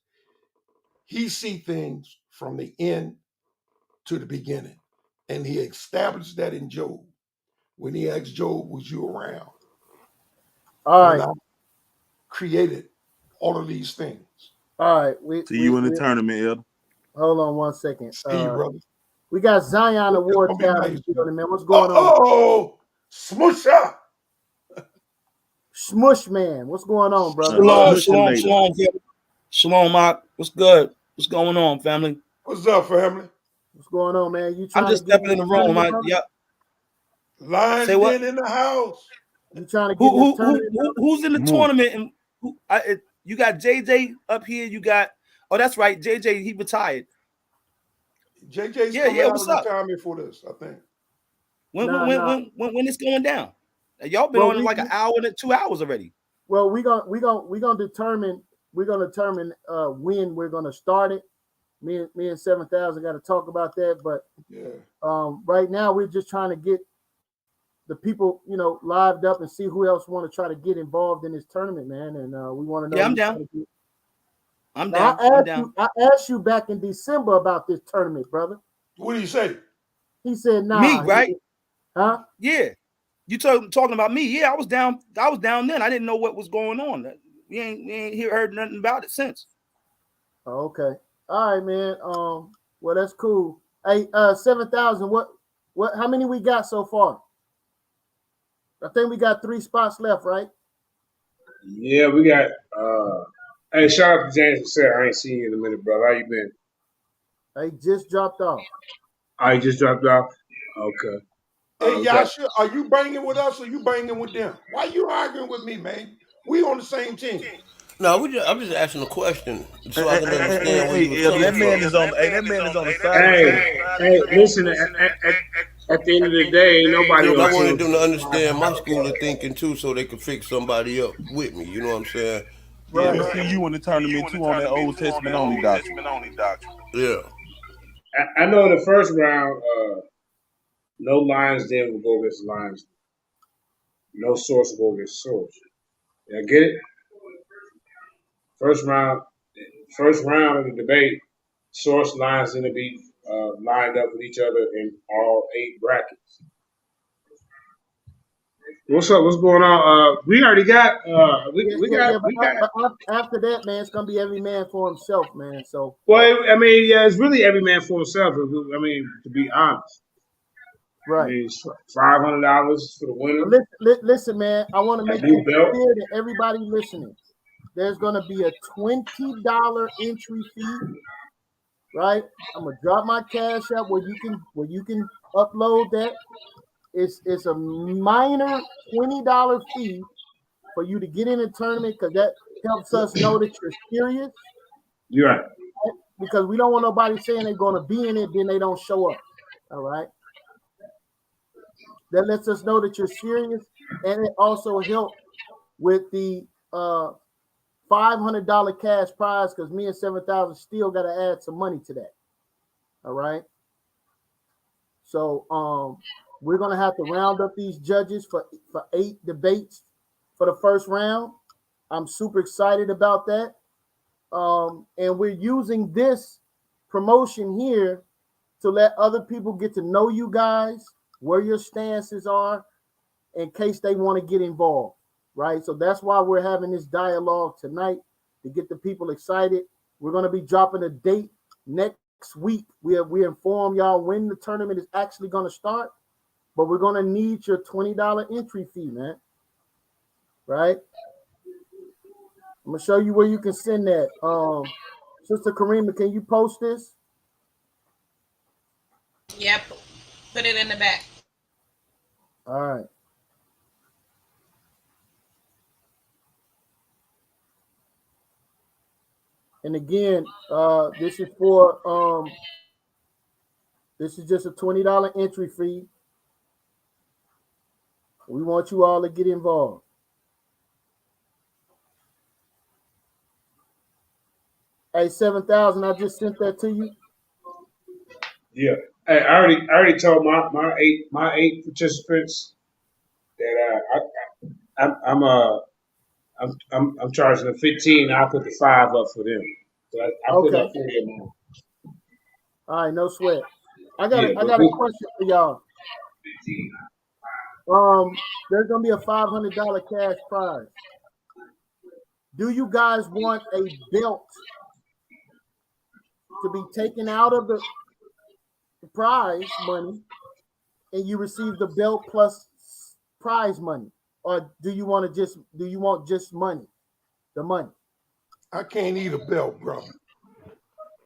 he see things from the end to the beginning, and he established that in Job when he asked Job, "Was you around All when right. I created all of these things?" All right. See you in the tournament, Elder. Hold on one second. See you, brother. We got Zion It's Award gonna be child in nice, the man. building, man. What's going on? Oh, smusha. Smush man, what's going on, brother? Shalom, Smushing shalom, later. shalom, shalom, Mark. What's good? What's going on, family? What's up, family? What's going on, man? You I'm trying to just get stepping in in this the room. tournament, brother? Yeah. Say what? Lionsden in the house. You trying to get in this tournament, brother? Who's in the tournament? And you got JJ up here. You got that's right, JJ. He retired. JJ's Yeah, coming yeah. out What's of up? retirement for this, I think. When it's going down? Y'all been Well, on like an hour and 2 hours already. Well, we're gonna determine when we're gonna start it. Me and 7,000 got to talk about that, but yeah. Right now we're just trying to get the people, lived up and see who else want to try to get involved in this tournament, man. And we want to know. Yeah, I'm down. I'm now, down. I asked you back in December about this tournament, brother. What did he say? He said, "Nah." Me, right? Huh? Yeah. You talking about me? Yeah, I was down. I was down then. I didn't know what was going on. We ain't heard nothing about it since. Oh, okay. All right, man. Well, that's cool. Hey, 7,000. What? How many we got so far? I think we got 3 spots left, right? Yeah, we got. Hey, shout out to James and Sarah. I ain't seen you in a minute, brother. How you been? I just dropped off. I just dropped off. Okay. Hey, We got. Yasha, are you banging with us or you banging with them? Why you arguing with me, man? We on the same team. No, I'm just asking a question so I can understand where you was Elder, coming that man from. is on. Hey, that man is on the side of Hey, truth. listen. At the end of the day, ain't nobody Because on I wanted them to team. understand my school of thinking too, so they could fix somebody up with me. You know what I'm saying? Yeah, Right. we see you in the tournament too on that Old Testament only doctrine. Yeah. I know in the first round, no Lionsden will go against Lions. No Source will go against Source. Yeah, get it? First round of the debate, Source Lionsden to be lined up with each other in all 8 brackets. What's up? What's going on? We already got. But after that, man, it's gonna be every man for himself, man. So. Well, I mean, yeah, it's really every man for himself. I mean, to be honest. Right. I mean, it's $500 for the winner. Listen, man. I want to make it clear to everybody listening. There's gonna be a $20 entry fee. Right. I'm gonna drop my cash app where you can upload that. It's a minor $20 fee for you to get in a tournament because that helps us know that you're serious. You're right. Because we don't want nobody saying they're going to be in it, then they don't show up. All right. That lets us know that you're serious, and it also helps with the $500 cash prize because me and 7,000 still got to add some money to that. All right. So we're gonna have to round up these judges for 8 debates for the first round. I'm super excited about that. And we're using this promotion here to let other people get to know you guys, where your stances are, in case they want to get involved, right? So that's why we're having this dialogue tonight to get the people excited. We're going to be dropping a date next week. We inform y'all when the tournament is actually going to start, but we're going to need your $20 entry fee, man, right? I'm going to show you where you can send that. Sister Karima, can you post this? Yep. Put it in the back. All right. And again, this is for this is just a $20 entry fee. We want you all to get involved. Hey, 7,000, I just sent that to you. Yeah. Hey, I already told my eight participants that I'm charging them 15. I'll put the 5 up for them. So I put up 40 of them. All right, no sweat. I got a question for y'all. There's gonna be a $500 cash prize. Do you guys want a belt to be taken out of the prize money and you receive the belt plus prize money? Or do you want just money? The money. I can't eat a belt, bro.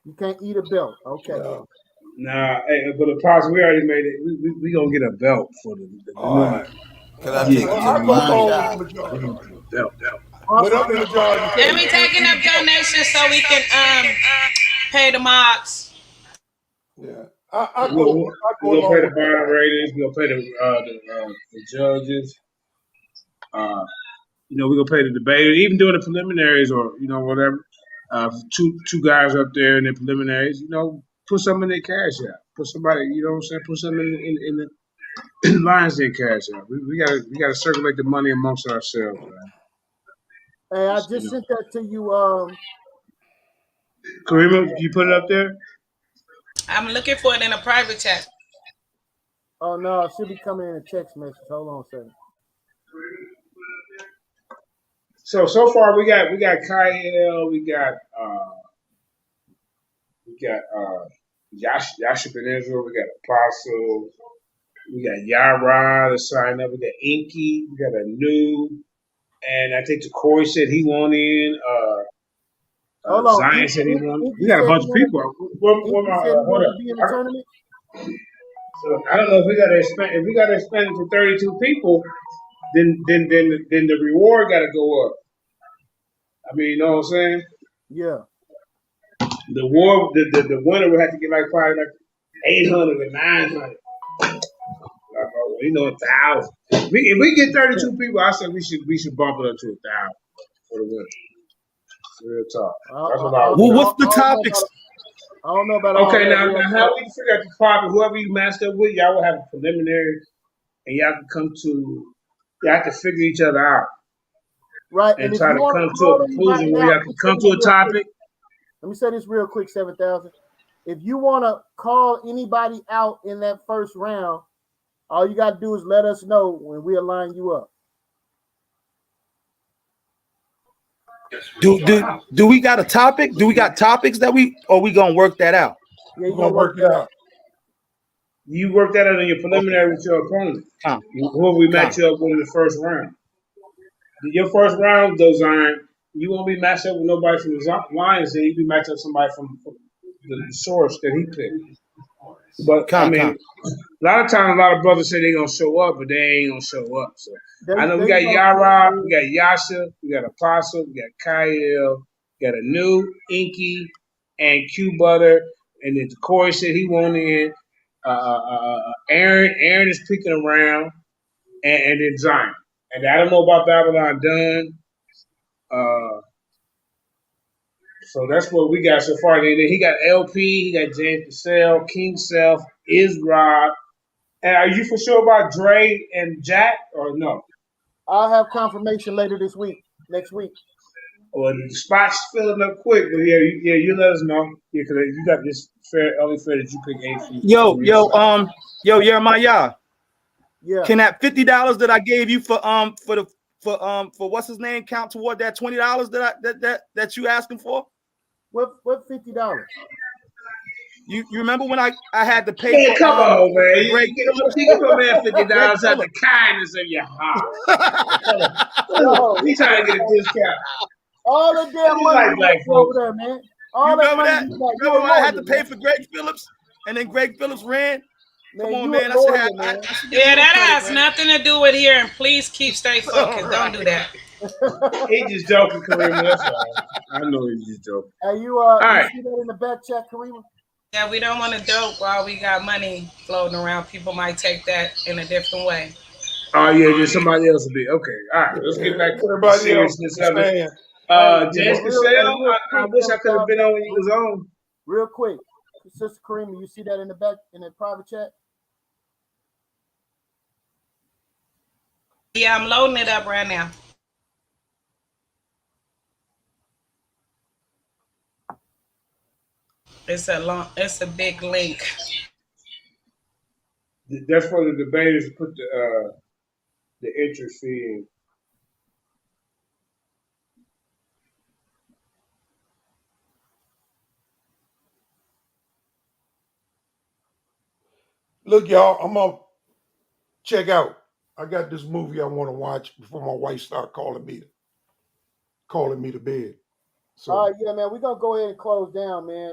You can't eat a belt. Okay. Nah, hey, but the prize we already made it. We gonna get a belt for the all right. Can I take it to the belt. But I'm the majority. And we taking up donations so we can pay the mods. Yeah. We'll pay the moderators. We'll pay the judges. We're gonna pay the debaters, even doing the preliminaries or whatever. Two guys up there in the preliminaries. Put some in their cash out. Put somebody. Put something in the Lionsden cash out. We gotta circulate the money amongst ourselves, man. Hey, I just sent that to you. Karima, you put it up there? I'm looking for it in a private chat. Oh no, it should be coming in a text message. Hold on a second. So far we got Kyle, we got Yasha Ben Israel, we got Apostle, we got Yara to sign up, we got Inky, we got a new, and I think Corey said he won in. Zion said he won. We got a bunch of people. Hold up. So I don't know if we gotta expand it to 32 people, then the reward gotta go up. I mean, you know what I'm saying? Yeah. The winner would have to get probably 800 or 900. 1,000. If we get 32 people, I said we should bump it up to 1,000 for the winner. Real talk. What's the topics? I don't know about okay, now how we figure out the topic? Whoever you matched up with, y'all will have a preliminary, and y'all have to figure each other out. Right. And try to come to a conclusion where y'all can come to a topic. Let me say this real quick, 7,000. If you want to call anybody out in that first round, All you got to do is let us know when we align you up. Do we got a topic? Do we got topics that we gonna work that out? Yeah, We're gonna work it out. You work that out in your preliminary with your opponent. Whoever we match you up with in the first round. Your first round, though, Zion, you won't be matched up with nobody from the Lionsden. You be matched up with somebody from the source that he picked. But I mean, a lot of times, a lot of brothers say they're gonna show up, but they ain't gonna show up. So I know we got Yara, we got Yasha, we got Apostle, we got Kyle, we got a new Inky and Q Butter, and then Corey said he won't in. Aaron is picking around, and then Zion. And I don't know about Babylon Dunn. So that's what we got so far. And then he got LP, he got James Cassell, King Self, Rob. And are you for sure about Dre and Jack or no? I'll have confirmation later this week, next week. Well, the spot's filling up quick, but you let us know. Yeah, because you got this only fair that you pick AP. Yo, Yiremiyah. Yeah. Can that $50 that I gave you for what's his name count toward that $20 that you asking for? What $50? You remember when I had to pay for come on, man. Greg You give a man $50 out the kindness of your heart. He's trying to get a discount. All the damn money over there, man. All you that remember money. that? Remember when I had to pay for Greg Phillips, and then Greg Phillips ran? Come on, man. Yeah, that has nothing to do with here, and please stay focused. Right. Don't do that. He's just joking, Karima. That's all. I know he's just joking. Hey, you see that in the back chat, Karima? Yeah, we don't want to dope while we got money floating around. People might take that in a different way. Oh, yeah, just somebody else will be. Okay, all right. Let's get back to the seriousness of it. James Cassell, I wish I could have been on when you was on. Real quick. Sister Karima, you see that in the back, in the private chat? Yeah, I'm loading it up right now. It's a big link. That's for the debaters to put the interest fee in. Look, y'all, I'm gonna check out. I got this movie I want to watch before my wife start calling me to bed. So all right, yeah, man, we're gonna go ahead and close down, man.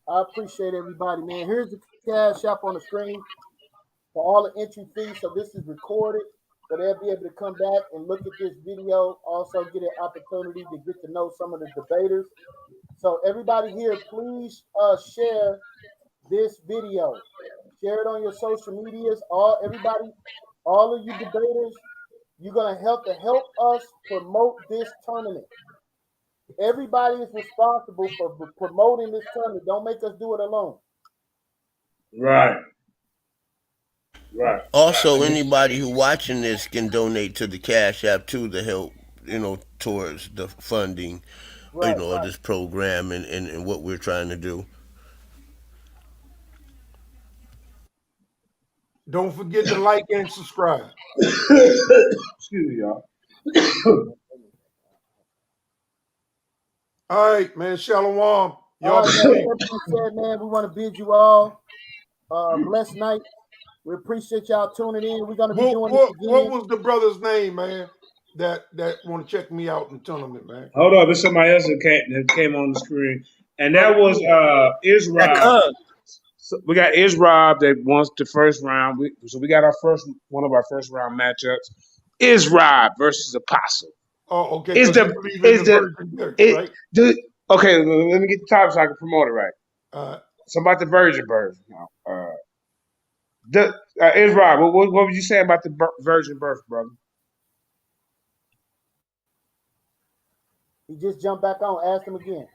I appreciate everybody, man. Here's the cash app on the screen for all the entry fees. So this is recorded, so they'll be able to come back and look at this video. Also get an opportunity to get to know some of the debaters. So everybody here, please share this video. Share it on your social medias. All of you debaters, you're gonna help us promote this tournament. Everybody is responsible for promoting this tournament. Don't make us do it alone. Right. Also, anybody who watching this can donate to the Cash App too to help, towards the funding, of this program and what we're trying to do. don't forget to like and subscribe. Excuse me, y'all. All right, man. Shalom. Y'all said, man, we want to bid you all blessed night. We appreciate y'all tuning in. We're gonna be doing this again. What was the brother's name, man? That want to check me out in the tournament, man. Hold on, there's somebody else that came on the screen, and that was Israel. So we got Israel that wants the first round. So we got one of our first round matchups. Israel versus Apostle. Oh, okay. Right? Okay, let me get the topic so I can promote it right. So about the virgin birth. Israel, what would you say about the virgin birth, brother? He just jumped back on. Ask him again.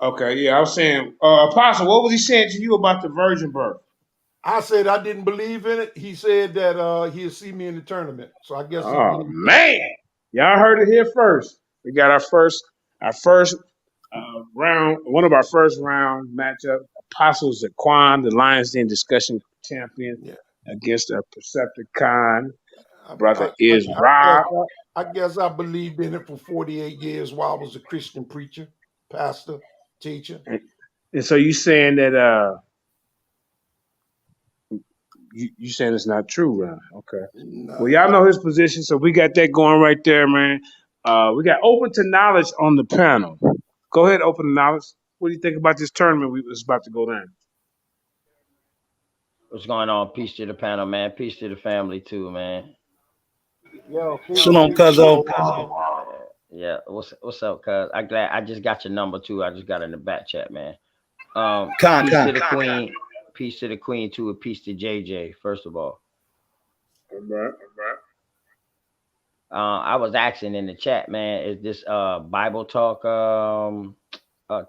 Okay, yeah, I was saying, Apostle, what was he saying to you about the virgin birth? I said I didn't believe in it. He said that he'll see me in the tournament. So I guess. Oh man, y'all heard it here first. We got our first round, one of our first round matchup. Apostle Zaquan, the Lionsden discussion champion Yeah. against a Percepticon. I, Brother I, is I, Rob. I guess I believed in it for 48 years while I was a Christian preacher, pastor, teacher. And so you saying that you saying it's not true, Ron? Okay. Well, y'all know his position, so we got that going right there, man. We got open to knowledge on the panel. Go ahead, open to knowledge. What do you think about this tournament we was about to go down? What's going on? Peace to the panel, man. Peace to the family too, man. Yo, Shalom, Cuzzo. Yeah, what's up, cuz? I just got your number too. I just got in the back chat, man. Peace to the queen. Peace to the queen too. A peace to JJ. First of all. All right. I was asking in the chat, man. Is this Bible talk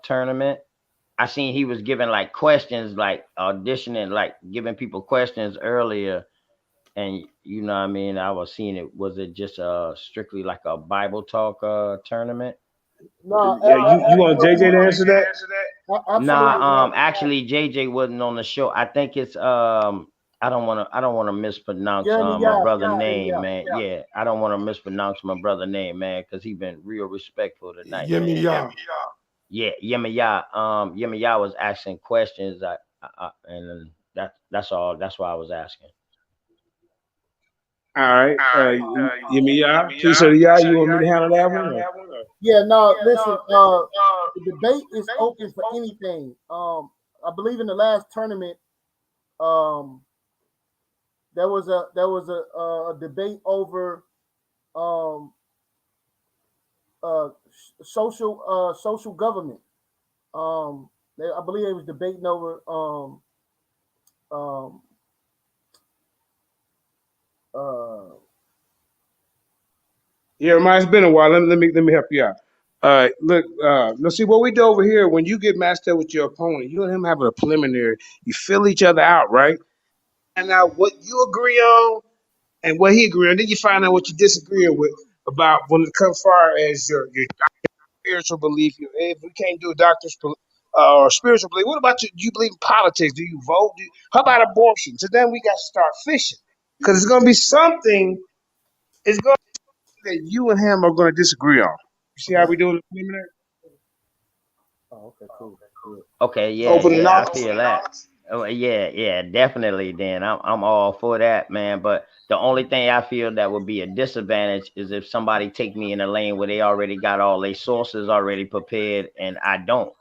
tournament? I seen he was giving like questions, like auditioning, like giving people questions earlier. And you know what I mean? I was seeing it. Was it just strictly like a Bible talk tournament? No, Yeah, you want JJ to answer that? Nah, actually JJ wasn't on the show. I think it's I don't wanna mispronounce my brother's name, man. Yeah, I don't want to mispronounce my brother's name, man, because he been real respectful tonight. Yiremiyah. Yeah, Yiremiyah. Yiremiyah was asking questions. And that's all. That's why I was asking. All right. Yiremiyah. Peace to y'all. You want me to handle that one? Yeah, no, listen, the debate is open for anything. I believe in the last tournament, there was a debate over social government. I believe they was debating over Yeah, it's been a while. Let me help you out. Look, let's see what we do over here. When you get matched up with your opponent, you and him have a preliminary. You fill each other out, right? And now what you agree on and what he agree on. Then you find out what you disagree with about when it comes far as your spiritual belief. If we can't do a doctor's or spiritual belief, what about you? Do you believe in politics? Do you vote? How about abortion? So then we got to start fishing because it's going to be something. It's going that you and him are going to disagree on. You see how we doing the preliminary? Oh, okay, cool. Okay, yeah, I feel that. Oh, yeah, definitely. Then I'm all for that, man. But the only thing I feel that would be a disadvantage is if somebody take me in a lane where they already got all their sources already prepared and I don't.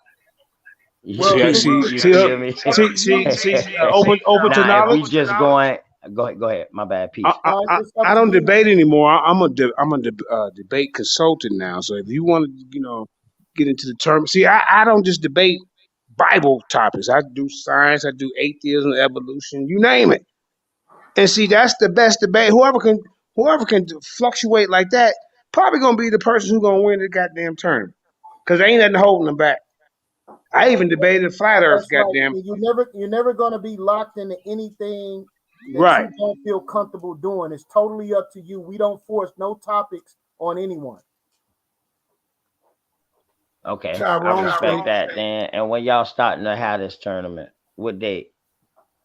You feel me? Open to knowledge. If we just going, go ahead. My bad. Peace. I don't debate anymore. I'm a debate consultant now. So if you want to, get into the term, see, I don't just debate Bible topics. I do science. I do atheism, evolution, you name it. And see, that's the best debate. Whoever can fluctuate like that, probably gonna be the person who's gonna win the goddamn tournament. Cause there ain't nothing holding them back. I even debated flat Earth. That's goddamn. Right. You're never gonna be locked into anything that right. you don't feel comfortable doing. It's totally up to you. We don't force no topics on anyone. Okay, I respect that, then. And when y'all starting to have this tournament, what date?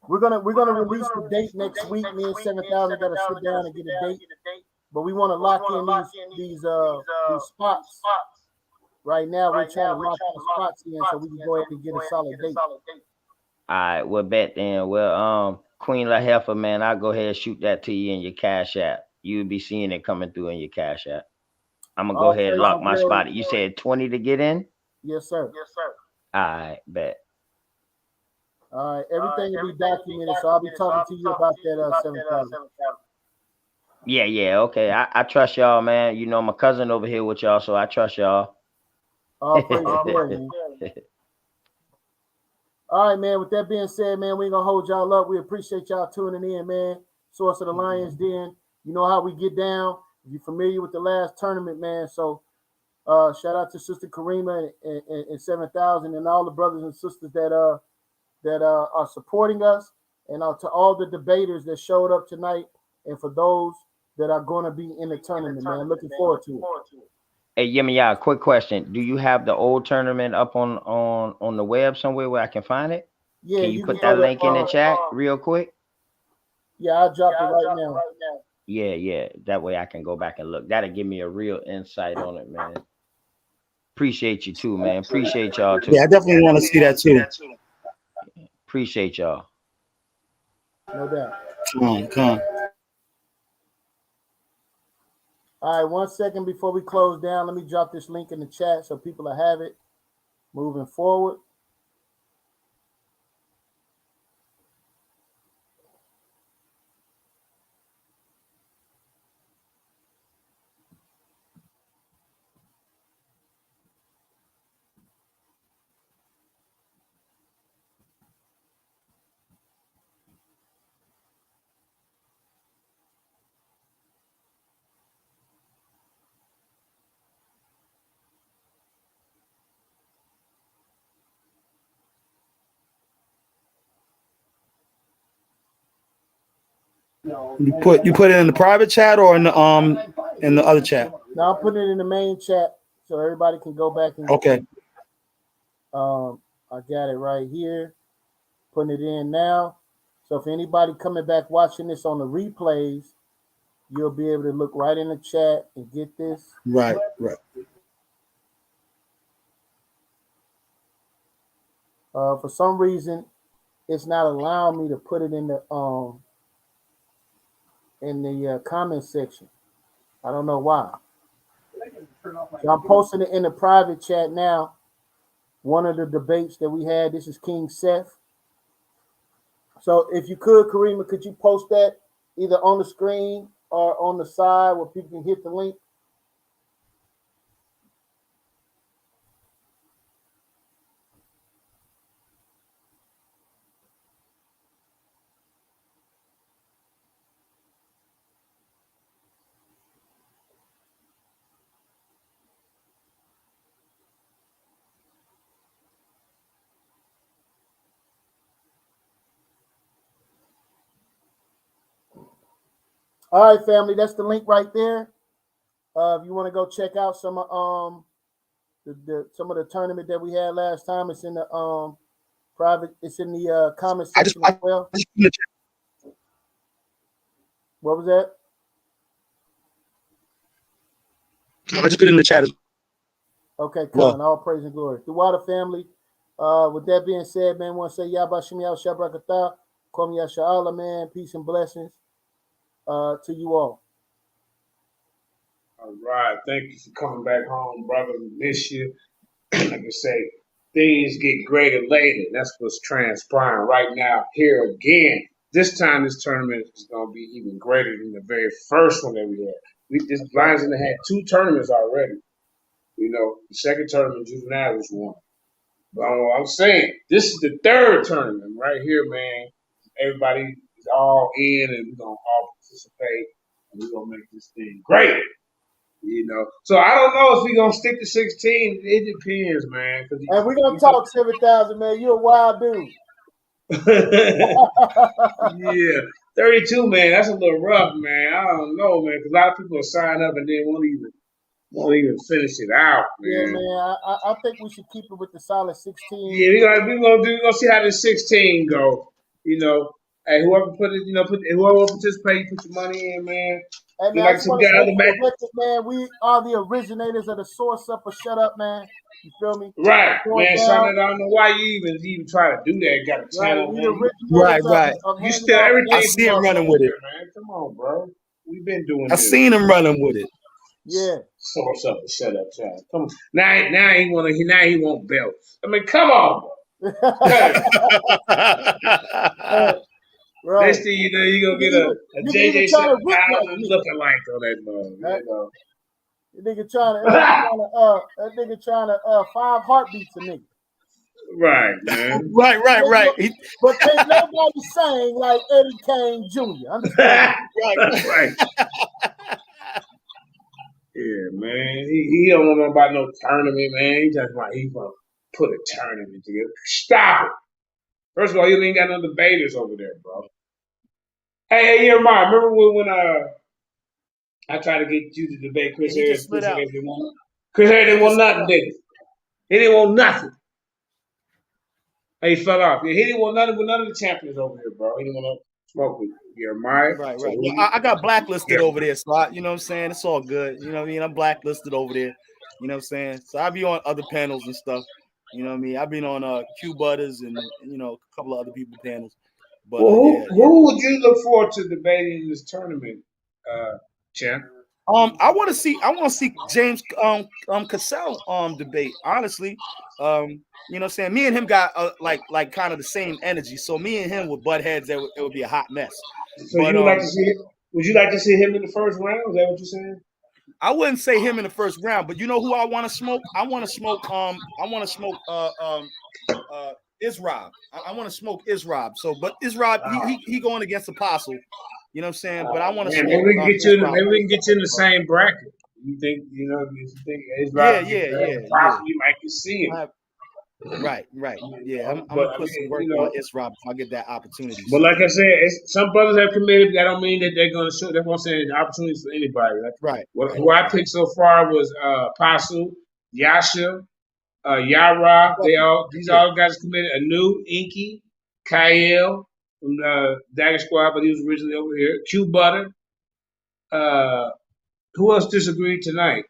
We're gonna release the date next week. Me and 7,000 gotta sit down and get a date. But we want to lock in these spots. Right now, we're trying to lock the spots in so we can go ahead and get a solid date. All right, well, bet then. Well, Queen La Heifer, man, I'll go ahead and shoot that to you in your Cash App. You'll be seeing it coming through in your Cash App. I'm gonna go ahead and lock my spot. You said 20 to get in? Yes, sir. All right, bet. All right, everything will be documented, so I'll be talking to you about that 7,000. Yeah, okay. I trust y'all, man. You know, my cousin over here with y'all, so I trust y'all. All praise the Lord, man. All right, man. With that being said, man, we ain't gonna hold y'all up. We appreciate y'all tuning in, man. Source of the Lionsden. You know how we get down. You're familiar with the last tournament, man. So shout out to Sister Karima and 7,000 and all the brothers and sisters that are supporting us, and to all the debaters that showed up tonight, and for those that are going to be in the tournament, man. Looking forward to it. Hey, Yiremiyah, quick question. Do you have the old tournament up on the web somewhere where I can find it? Yeah. Can you put that link in the chat real quick? Yeah, I'll drop it right now. Yeah. That way I can go back and look. That'll give me a real insight on it, man. Appreciate you too, man. Appreciate y'all too. Yeah, I definitely want to see that too. Appreciate y'all. No doubt. Come on. All right, 1 second before we close down. Let me drop this link in the chat so people will have it moving forward. You put it in the private chat or in the other chat? Now I'm putting it in the main chat so everybody can go back and Okay. I got it right here. Putting it in now. So if anybody coming back watching this on the replays, you'll be able to look right in the chat and get this. Right. For some reason, it's not allowing me to put it in the comment section. I don't know why. So I'm posting it in the private chat now. One of the debates that we had. This is King Seth. So if you could, Karima, could you post that either on the screen or on the side where people can hit the link? All right, family, that's the link right there. If you want to go check out some of the tournament that we had last time, it's in the private. It's in the comment section as well. What was that? I just put it in the chat. Okay, coming. All praise and glory. The Water family. With that being said, man, I want to say Yabba Shemi Al Shabrakatah, Kwam Yasha'Allah, man. Peace and blessings to you all. All right. Thank you for coming back home, brother. We miss you. Like I say, things get greater later. That's what's transpiring right now here again. This time, this tournament is going to be even greater than the very first one that we had. This Lionsden had 2 tournaments already. You know, the second tournament, Juvenile was won. But I'm saying, this is the 3rd tournament right here, man. Everybody is all in, and we're going to all participate, and we're going to make this thing great. You know, so I don't know if we're going to stick to 16. It depends, man. And we're going to talk 7,000, man. You're a wild dude. Yeah, 32, man. That's a little rough, man. I don't know, man, because a lot of people will sign up and then won't even finish it out, man. Yeah, man. I think we should keep it with the solid 16. Yeah, we're gonna see how this 16 go. You know, hey, whoever put it, whoever participate, put your money in, man. Hey, man, I just want to say, man, we are the originators of the Source Up or Shut Up, man. You feel me? Right, man. Son, I don't know why you even try to do that. Got a channel, Right. You still everything. I see him running with it, man. Come on, bro. We've been doing. I seen him running with it. Yeah. Source Up or Shut Up, child. Come on. Now he want belts. I mean, come on, bro. Right. Next thing you know, you're going to get a JJ 7000 looking like on that mug. Right. You know? That nigga trying to 5 heartbeats a nigga. Right, man. Right. But can't nobody sing like Eddie Kane Jr. Understand? Right. Yeah, man. He don't know about no tournament, man. He just like he's gonna put a tournament together. Stop it. First of all, you ain't got no debaters over there, bro. Hey, Yiremiyah, remember when I tried to get you to debate Chris Harris? Chris Harris didn't want nothing, did he? He didn't want nothing. Hey, he fell off. Yeah, he didn't want nothing with none of the champions over here, bro. He didn't want Smoke with Yiremiyah. Right. So Well, I got blacklisted over there, so you know what I'm saying? It's all good. You know what I mean? I'm blacklisted over there. You know what I'm saying? So I'll be on other panels and stuff. You know what I mean? I've been on Q Butters and a couple of other people panels. But well, yeah. who would you look forward to debating in this tournament, champ? I want to see James Cassell debate. Honestly, you know what I'm saying? Me and him got like kind of the same energy. So me and him would butt heads. It would be a hot mess. So But you would like to see? Would you like to see him in the first round? Is that what you're saying? I wouldn't say him in the first round, but you know who I want to smoke? I want to smoke Isrob. I want to smoke Isrob. So, but Isrob, he going against Apostle. You know what I'm saying? But I want to smoke. Maybe we can get you. Maybe we can get you in the same bracket. You think? If you think Isrob? Yeah. You might can see him. Right. Yeah, I'm gonna put some work on Isrob if I get that opportunity. But like I said, some brothers have committed. That don't mean that they're gonna show. They're gonna say opportunities for anybody. Right. Who I picked so far was Pasu, Yasha, Yara. These all guys committed. Anu, Inky, Kyle from Dagger Squad, but he was originally over here. Q Butter. Who else disagreed tonight?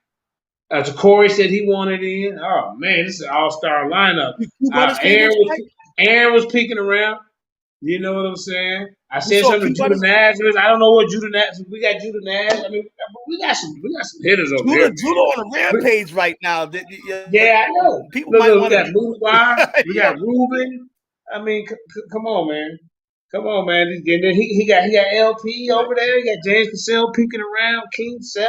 Corey said he wanted in. Oh man, this is an all-star lineup. Aaron was peeking around. You know what I'm saying? I said something to Judah Nazareth. I don't know what Judah Nazareth. We got Judah Nazareth. I mean, we got some hitters over here. Judah on a rampage right now. Yeah, I know. People might want to. We got Ruben. I mean, come on, man. Come on, man. And then he got LP over there. He got James Cassell peeking around. King Self.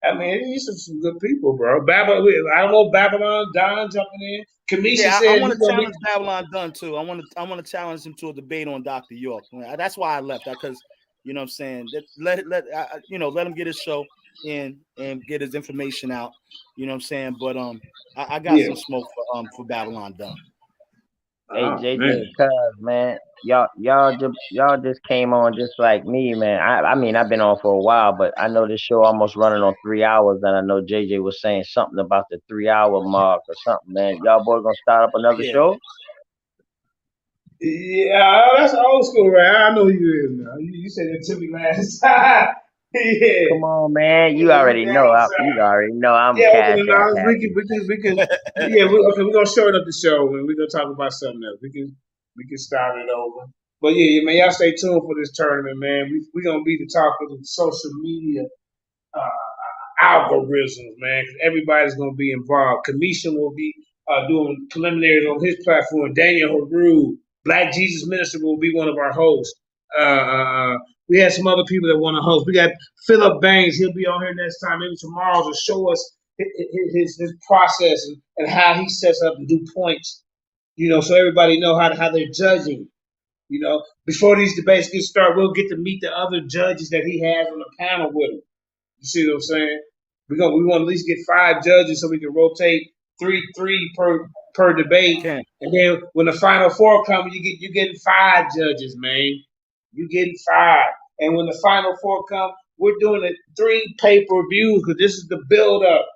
I mean, these are some good people, bro. I don't know Babylon Don jumping in. Kamisha said I want to challenge Babylon Dunn too. I want to challenge him to a debate on Dr. York. That's why I left. Because you know what I'm saying. Let him get his show in and get his information out. You know what I'm saying. But I got some smoke for Babylon Dunn. Hey JJ, man, y'all just came on just like me, man. I mean, I've been on for a while, but I know this show almost running on 3 hours, and I know JJ was saying something about the 3 hour mark or something, man. Y'all boys gonna start up another show? Yeah, that's old school, right? I know you is now. You said that to me last time. Yeah. Come on, man. You already know. You already know I'm cash app happy. We can. Yeah, we're gonna shorten up the show, and we're gonna talk about something else. We can start it over. But yeah, man, y'all stay tuned for this tournament, man. We're gonna be the talk of the social media algorithms, man. Because everybody's gonna be involved. Kamisha will be doing preliminaries on his platform. Daniel Haru, Black Jesus Minister, will be one of our hosts. We had some other people that want to host. We got Phillip Baynes. He'll be on here next time, maybe tomorrow, to show us his process and how he sets up to do points. You know, so everybody know how they're judging. You know, before these debates get started, we'll get to meet the other judges that he has on the panel with him. You see what I'm saying? We want to at least get 5 judges so we can rotate three per debate. Okay. And then when the final 4 come, you're getting 5 judges, man. You're getting 5. And when the final 4 come, we're doing it 3 pay-per-views because this is the build-up.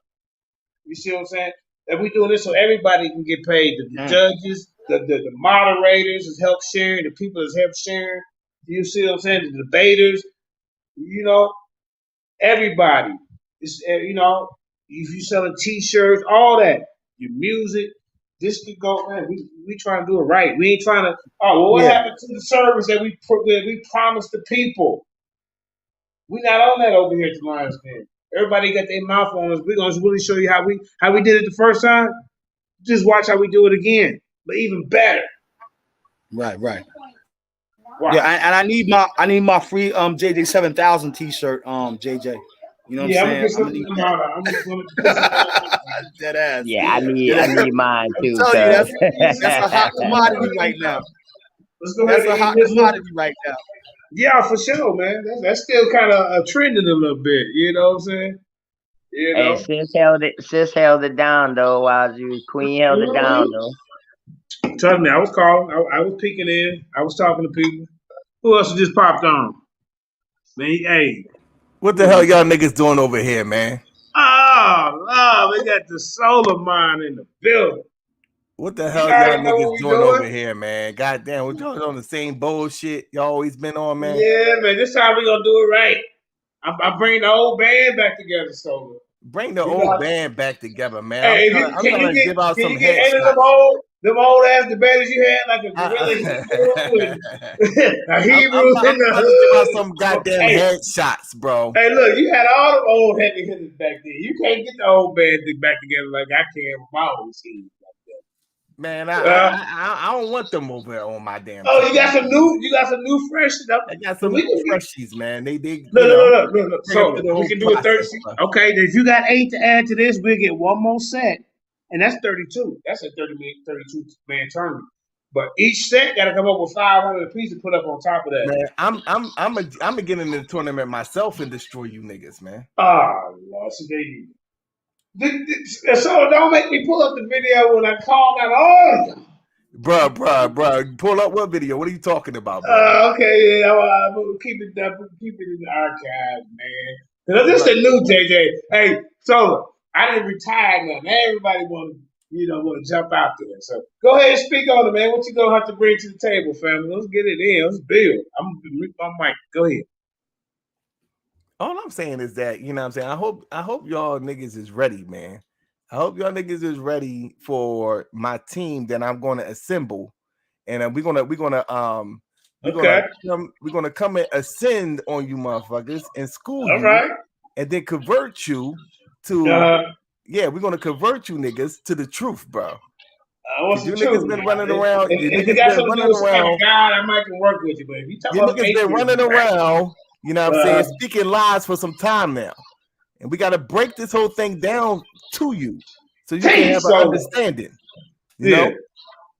You see what I'm saying? And we're doing this so everybody can get paid. The judges, the moderators is help sharing, the people is help sharing. You see what I'm saying? The debaters, you know, everybody. It's, you know, if you're selling T-shirts, all that, your music, this could go, man, we trying to do it right. We ain't trying to, what happened to the service that we promised the people? We not on that over here at the Lionsden. Everybody got their mouth on us. We're going to really show you how we did it the first time. Just watch how we do it again, but even better. Right. Wow. Yeah, and I need my free JJ 7000 T-shirt, JJ. You know what I'm saying? I'm dead ass. Yeah, I need mine too. I'm telling you, that's a hot commodity right now. That's a hot commodity right now. Yeah, for sure, man. That's still kind of trending a little bit. You know what I'm saying? You know? And sis held it down though. While Queen held it down though. Trust me, I was calling. I was peeking in. I was talking to people. Who else just popped on? Man, hey. What the hell y'all niggas doing over here, man? Oh, we got the solar mine in the building. What the You hell y'all already know what niggas we doing over doing. here, man? Goddamn, we y'all on the same bullshit y'all always been on, man. Yeah, man. This time we gonna do it right. I'm bringing the old band back together, Solar. Bring the old band back together, man. Hey, I'm trying to give out can some you get any of headshots. them old ass debaters you had, like a gorilla Hebrew and a Hebrew I'm in the trying to give out hood? some goddamn Hey, headshots, bro. hey, look, you had all them old heavy hitters back then. You can't get the old band back together like I can with my old team. Man, I don't want them over there on my damn team. You got some new fresh stuff. I got some new freshies, man. They Look. So through the we whole can do it 30. process, bro. Okay, if you got 8 to add to this, we'll get one more set, and that's 32. That's a 32 man tournament. But each set got to come up with 500 apiece to put up on top of that. Man, I'm gonna get in the tournament myself and destroy you niggas, man. Oh, Lord, so don't make me pull up the video when I call out all of you. Bruh. Pull up what video? What are you talking about, bro? Okay, yeah, I'm keep it in the archives, man. This is the new JJ. Hey, Solar, I didn't retire now. Now everybody want to jump out there. So go ahead and speak on it, man. What you gonna have to bring to the table, family? Let's get it in. Let's build. I'm gonna mute my mic. Go ahead. All I'm saying is that, you know what I'm saying, I hope y'all niggas is ready, man. I hope y'all niggas is ready for my team that I'm going to assemble, and we're gonna come and ascend on you motherfuckers and school you, right, and then convert you to we're gonna convert you niggas to the truth, bro. What's the you truth? Niggas been running around. If you got something to do with some kind of God, I might can work with you. But if you talk about niggas been running around, you know what I'm saying, speaking lies for some time now. And we got to break this whole thing down to you so you can have an understanding. You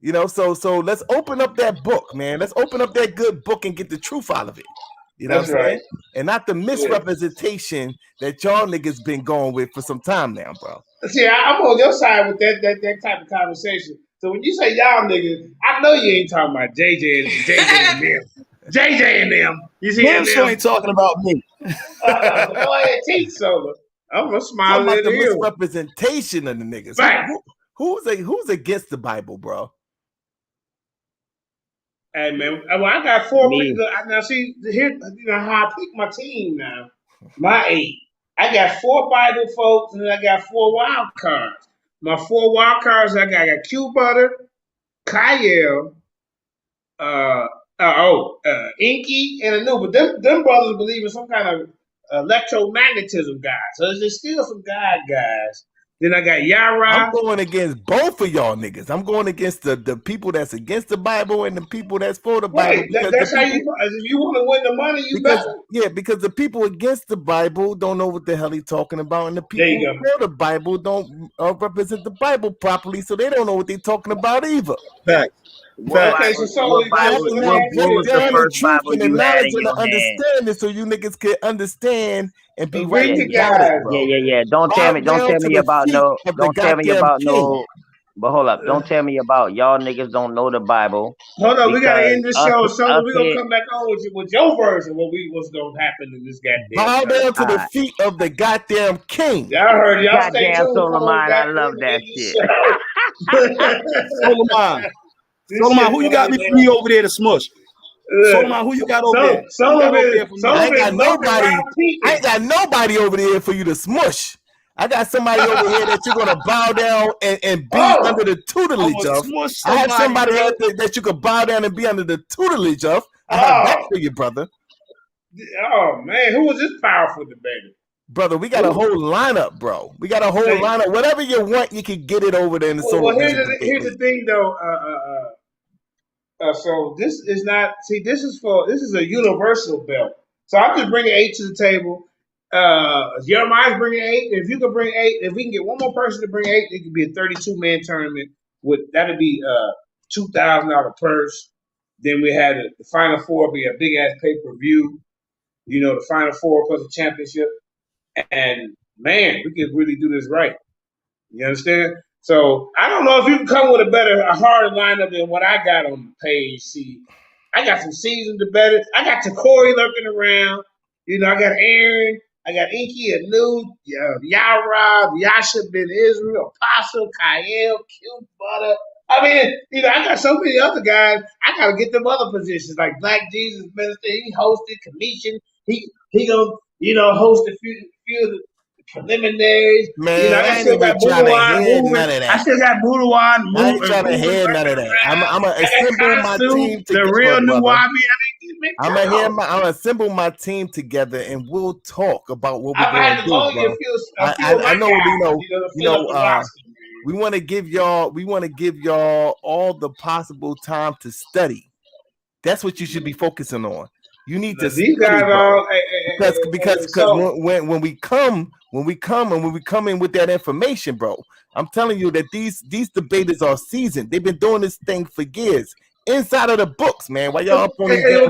know, so let's open up that book, man. Let's open up that good book and get the truth out of it. You know what I'm saying? And not the misrepresentation that y'all niggas been going with for some time now, bro. See, I'm on your side with that type of conversation. So when you say y'all niggas, I know you ain't talking about JJ and them. JJ and them. You see them? You ain't talking about me. Go ahead, teach Solar. I'm gonna smile about at the you. misrepresentation of the niggas. Right. Who's against the Bible, bro? Hey man, well, I got 4 people. Now see here, how I pick my team now. My 8. I got 4 Bible folks, and I got 4 wild cards. My 4 wild cards, I got Q Butter, Kyle, Inky, and Anu. But them brothers believe in some kind of electromagnetism guys. So there's still some guys. Then I got Yara. I'm going against both of y'all niggas. I'm going against the people that's against the Bible and the people that's for the Bible. Right. That's how you want to win the money. Because the people against the Bible don't know what the hell he's talking about, and the people for the Bible don't represent the Bible properly, so they don't know what they're talking about either. Fact. Okay, so what was the first Bible you had in your hand? Understanding, so you niggas can understand and be right about it, bro. Yeah. Don't tell me about no. But hold up, don't tell me about y'all niggas don't know the Bible. Hold on, we gotta end this show, so we're gonna come back on with your version of what's gonna happen in this goddamn. Bow down to the feet of the goddamn king. Y'all heard y'all stay tuned. Solomon, I love that shit. Solomon, who you got me over there to smush? Solomon, who you got over there? I ain't got nobody. I ain't got nobody over there for you to smush. I got somebody over here that you're gonna bow down and be under the tutelage of. I have somebody that you could bow down and be under the tutelage of. I have that for you, brother. Oh man, who was this powerful debater? Brother, we got a whole lineup, bro. We got a whole lineup. Whatever you want, you can get it over there in the Well, here's the thing, though. So this is not. See, this is a universal belt. So I'm just bringing 8 to the table. Yiremiyah's bringing 8. If you can bring 8, if we can get one more person to bring 8, it could be a 32-man tournament. That'd be $2,000 purse. Then we had the final 4 be a big ass pay-per-view. You know, the final 4 plus the championship. And man, we could really do this right. You understand? So I don't know if you can come with a harder lineup than what I got on the page. See, I got some seasoned debaters. I got Corey lurking around. You know, I got Aaron. I got Inky, Anu, Yara, Yasha Ben Israel, Apostle, Kyle, Q Butter. I mean, you know, I got so many other guys. I gotta get them other positions like Black Jesus Minister. He hosted commission. He gonna host a few of the preliminaries. Man, You know, I I ain't still got even trying to Budawan hear moving. none of I that. still got Budawan I ain't trying to moving hear none of records that. around. I'm gonna I assemble got my Kansu, team the together, real new brother. Wabi. I mean, man, I'm come on. gonna assemble my team together, and we'll talk about what we're I've gonna had to do, loan you bro. a few of my I know, guys, to fill up the roster. we want to give y'all all the possible time to study. That's what you should be focusing on. You need to These study, guys bro. all Because so when we come in with that information, bro, I'm telling you that these debaters are seasoned. They've been doing this thing for years. Inside of the books, man. Why y'all up on these give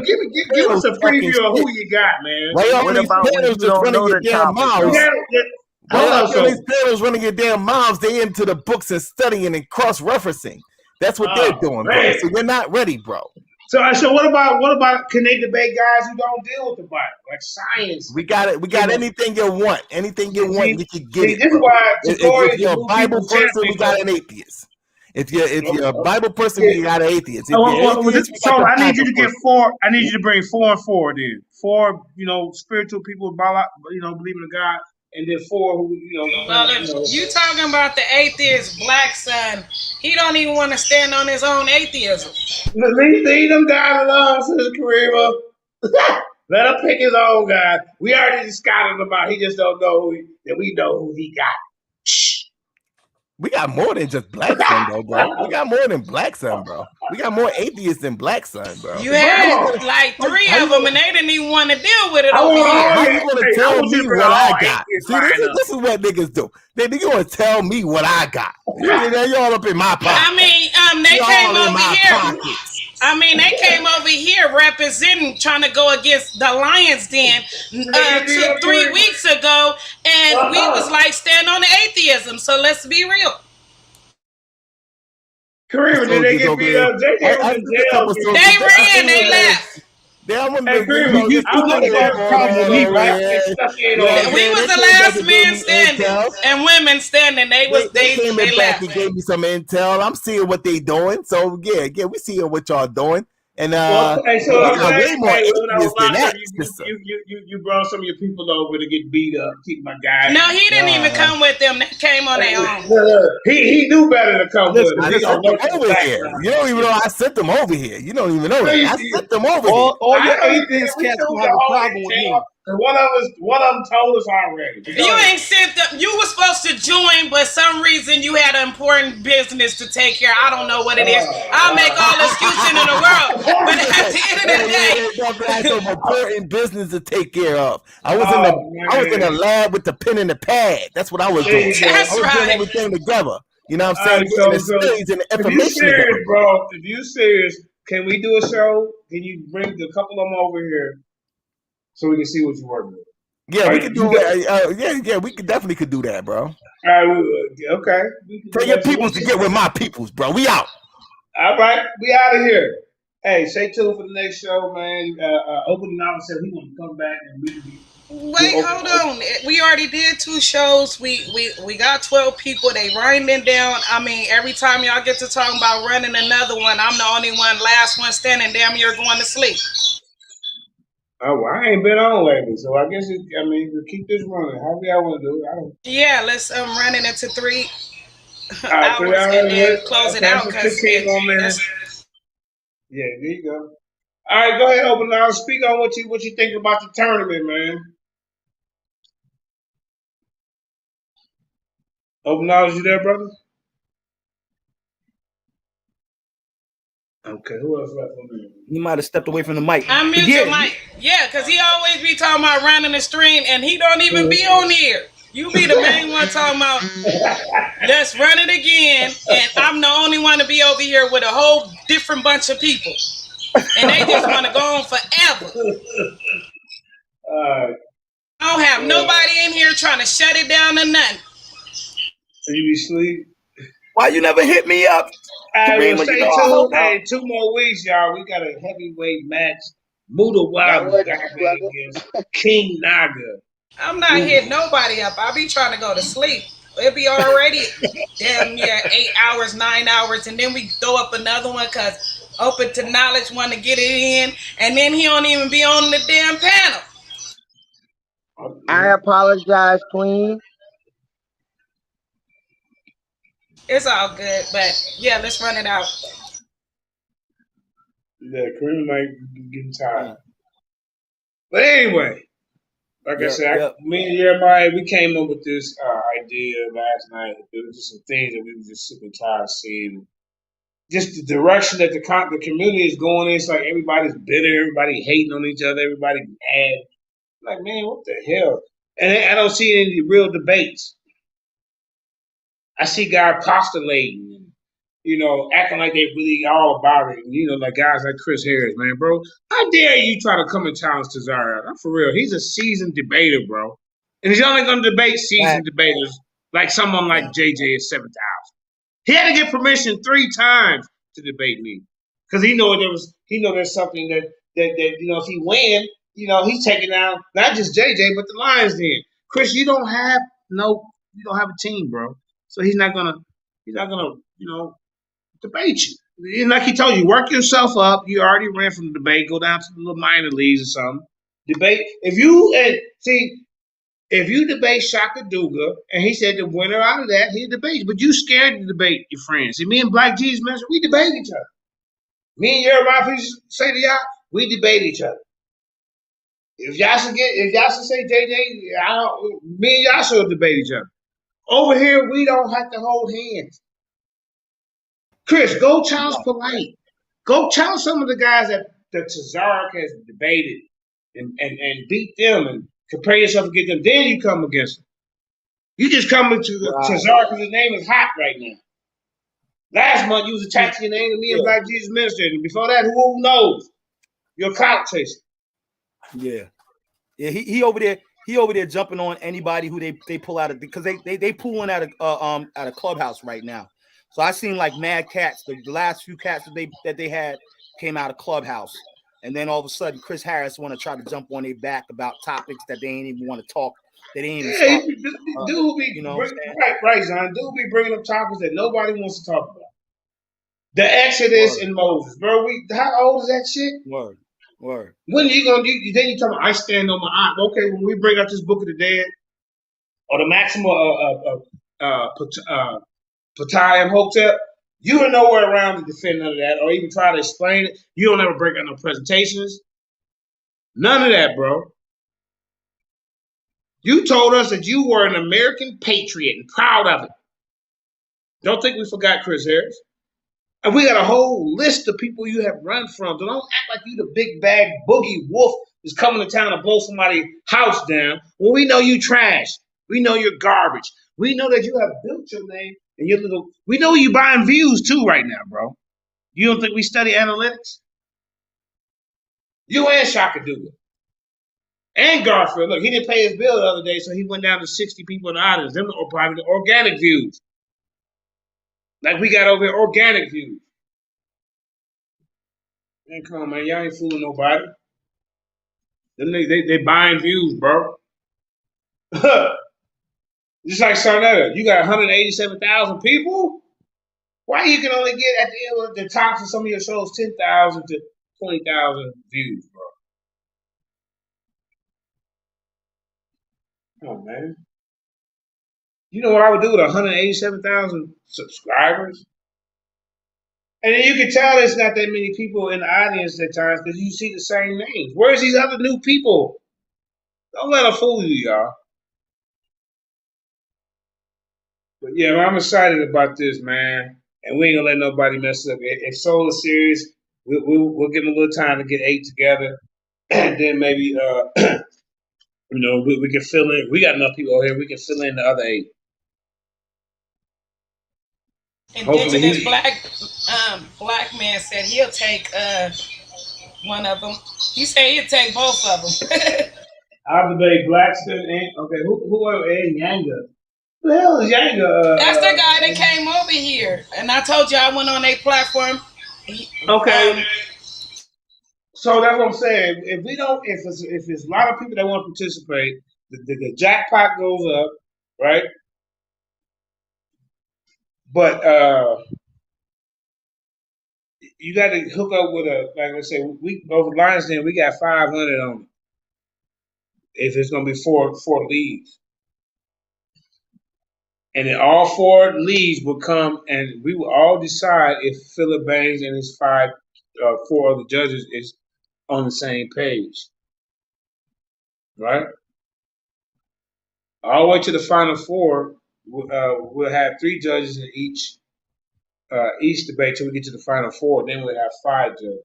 panels us a talking preview of who shit? you got, man. Why y'all on What these about when panels you just don't running know your the damn topic, mouths? though? Why Hold y'all on, on these panels running your damn mouths? They into the books and studying and cross-referencing. That's what they're doing, bro. man. So you're not ready, bro. So what about can they debate guys who don't deal with the Bible, like science? We got it. We got anything you want. Anything you want, you can get See, it, this is bro. why If Tagore is the you're a new Bible people's person, we champion. got an atheist. If you're a Bible person, Yeah. we got an atheist. If you're atheist, we So got the I need you Bible to get person. four. I need you to bring 4 and 4 then. 4, spiritual people, believing in God, and then 4 who, Well, if you talking about the atheist black son, he don't even want to stand on his own atheism. Leave them guys alone, Sister Karima. Let him pick his own guy. We already discarded him about. He just don't know that we know who he got. We got more than just Black Sun, though, bro. We got more than Black Sun, bro. We got more atheists than Black Sun, bro. You had like 3 of them, and they didn't even want to deal with it over here. How you gonna tell me what I got? See, this is what niggas do. They gonna tell me what I got. Y'all up in my pocket. I mean, they Y'all came in over my here. pockets. I mean, they came over here representing, trying to go against the Lionsden 3 weeks ago, and we was like, stand on the atheism. So let's be real. Karima, did they get beat up? JJ was in jail. They ran, they left. Hey, Karima, I was in jail. problem with me, right? We was the last man standing, and women standing. They came back left. and gave me some intel. I'm seeing what they doing. So yeah, we seeing what y'all doing. And so we got way more atheists than that. You brought some of your people over to get beat up. Keep my guy. No, he didn't even come with them. They came on their own. He knew better to come with them. I sent them over here. You don't even know I sent them over here. You don't even know that. I sent them over here. All your atheist cats gonna have a problem with me. One of them told us already. You ain't sent them. You were supposed to join, but some reason you had important business to take care of. I don't know what it is. I'll make all the excuses in the world. But at the end of the day, I had some important business to take care of. I was in the lab with the pen and the pad. That's what I was doing. That's I was right. doing everything together. You know what I'm saying? Right, Getting the studies and the if you information serious, together. bro, if you serious, can we do a show? Can you bring a couple of them over here so we can see what you're working with? Yeah, we could do it. We definitely could do that, bro. All right, okay. Tell your peoples to get with my peoples, bro. We out. All right, we out of here. Hey, stay tuned for the next show, man. Open Knowledge said he want to come back and we can be. Wait, hold on. We already did 2 shows. We got 12 people. They winding down. I mean, every time y'all get to talking about running another one, I'm the only one, last one standing. Damn, you're going to sleep. Oh, well, I ain't been on lately, so I guess we'll keep this running. However y'all want to do it. Yeah, let's run it into 3 hours 3 hours and then close it out. 15 more minutes. Yeah, there you go. All right, go ahead, Open Knowledge. Speak on what you think about the tournament, man. Open Knowledge, you there, brother? Okay, who else left on there? He might have stepped away from the mic. I'm mute your mic. Yeah, because he always be talking about running the stream, and he don't even be on here. You be the main one talking about, let's run it again, and I'm the only one to be over here with a whole different bunch of people. And they just want to go on forever. I don't have nobody in here trying to shut it down or nothing. So you be asleep? Why you never hit me up? Hey, we'll stay tuned. Hey, 2 more weeks, y'all. We got a heavyweight match. Muda Wild against King Naga. I'm not hitting nobody up. I be trying to go to sleep. It'll be already damn near 8 hours, 9 hours, and then we throw up another one because Open to Knowledge want to get it in, and then he don't even be on the damn panel. I apologize, Queen. It's all good, but yeah, let's run it out. Yeah, Kareem might be getting tired. But anyway, like I said, me and Yiremiyah, we came up with this idea last night. There was just some things that we were just sick and tired of seeing. Just the direction that the community is going in, it's like everybody's bitter, everybody hating on each other, everybody mad. Like, man, what the hell? And I don't see any real debates. I see guys postulating, acting like they really all about it. And, like guys like Chris Harris, man, bro. How dare you try to come and challenge Tazariak? I'm for real. He's a seasoned debater, bro. And he's only going to debate seasoned debaters like someone like JJ at 7,000. He had to get permission 3 times to debate me because he know there's something that if he win, he's taking down not just JJ but the Lionsden. Chris, you don't have a team, bro. So he's not gonna debate you. Like he told you, work yourself up. You already ran from the debate. Go down to the little minor leagues or something. Debate if you debate Shaka Duga, and he said the winner out of that, he debates. But you scared to debate your friends. See, me and Black Jesus, we debate each other. Me and Yiremiyah say to y'all, we debate each other. If y'all should say JJ, me and y'all should debate each other. Over here, we don't have to hold hands. Chris, go challenge Polite. Go challenge some of the guys that Tazariak has debated and beat them and compare yourself against them. Then you come against them. You just come into Tazariak because his name is hot right now. Last month you was attaching your name to me and Black Jesus Minister. And before that, who knows? You're a clout chaser. Yeah. Yeah, he over there. He over there jumping on anybody who they pull out of because they pulling out of Clubhouse right now. So I seen like mad cats. The last few cats that they had came out of Clubhouse, and then all of a sudden Chris Harris want to try to jump on their back about topics that they ain't even want to talk. They didn't even start. Dude be right, John. Dude be bringing up topics that nobody wants to talk about. The Exodus and Moses, bro. How old is that shit? Word. When are you gonna do? Then you talking? I stand on my aunt. Okay, when we bring up this Book of the Dead or the Maximum Patai and Hotep, you are nowhere around to defend none of that or even try to explain it. You don't ever break out no presentations. None of that, bro. You told us that you were an American patriot and proud of it. Don't think we forgot Chris Harris. And we got a whole list of people you have run from. So don't act like you the big bag boogie wolf is coming to town to blow somebody's house down. Well, we know you trash. We know you're garbage. We know that you have built your name and your little. We know you buying views too right now, bro. You don't think we study analytics? You and Shaka Duga. And Garfield. Look, he didn't pay his bill the other day, so he went down to 60 people in the audience. Them are probably the organic views. Like we got over here organic views. Man, come on, man. Y'all ain't fooling nobody. Them they buying views, bro. Just like Sarnetta. You got 187,000 people? Why you can only get at the end of the top of some of your shows 10,000 to 20,000 views, bro? Come on, man. You know what I would do with 187,000 subscribers? And then you can tell there's not that many people in the audience at times because you see the same names. Where's these other new people? Don't let them fool you, y'all. But yeah, I'm excited about this, man. And we ain't gonna let nobody mess up. If Solar Series, we'll give them a little time to get 8 together, and then maybe we can fill in. We got enough people over here. We can fill in the other 8. Indigenous black man said he'll take one of them. He said he'll take both of them. I'll debate Blackston and who are Yanga? Who the hell is Yanga? That's the guy that came over here, and I told you I went on a platform. Okay. So that's what I'm saying. If it's a lot of people that want to participate, the jackpot goes up, right? But you got to hook up with like I say, we over Lionsden, we got 500 on it. If it's gonna be four leagues, and then all 4 leagues will come, and we will all decide if Phillip Baynes and his 4 other judges is on the same page, right? All the way to the final 4, we'll have 3 judges in each debate till we get to the final 4. Then we'll have 5 judges.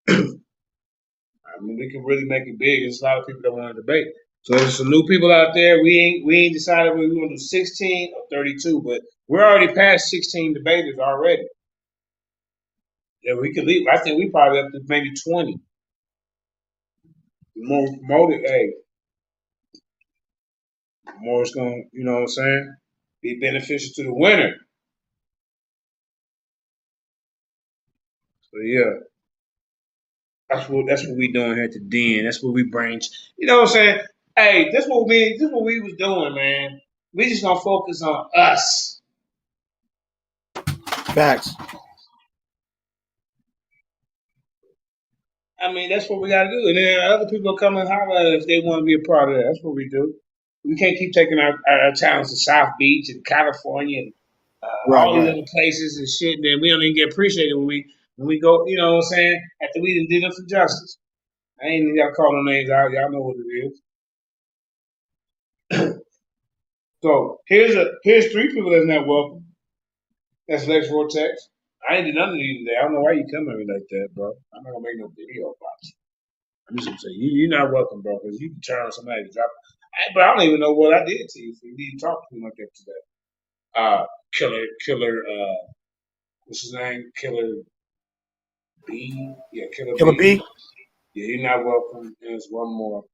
I mean, we can really make it big. There's a lot of people that want to debate. So there's some new people out there. We ain't decided whether we want to do 16 or 32, but we're already past 16 debaters already. Yeah, we could leave. I think we probably up to maybe 20. More promoted, hey, more it's gonna, you know what I'm saying, be beneficial to the winner. So yeah, that's what we doing here at the Den. That's what we bring. You know what I'm saying? Hey, this what we was doing, man. We just gonna focus on us. Facts. I mean, that's what we got to do. And then other people come and holler if they want to be a part of that. That's what we do. We can't keep taking our talents to South Beach and California and all these other places and shit. And then we don't even get appreciated when we go, you know what I'm saying, after we done did them for justice. I ain't even got to call no names out. Y'all know what it is. So here's 3 people that's not welcome. That's Lex Vortex. I ain't did none of these today. I don't know why you come at me like that, bro. I'm not going to make no video about you. I'm just gonna say you're not welcome, bro, because you can turn on somebody to drop. But I don't even know what I did to you. So you need to talk to me like that today. Killer. What's his name? Killer B. Yeah, Killer B. Yeah, you're not welcome. There's one more.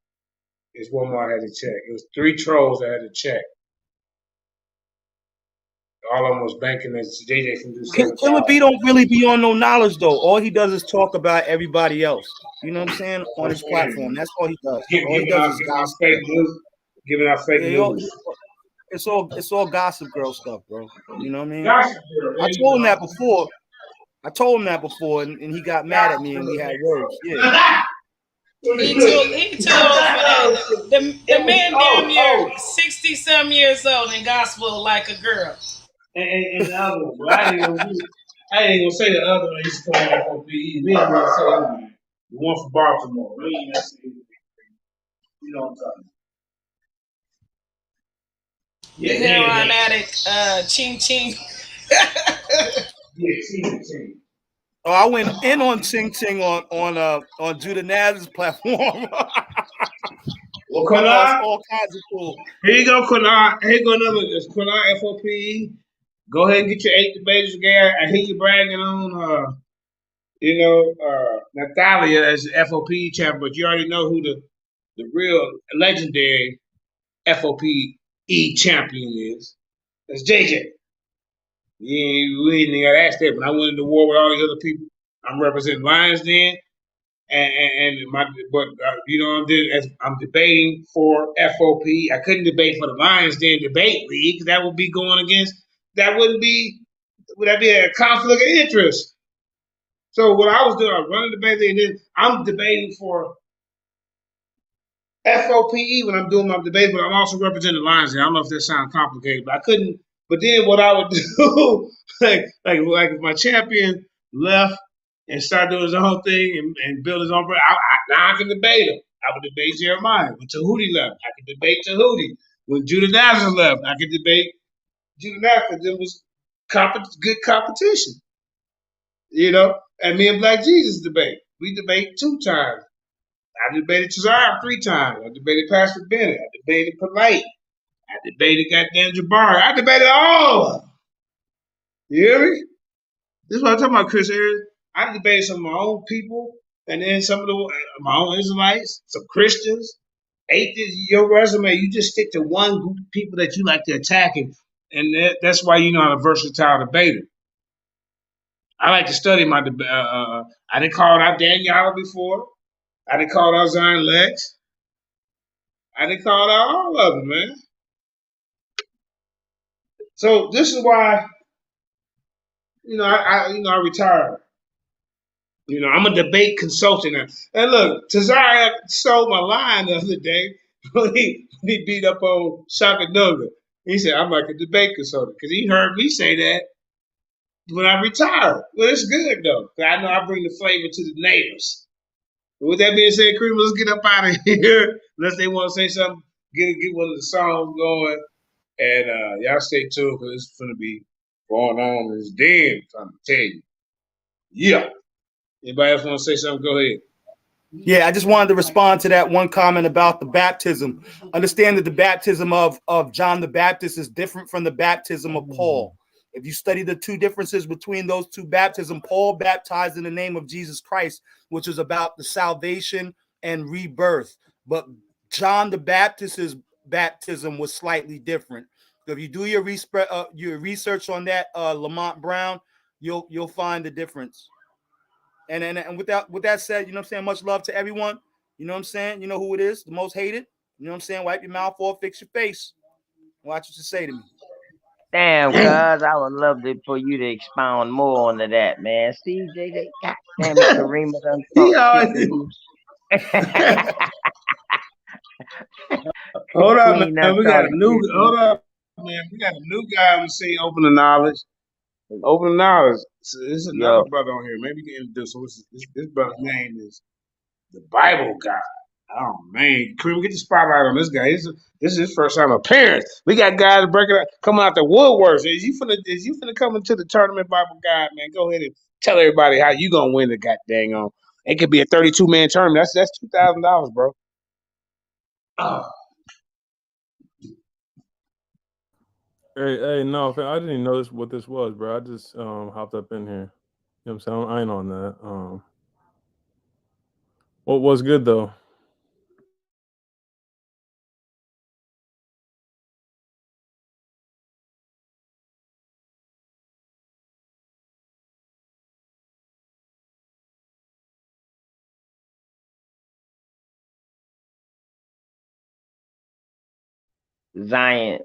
There's one more I had to check. It was 3 trolls I had to check. All of them was banking that JJ can do 7,000. Killer B don't really be on no knowledge though. All he does is talk about everybody else. You know what I'm saying? On his platform. That's all he does. All he does is gossip. Giving out fake news. It's all gossip girl stuff, bro. You know what I mean? Gossip girl. I told him that before. And he got mad at me and we had words. Yeah. He too old for that. The man damn near 60-some years old and gospel like a girl. And the other one, but I ain't gonna say the other one. He's coming off on PE. We ain't gonna say anything. The one from Baltimore. We ain't gonna say anything. You know what I'm talking about. The heroin addict, Ching Ching. Yeah, Ching Ching. Oh, I went in on Ching Ching on Judah Naz's platform. Well, Quinard, all kinds of cool. Here you go, Quinard. Here you go another. It's Quinard FOPE. Go ahead and get your 8 debaters again. I hear you bragging on, Natalia as the FOPE champion, but you already know who the real legendary FOPE champion is. That's JJ. We ain't got to ask that, but I went into war with all these other people. I'm representing Lionsden, I'm debating for FOP. I couldn't debate for the Lionsden debate league because that would be going against. Would that be a conflict of interest? So what I was doing, I was running the debate league, and then I'm debating for FOPE when I'm doing my debate, but I'm also representing Lionsden. I don't know if that sounds complicated, but I couldn't. But then what I would do, like if my champion left and started doing his own thing and build his own brand, now I can debate him. I would debate Yiremiyah. When Tahuti left, I could debate Tahuti. When Judah Nazar left, I could debate Judah Nazar because it was good competition. You know? And me and Black Jesus debate. We debate 2 times. I debated Cesar 3 times. I debated Pastor Bennett. I debated Polite. I debated goddamn Jabari. I debated all of them. You hear me? This is what I'm talking about, Chris Harris. I debated some of my own people, and then some of my own Israelites, some Christians, atheists. Your resume, you just stick to one group of people that you like to attack, and that's why you know I'm a versatile debater. I like to study my debate. I didn't call out Daniela before. I didn't call out Zion Lex. I didn't call out all of them, man. So this is why, I retired. I'm a debate consultant now. And look, Tazari stole my line the other day when he beat up on Shakanuga. He said, I'm like a debate consultant because he heard me say that when I retired. Well, it's good though. I know I bring the flavor to the neighbors. But with that being said, Cream, let's get up out of here. Unless they want to say something, get one of the songs going. And y'all stay tuned because it's going to be going on in this den, I'm trying to tell you. Yeah. Anybody else want to say something? Go ahead. Yeah, I just wanted to respond to that one comment about the baptism. Understand that the baptism of John the Baptist is different from the baptism of Paul. If you study the two differences between those two baptisms, Paul baptized in the name of Jesus Christ, which is about the salvation and rebirth. But John the Baptist's baptism was slightly different. So if you do your research on that, Lamont Brown, you'll find the difference. And with that said, you know what I'm saying? Much love to everyone. You know what I'm saying? You know who it is, the most hated. You know what I'm saying? Wipe your mouth off, fix your face. Watch what you say to me. Damn, cuz I would love for you to expound more on that, man. See, JJ, God damn it, Kareem done talk shit to me. Hold up, Queen man. done We got talk a new. shit to Hold me. up, man. We got a new guy on the scene. Open the knowledge. Open the knowledge. So this is another Yo, brother on here. Maybe you can introduce him. This brother's name is the Bible guy. Oh man, can we get the spotlight on this guy? This is his first time appearance. We got guys breaking up, coming out the woodworks. Is you finna come into the tournament, Bible guy, man? Go ahead and tell everybody how you gonna win the goddamn on. It could be a 32-man tournament. That's $2,000, bro. Oh. Hey, no, fam, I didn't even know what this was, bro. I just hopped up in here. You know what I'm saying? I ain't on that. What was good though? Zion,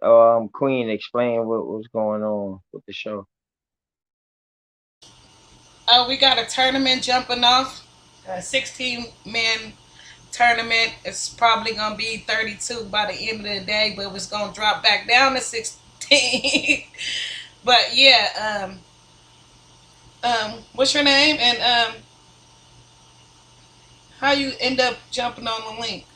Queen, explain what was going on with the show. We got a tournament jumping off, a 16-man tournament. It's probably gonna be 32 by the end of the day, but it's gonna drop back down to 16. But yeah, what's your name and how you end up jumping on the link?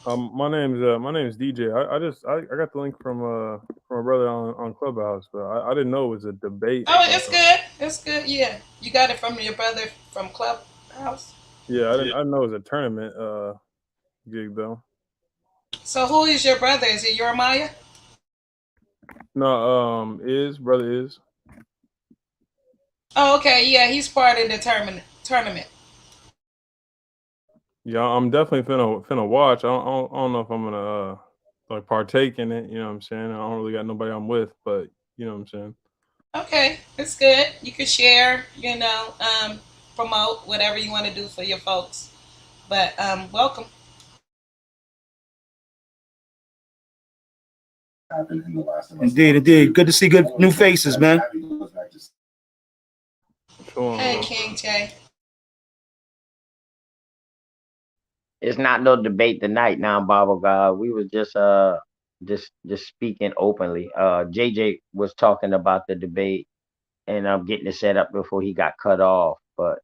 My name's DJ. I got the link from a brother on Clubhouse, but I didn't know it was a debate. Oh, it's good. It's good. Yeah, you got it from your brother from Clubhouse. Yeah, I didn't know it was a tournament gig though. So who is your brother? Is it Yiremiyah? No, brother is. Oh, okay. Yeah, he's part of the tournament. Yeah, I'm definitely finna watch. I don't know if I'm gonna like partake in it. You know what I'm saying? I don't really got nobody I'm with, but you know what I'm saying. Okay, it's good. You can share. Promote whatever you want to do for your folks. But welcome. Indeed. Good to see good new faces, man. Hey, King J. It's not no debate tonight now, Bible God. We was just speaking openly. JJ was talking about the debate and I'm getting it set up before he got cut off. But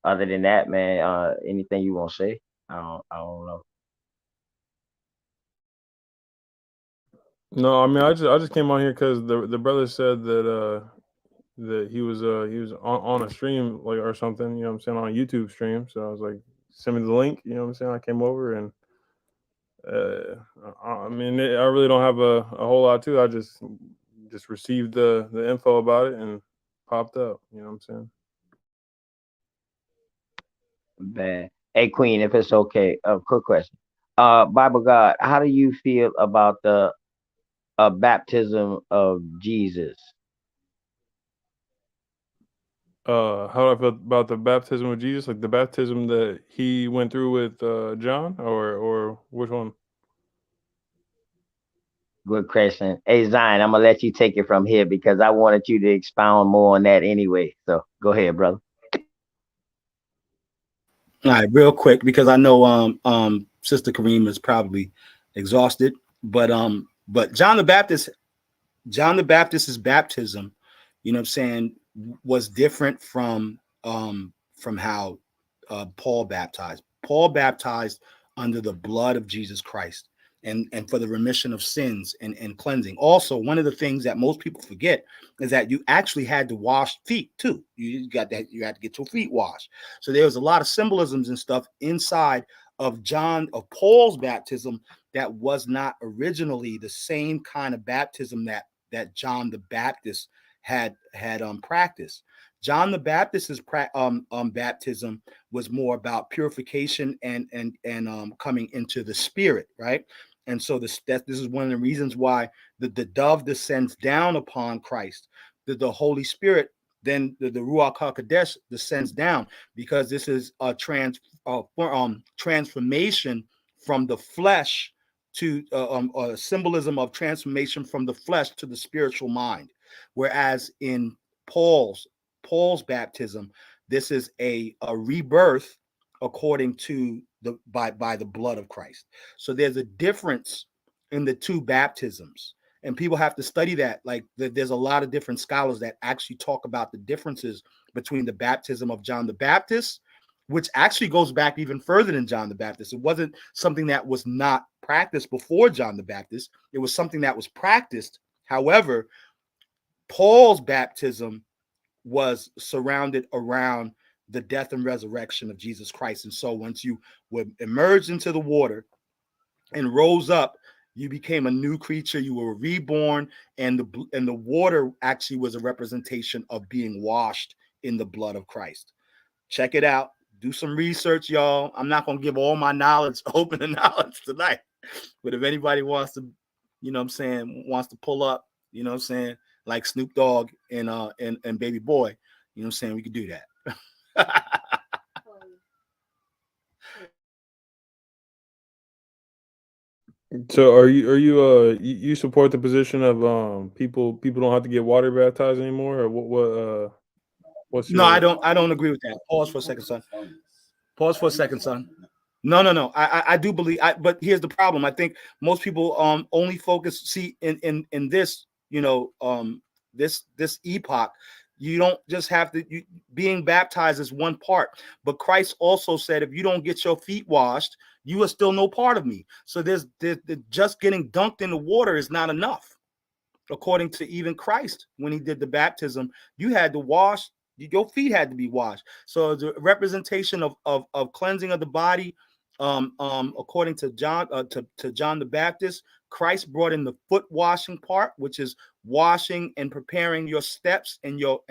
other than that, man, anything you want to say? I don't know. No, I mean I just came on here because the brother said that he was on a stream like or something. You know what I'm saying, on a YouTube stream. So I was like, send me the link. You know what I'm saying. I came over and I mean I really don't have a whole lot to. I just received the info about it and popped up. You know what I'm saying. Bad. Hey, Queen, if it's okay, quick question. Bible God, how do you feel about the baptism of Jesus? How do I feel about the baptism of Jesus? Like the baptism that he went through with John, or which one? Good question. Hey Zion, I'm gonna let you take it from here because I wanted you to expound more on that anyway. So go ahead, brother. All right, real quick, because I know Sister Kareem is probably exhausted, but John the Baptist's baptism, you know what I'm saying, was different from how Paul baptized. Paul baptized under the blood of Jesus Christ and for the remission of sins and cleansing. Also, one of the things that most people forget is that you actually had to wash feet too. You had to get your feet washed. So there was a lot of symbolisms and stuff inside of Paul's baptism that was not originally the same kind of baptism that John the Baptist had practiced. John the Baptist's baptism was more about purification and coming into the Spirit, right? And so this is one of the reasons why the dove descends down upon Christ. The Holy Spirit, then the Ruach HaKodesh descends down, because this is a transformation from the flesh to a symbolism of transformation from the flesh to the spiritual mind. Whereas in Paul's baptism, this is a rebirth according to by the blood of Christ. So there's a difference in the two baptisms, and people have to study that. Like there's a lot of different scholars that actually talk about the differences between the baptism of John the Baptist, which actually goes back even further than John the Baptist. It wasn't something that was not practiced before John the Baptist. It was something that was practiced. However, Paul's baptism was surrounded around the death and resurrection of Jesus Christ. And so once you were immersed into the water and rose up, you became a new creature. You were reborn, and the water actually was a representation of being washed in the blood of Christ. Check it out. Do some research, y'all. I'm not going to give all my knowledge, open knowledge tonight. But if anybody wants to, you know what I'm saying, wants to pull up, you know what I'm saying, like Snoop Dogg and Baby Boy, you know what I'm saying, we could do that. So are you support the position of people don't have to get water baptized anymore, or what's your... No, I don't agree with that. Pause for a second, son. Pause for a second, son. No. I do believe, but here's the problem. I think most people only focus, in this, you know, this epoch. You don't just have to, being baptized is one part, but Christ also said, if you don't get your feet washed, you are still no part of me. So there's just getting dunked in the water is not enough. According to even Christ, when he did the baptism, you had to wash, your feet had to be washed. So the representation of cleansing of the body, according to John, to John the Baptist, Christ brought in the foot washing part, which is washing and preparing your steps and your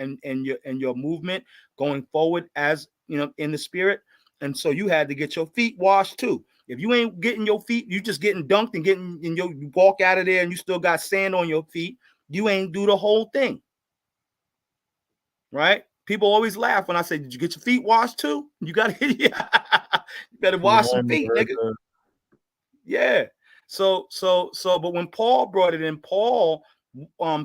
movement going forward, as you know, in the Spirit. And so you had to get your feet washed too. If you ain't getting your feet, you just getting dunked and you walk out of there and you still got sand on your feet, you ain't do the whole thing. Right? People always laugh when I say, did you get your feet washed too? You gotta you better wash some feet, nigga. Yeah. So, but when Paul brought it in, Paul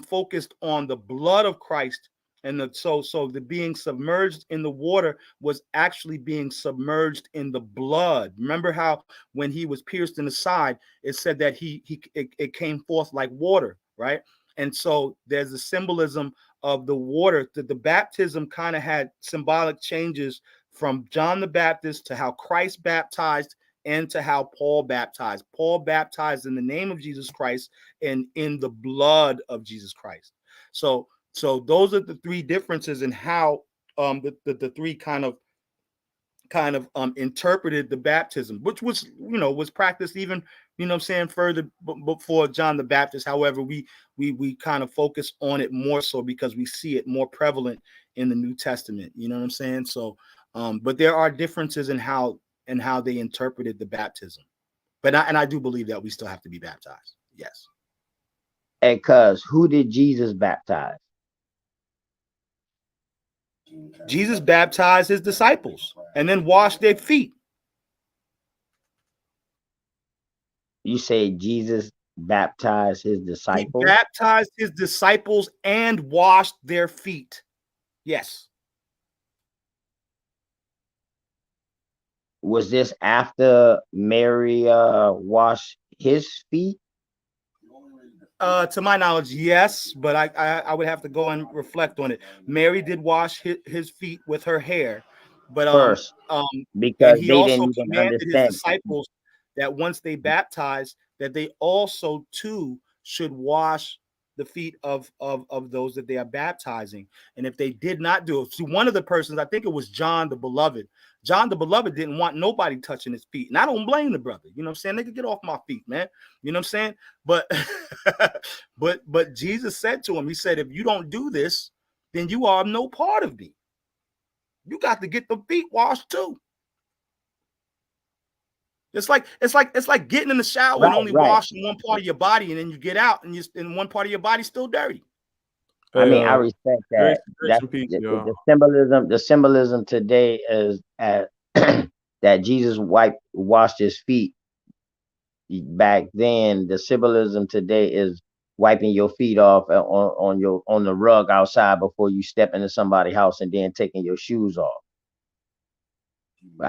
focused on the blood of Christ. And so the being submerged in the water was actually being submerged in the blood. Remember how when he was pierced in the side, it said that it came forth like water, right? And so there's a symbolism of the water. That the baptism kind of had symbolic changes from John the Baptist to how Christ baptized and to how Paul baptized. Paul baptized in the name of Jesus Christ and in the blood of Jesus Christ. So those are the three differences in how the three kind of interpreted the baptism, which was, you know, was practiced even, you know what I'm saying, further before John the Baptist. However, we kind of focus on it more so because we see it more prevalent in the New Testament, you know what I'm saying? So but there are differences in how they interpreted the baptism. But I do believe that we still have to be baptized. Yes. And cuz who did Jesus baptize? Jesus baptized his disciples and then washed their feet. You say Jesus baptized his He disciples? baptized his disciples and washed their feet. Yes. Was this after Mary washed his feet? To my knowledge, yes, but I would have to go and reflect on it. Mary did wash his feet with her hair, but First, and because he they also didn't even commanded his understand. disciples that once they baptized, that they also too should wash the feet of those that they are baptizing. And if they did not do it, see, one of the persons, I think it was John the Beloved. John the Beloved didn't want nobody touching his feet, and I don't blame the brother. You know what I'm saying? They could get off my feet, man. You know what I'm saying? But but Jesus said to him, he said, if you don't do this, then you are no part of me. You got to get the feet washed too. It's like getting in the shower and only washing one part of your body, and then you get out and one part of your body's still dirty. I mean, I respect that. That's the symbolism. The symbolism today is that Jesus washed his feet. Back then, the symbolism today is wiping your feet off on the rug outside before you step into somebody's house, and then taking your shoes off.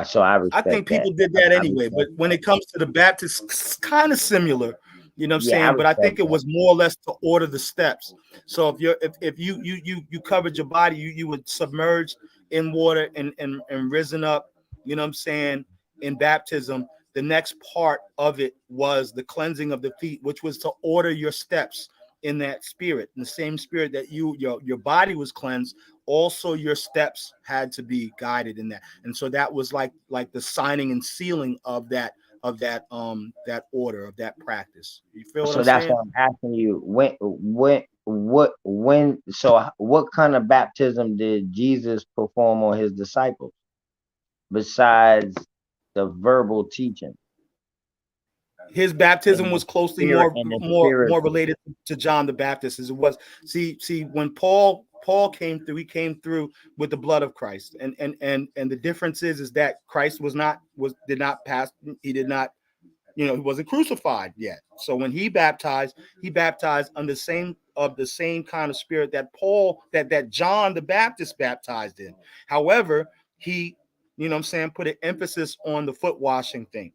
So I respect I think people did that anyway, but when it comes to the Baptist, it's kind of similar, you know what I'm saying? But I think it was more or less to order the steps. So if you covered your body, you would submerge in water and risen up, you know what I'm saying, in baptism. The next part of it was the cleansing of the feet, which was to order your steps in that spirit, in the same spirit that your body was cleansed. Also, your steps had to be guided in that, and so that was like the signing and sealing of that order, of that practice. You feel what I'm saying? So that's what I'm asking you. So what kind of baptism did Jesus perform on his disciples besides the verbal teaching? His baptism was closely more related to John the Baptist as it was. See, when Paul came through, he came through with the blood of Christ, and the difference is that Christ did not pass. He did not, he wasn't crucified yet. So when he baptized under the same kind of spirit that that John the Baptist baptized in. However, he, put an emphasis on the foot washing thing.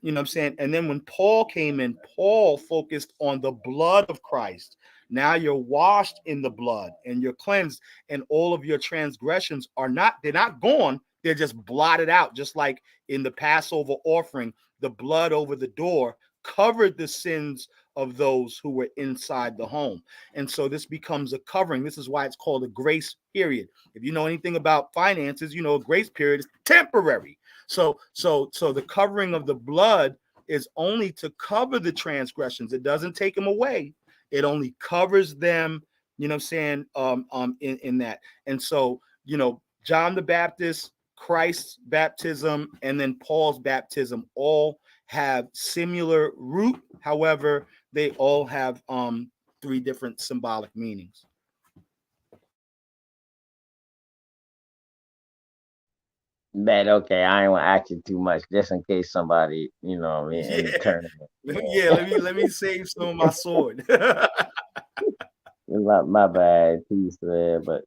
You know what I'm saying? And then when Paul came in, Paul focused on the blood of Christ. Now you're washed in the blood and you're cleansed, and all of your transgressions they're not gone. They're just blotted out. Just like in the Passover offering, the blood over the door covered the sins of those who were inside the home. And so this becomes a covering. This is why it's called a grace period. If you know anything about finances, a grace period is temporary. So the covering of the blood is only to cover the transgressions. It doesn't take them away. It only covers them, in that. And so, John the Baptist, Christ's baptism, and then Paul's baptism all have similar root. However, they all have three different symbolic meanings. Man, okay, I ain't want to ask you too much, just in case somebody, in the tournament. Yeah, let me save some of my sword. my bad, peace, man. But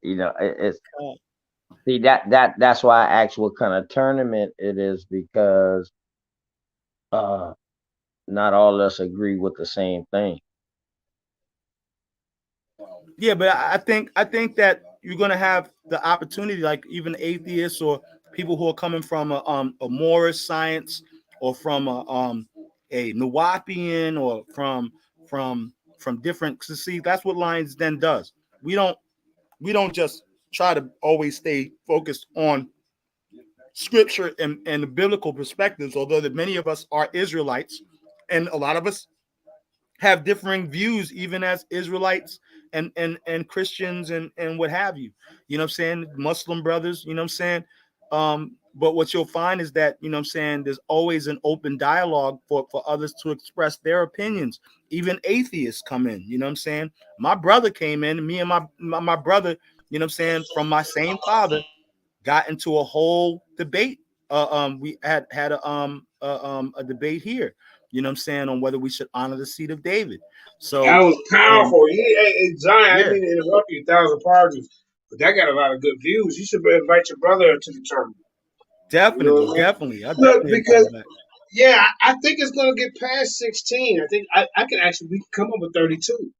it's see that's why I asked what kind of tournament it is, because not all of us agree with the same thing. Yeah, but I think that you're gonna have the opportunity, like even atheists or people who are coming from a Morris science, or from a Nawapian, or from different. See, that's what Lionsden does. We don't just try to always stay focused on scripture and the biblical perspectives, although that many of us are Israelites, and a lot of us have differing views, even as Israelites and Christians and what have you. You know what I'm saying? Muslim brothers, you know what I'm saying? But what you'll find is that, there's always an open dialogue for others to express their opinions. Even atheists come in, you know what I'm saying? My brother came in, me and my brother, you know what I'm saying, from my same father, got into a whole debate. We had a debate here. you know what I'm saying, on whether we should honor the seed of David. So that was powerful. Zion, I Yeah. didn't interrupt you, 1,000 pardons, but that got a lot of good views. You should invite your brother to the tournament. Definitely, You know, definitely. I look, definitely because invite him back. yeah, I think it's gonna get past 16. I think I can actually we can come up with 32.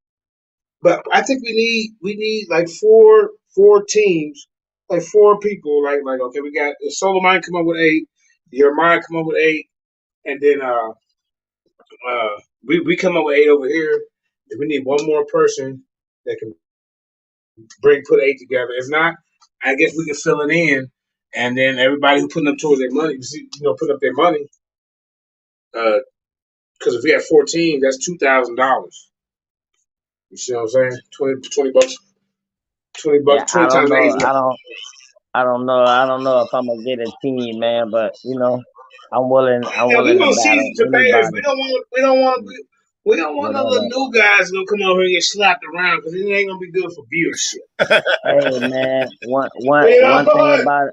But I think we need like four teams, like four people, like okay, we got Solomon come up with 8, Yiremiyah come up with 8, and then we come up with 8 over here. And we need one more person that can put 8 together. If not, I guess we can fill it in, and then everybody who putting up towards their money, put up their money. Because if we have 14, that's $2,000. You see what I'm saying? 20 bucks. 20 Yeah, bucks. 20 I don't times 8 know. is what? I don't know if I'm gonna get a team, man. But you know, I'm willing. I'm Yeah, we willing to gonna see battle debaters. anybody. We don't want none of the Whatever. new guys gonna come over here and get slapped around because it ain't gonna be good for viewership. Hey, man. You know One thing what? about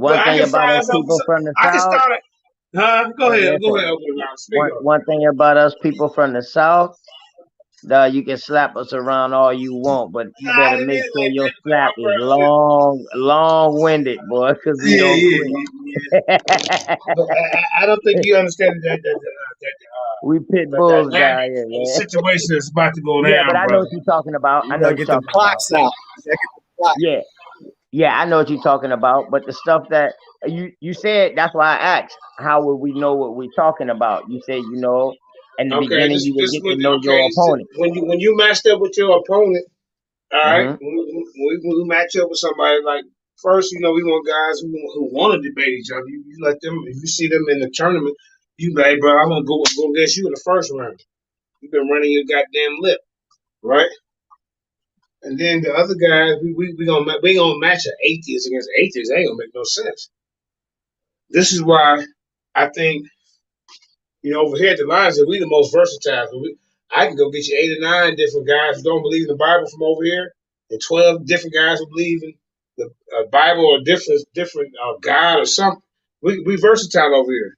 But I can us find something. people from the I can South. start it. Huh? Go Hey, ahead. Go listen. ahead. Open it out. Speak up. One thing about us people from the South. You can slap us around all you want, but you Nah, better it make is sure like your that. slap is long-winded, boy, because we Yeah, don't yeah, quit. yeah. But I don't think you understand We pit the bulls dynamic down here, of the man. situation is about to go Yeah, but down, I know brother. what you're talking about. I You know gotta what you're get the talking about. clocks out. You gotta get the clock. Yeah, I know what you're talking about. But the stuff that you said, that's why I asked, how would we know what we're talking about? You said, in the Okay, beginning, you would this get when to know okay your opponent. when you matched up with your opponent, all right. Hmm. When we match up with somebody, like first, we want guys who want to debate each other. You let them. If you see them in the tournament, you be like, bro, I'm gonna go against you in the first round. You've been running your goddamn lip, right? And then the other guys, we gonna match an atheist against atheist. That ain't gonna make no sense. This is why I think over here at the Lionsden, we the most versatile. I can go get you 8 or 9 different guys who don't believe in the Bible from over here, and 12 different guys who believe in the Bible or different God or something. We versatile over here.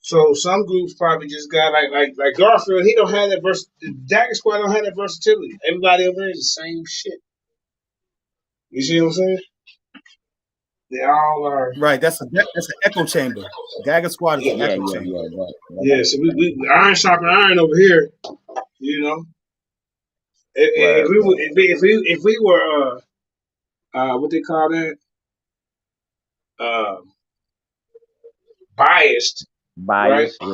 So some groups probably just got like Garfield. He don't have that The Dagger Squad don't have that versatility. Everybody over there is the same shit. You see what I'm saying? They all are. Right. That's an echo chamber. Dagger Squad is an Yeah, echo yeah, chamber. yeah. Yeah, so we iron sharpen iron over here. You know, Word. if we were what they call that biased, right? Bias. Yeah,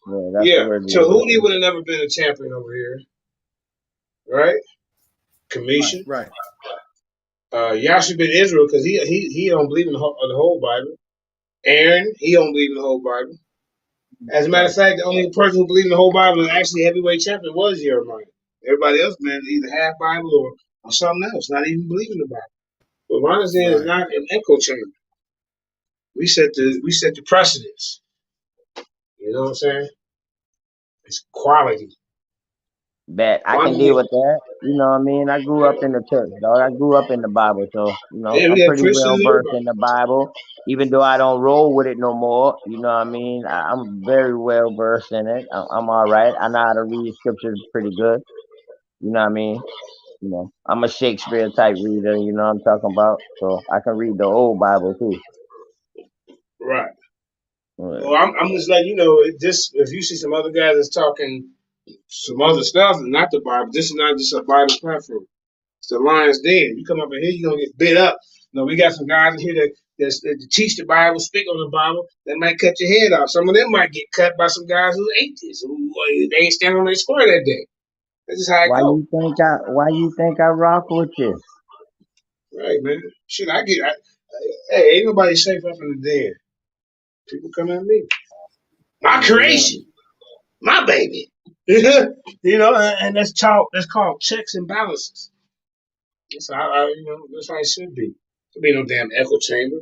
yeah. That's the Yeah, word you're looking Tahuti would have never been a champion over here, right? Kamisha, Right. Yasha ben Israel because he don't believe in the whole Bible. Aaron, he don't believe in the whole Bible. As a matter of fact, the only person who believed in the whole Bible and actually heavyweight champion was Yiremiyah. Everybody else, man, either half Bible or something else, not even believing the Bible. But Lionsden is not an echo chamber. We set the precedence. You know what I'm saying? It's quality. Bet I can deal Quantity. with that. You know what I mean? I grew up in the church, dog. I grew up in the Bible, so Yeah, we I'm have pretty well Christians and versed everybody. in the Bible. Even though I don't roll with it no more, you know what I mean? I'm very well versed in it. I'm all right. I know how to read scriptures pretty good. You know what I mean? I'm a Shakespeare type reader. You know what I'm talking about? So I can read the old Bible too. Right. Yeah. Well, I'm just letting you know. If you see some other guys that's talking some other stuff, not the Bible. This is not just a Bible platform. It's the Lionsden. You come up in here, you're gonna get bit up. We got some guys in here that teach the Bible, speak on the Bible, that might cut your head off. Some of them might get cut by some guys who's atheists, who they ain't standing on their square that day. That's just how it Why goes. you think I rock with you? Right, man. Shit, hey, ain't nobody safe up in the dead. People come at me. My Yeah. creation, my baby. And that's called checks and balances. That's how that's how it should be. There be no damn echo chamber.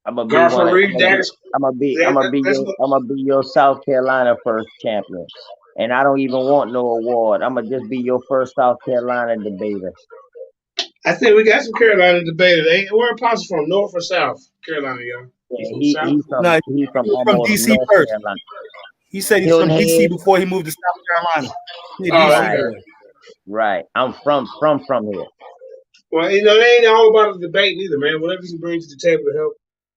I'm gonna be one. Garfield Reed, that's I'm gonna be your South Carolina first champion, and I don't even want no award. I'm gonna just be your first South Carolina debater. I think we got some Carolina debaters. Where Apostle from? North or South Carolina, y'all? Yeah, He's from South. No, he's from from almost DC North first. Carolina. He said he's Hilton from DC Head. before he moved to South Carolina. He's a Oh, DC Right, boy. right. I'm from here. well, you know, they ain't all about the debate neither, man. Whatever you can bring to the table to help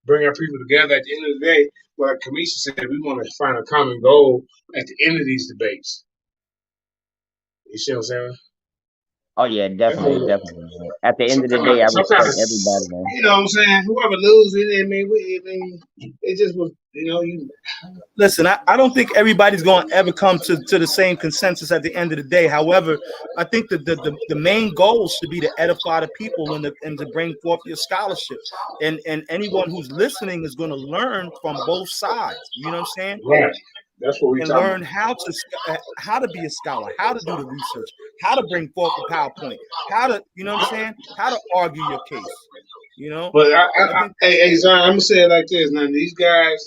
bring our people together. At the end of the day, like Kamisha said, we want to find a common goal at the end of these debates. You see what I'm saying? Oh yeah, definitely, definitely. Man. At the end of the day, I respect everybody, Sometimes, man. you know what I'm saying? Whoever loses, I mean, it just was, you know, you. Listen, I don't think everybody's going to ever come to the same consensus at the end of the day. However, I think that the main goal should be to edify the people and to bring forth your scholarship. And anyone who's listening is going to learn from both sides. You know what I'm saying? Right. That's what we and talking learn about. how to be a scholar, how to do the research, how to bring forth a PowerPoint, how to, you know what I'm saying, how to argue your case. You know, But I think hey, Zion, I'm gonna say it like this. Now, these guys,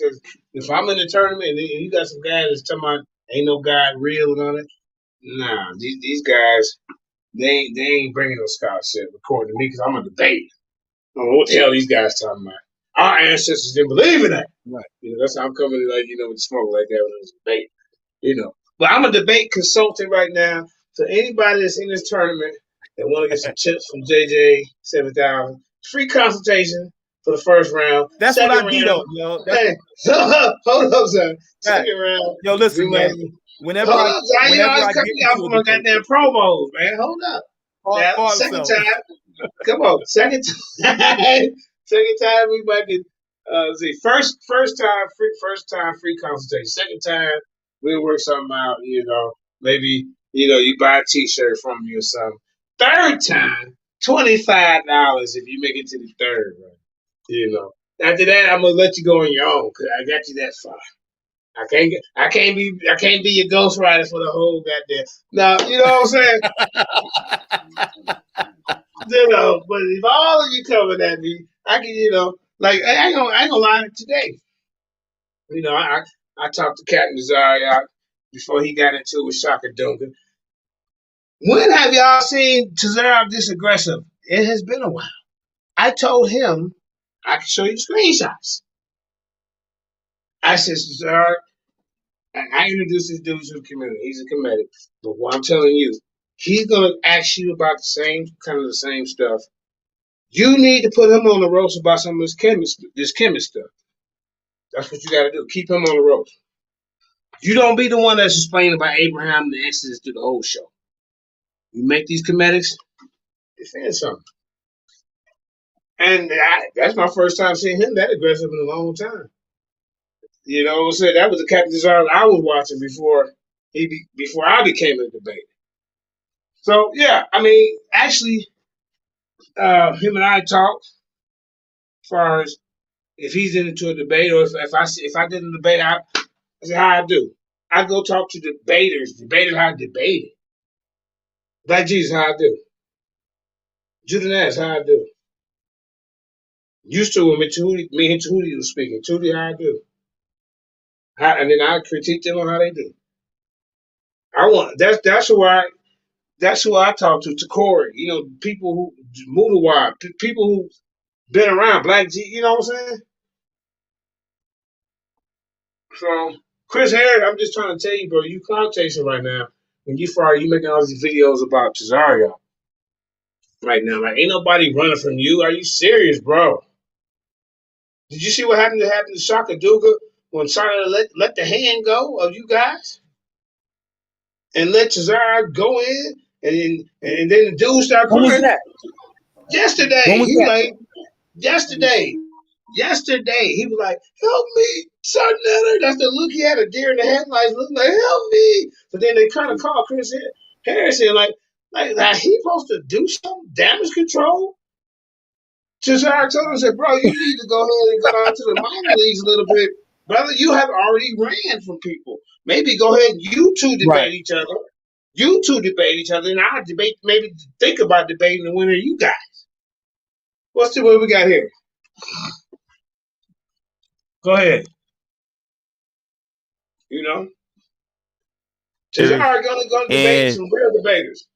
if I'm in the tournament and you got some guys that's talking about ain't no God real and all that, nah, these guys, they ain't bringing no scholarship according to me because I'm a debate. I don't know what the hell these guys talking about. Our ancestors didn't believe in that. right. You know, that's how I'm coming to, like, you know, with smoke like that when it was a debate. You know, but I'm a debate consultant right now. So anybody that's in this tournament that want to get some tips from JJ 7000, free consultation for the first round. That's what Second I do, though. round, You know, hey, hold up, son. right. Second round, Yo, we listen, might. man. Whenever Hold I up, son. You always cut get me off into a from my debate, goddamn promos, man. Hold up. Now, call second himself. time, come on, second time, second time we might get. See, first time free consultation. Second time we'll work something out. You know, maybe you buy a T-shirt from me or something. Third time, $25 if you make it to the third round. You know, after that I'm gonna let you go on your own because I got you that far. I can't be your ghostwriter for the whole goddamn. Now you know what I'm saying. You know, but if all of you coming at me, I can, like I ain't gonna lie today. You know, I talked to Captain Zariak before he got into it with Shaka Duncan. When have y'all seen Tazariak this aggressive? It has been a while. I told him I can show you screenshots. I said, Tazariak, I introduced this dude to the community. He's a comedic. But what I'm telling you, he's gonna ask you about the same stuff. You need to put him on the ropes about some of this chemist stuff. That's what you got to do. Keep him on the ropes. You don't be the one that's explaining about Abraham and the Exodus through the whole show. You make these comedics defend something. And that's my first time seeing him that aggressive in a long time. You know what I'm saying? That was the Captain Desire I was watching before I became a debater. So yeah, I mean, actually, him and I talked as far as if he's into a debate or if I did a debate, I said how I do. I go talk to debaters how I debate it. Black Jesus, how I do. Judas, how I do. Used to when me and Tahuti was speaking. Tahuti, how I do. And then I critique them on how they do. That's who I talk to Corey. You know, people who Mutawab, people who been around Black G. You know what I'm saying? So Chris Harris, I'm just trying to tell you, bro, you cloud chasing right now. And you making all these videos about Cesario right now. Like, ain't nobody running from you. Are you serious, bro? Did you see what happened to Shaka Duga when Shaka let the hand go of you guys and let Cesaro go in and then the dude started When was crying? that? Yesterday, When was he was that? like, yesterday, he was like, help me, son. That's the look he had, a deer in the headlights, looking like, help me. But then they kind of called Chris Harrison like he supposed to do some damage control. Cesaro told him, said, bro, you need to go ahead and go down to the minor leagues a little bit. Brother, you have already ran from people. Maybe go ahead and you two Right. debate each other. You two debate each other, and I'll debate, maybe think about debating the winner you guys. What we got here? Go ahead. You know? Cesaro going to debate some real debaters.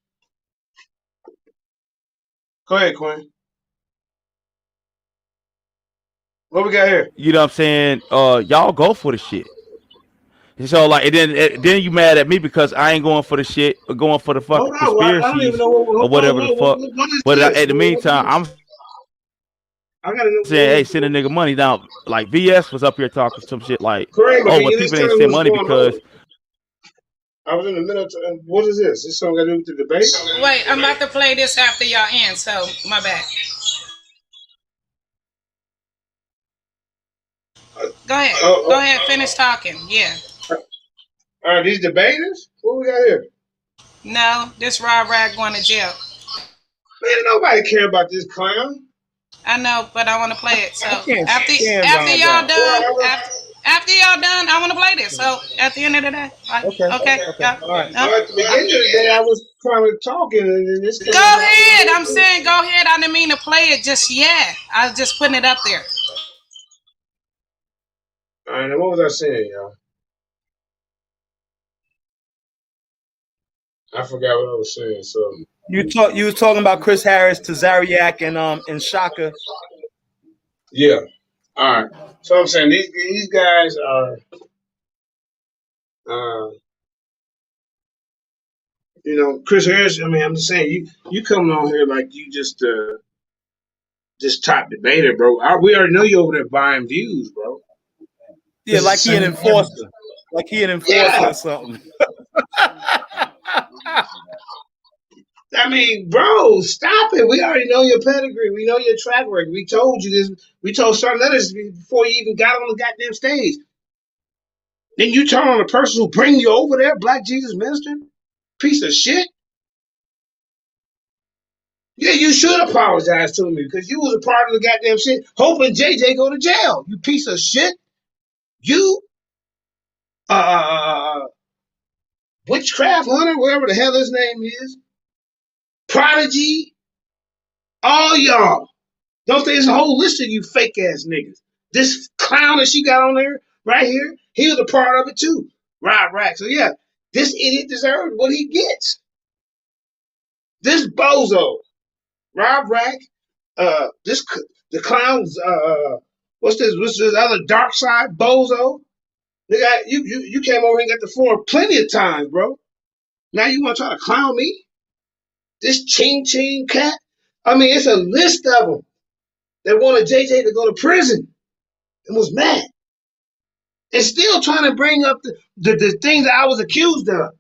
Go ahead, Quinn. What we got here? You know what I'm saying? Y'all go for the shit. So like, and then you mad at me because I ain't going for the shit, or going for the Hold fucking on, I don't even conspiracies know or whatever the fuck. what is But this? in the What meantime, is this? I'm I gotta know saying, hey, send a nigga money. Now, like VS was up here talking some shit like, Kramer, oh, can well, you just people tell ain't me send what's money going because on? I was in the middle of what is this? This something got to do with the debate? Wait, I'm about to play this after y'all end, so my bad. Go ahead. Go ahead, finish talking. Yeah. Are these debaters? What we got here? No, this Rob Rag going to jail. Man, nobody care about this clown. I know, but I want to play it. So can't after stand y'all Rob done, after y'all done, I want to play this. So at the end of the day, like, okay, All right. At the beginning of the day, I was trying to talk, and then this came go out. ahead. I'm saying go ahead. I didn't mean to play it just yet. I was just putting it up there. All right, now what was I saying, y'all? I forgot what I was saying. So You was talking about Chris Harris, Tazariak, and Shaka. yeah, all right. So I'm saying these guys are, you know, Chris Harris. I mean, I'm just saying you coming on here like you just top debater, bro. We already know you over there buying views, bro. Yeah, like he an enforcer. Like he an enforcer or something. I mean, bro, stop it. We already know your pedigree. We know your track record. We told you this. We told certain others before you even got on the goddamn stage. Then you turn on the person who bring you over there, Black Jesus Minister? Piece of shit. Yeah, you should apologize to me because you was a part of the goddamn shit, hoping JJ go to jail. You piece of shit. You, witchcraft hunter, whatever the hell his name is, Prodigy, all y'all. Don't think there's a whole list of you fake ass niggas. This clown that she got on there right here, he was a part of it too. Rob Rack. So yeah, this idiot deserved what he gets. This bozo, Rob Rack, the clowns, what's this other dark side bozo? Nigga, you came over and got the floor plenty of times, bro. Now you want to try to clown me? This ching ching cat? I mean, it's a list of them that wanted JJ to go to prison and was mad. And still trying to bring up the things that I was accused of.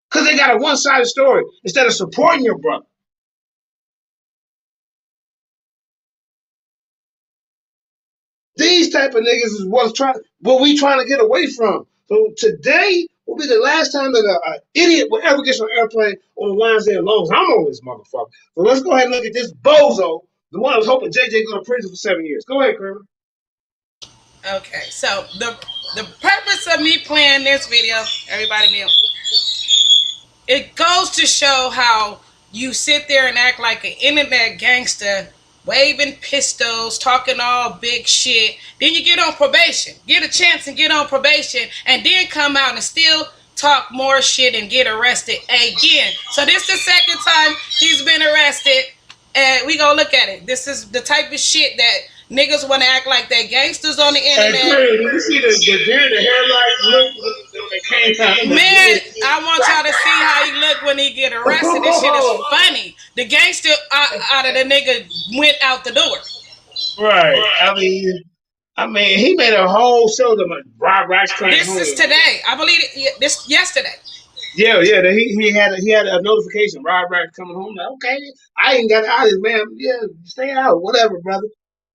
Because they got a one-sided story instead of supporting your brother. These type of niggas is what we trying to get away from. So today will be the last time that an idiot will ever get on an airplane on the Lionsden alone. I'm on this motherfucker. So let's go ahead and look at this bozo, the one that was hoping JJ go to prison for 7 years. Go ahead, Kramer. Okay, so the purpose of me playing this video, everybody mute. It goes to show how you sit there and act like an internet gangster, waving pistols, talking all big shit. Then you get on probation, get a chance and get on probation, and then come out and still talk more shit and get arrested again. So this is the second time he's been arrested, and we gonna look at it. This is the type of shit that niggas want to act like they gangsters on the internet. Hey, Craig, did you see the hairline look when they came out? Man, I want y'all to see how he look when he get arrested. This shit is funny. The gangster out of the nigga went out the door. Right. I mean, he made a whole show that Rob Rack's claim. This is today. I believe it. This yesterday. Yeah. He had a notification. Rob Rack coming home. Like, okay, I ain't got out of this, man. Yeah, stay out, whatever, brother.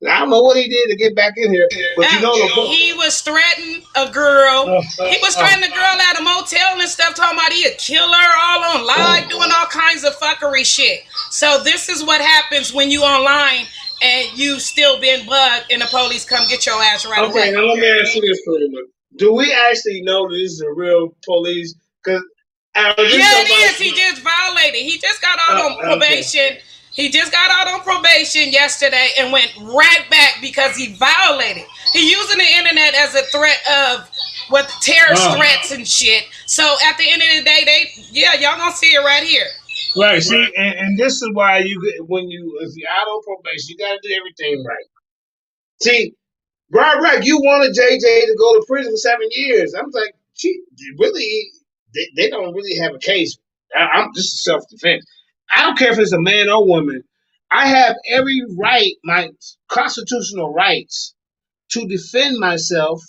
I don't know what he did to get back in here, but you know, he was threatening a girl. He was threatening a girl at a motel and stuff, talking about he'd kill her all on live, doing all kinds of fuckery shit. So this is what happens when you online and you still been bugged and the police come get your ass right away. Okay, now let me ask you this for a minute. Do we actually know that this is a real police? Because yeah, it is. He just violated. He just got out on probation. Okay. He just got out on probation yesterday and went right back because he violated. He using the internet as a threat of with terrorist threats and shit. So at the end of the day, y'all gonna see it right here. Right. See, and this is why if you're out on probation, you got to do everything right. See, right. You wanted JJ to go to prison for 7 years. I'm like, really, they don't really have a case. I'm just self defense. I don't care if it's a man or woman. I have every right, my constitutional rights, to defend myself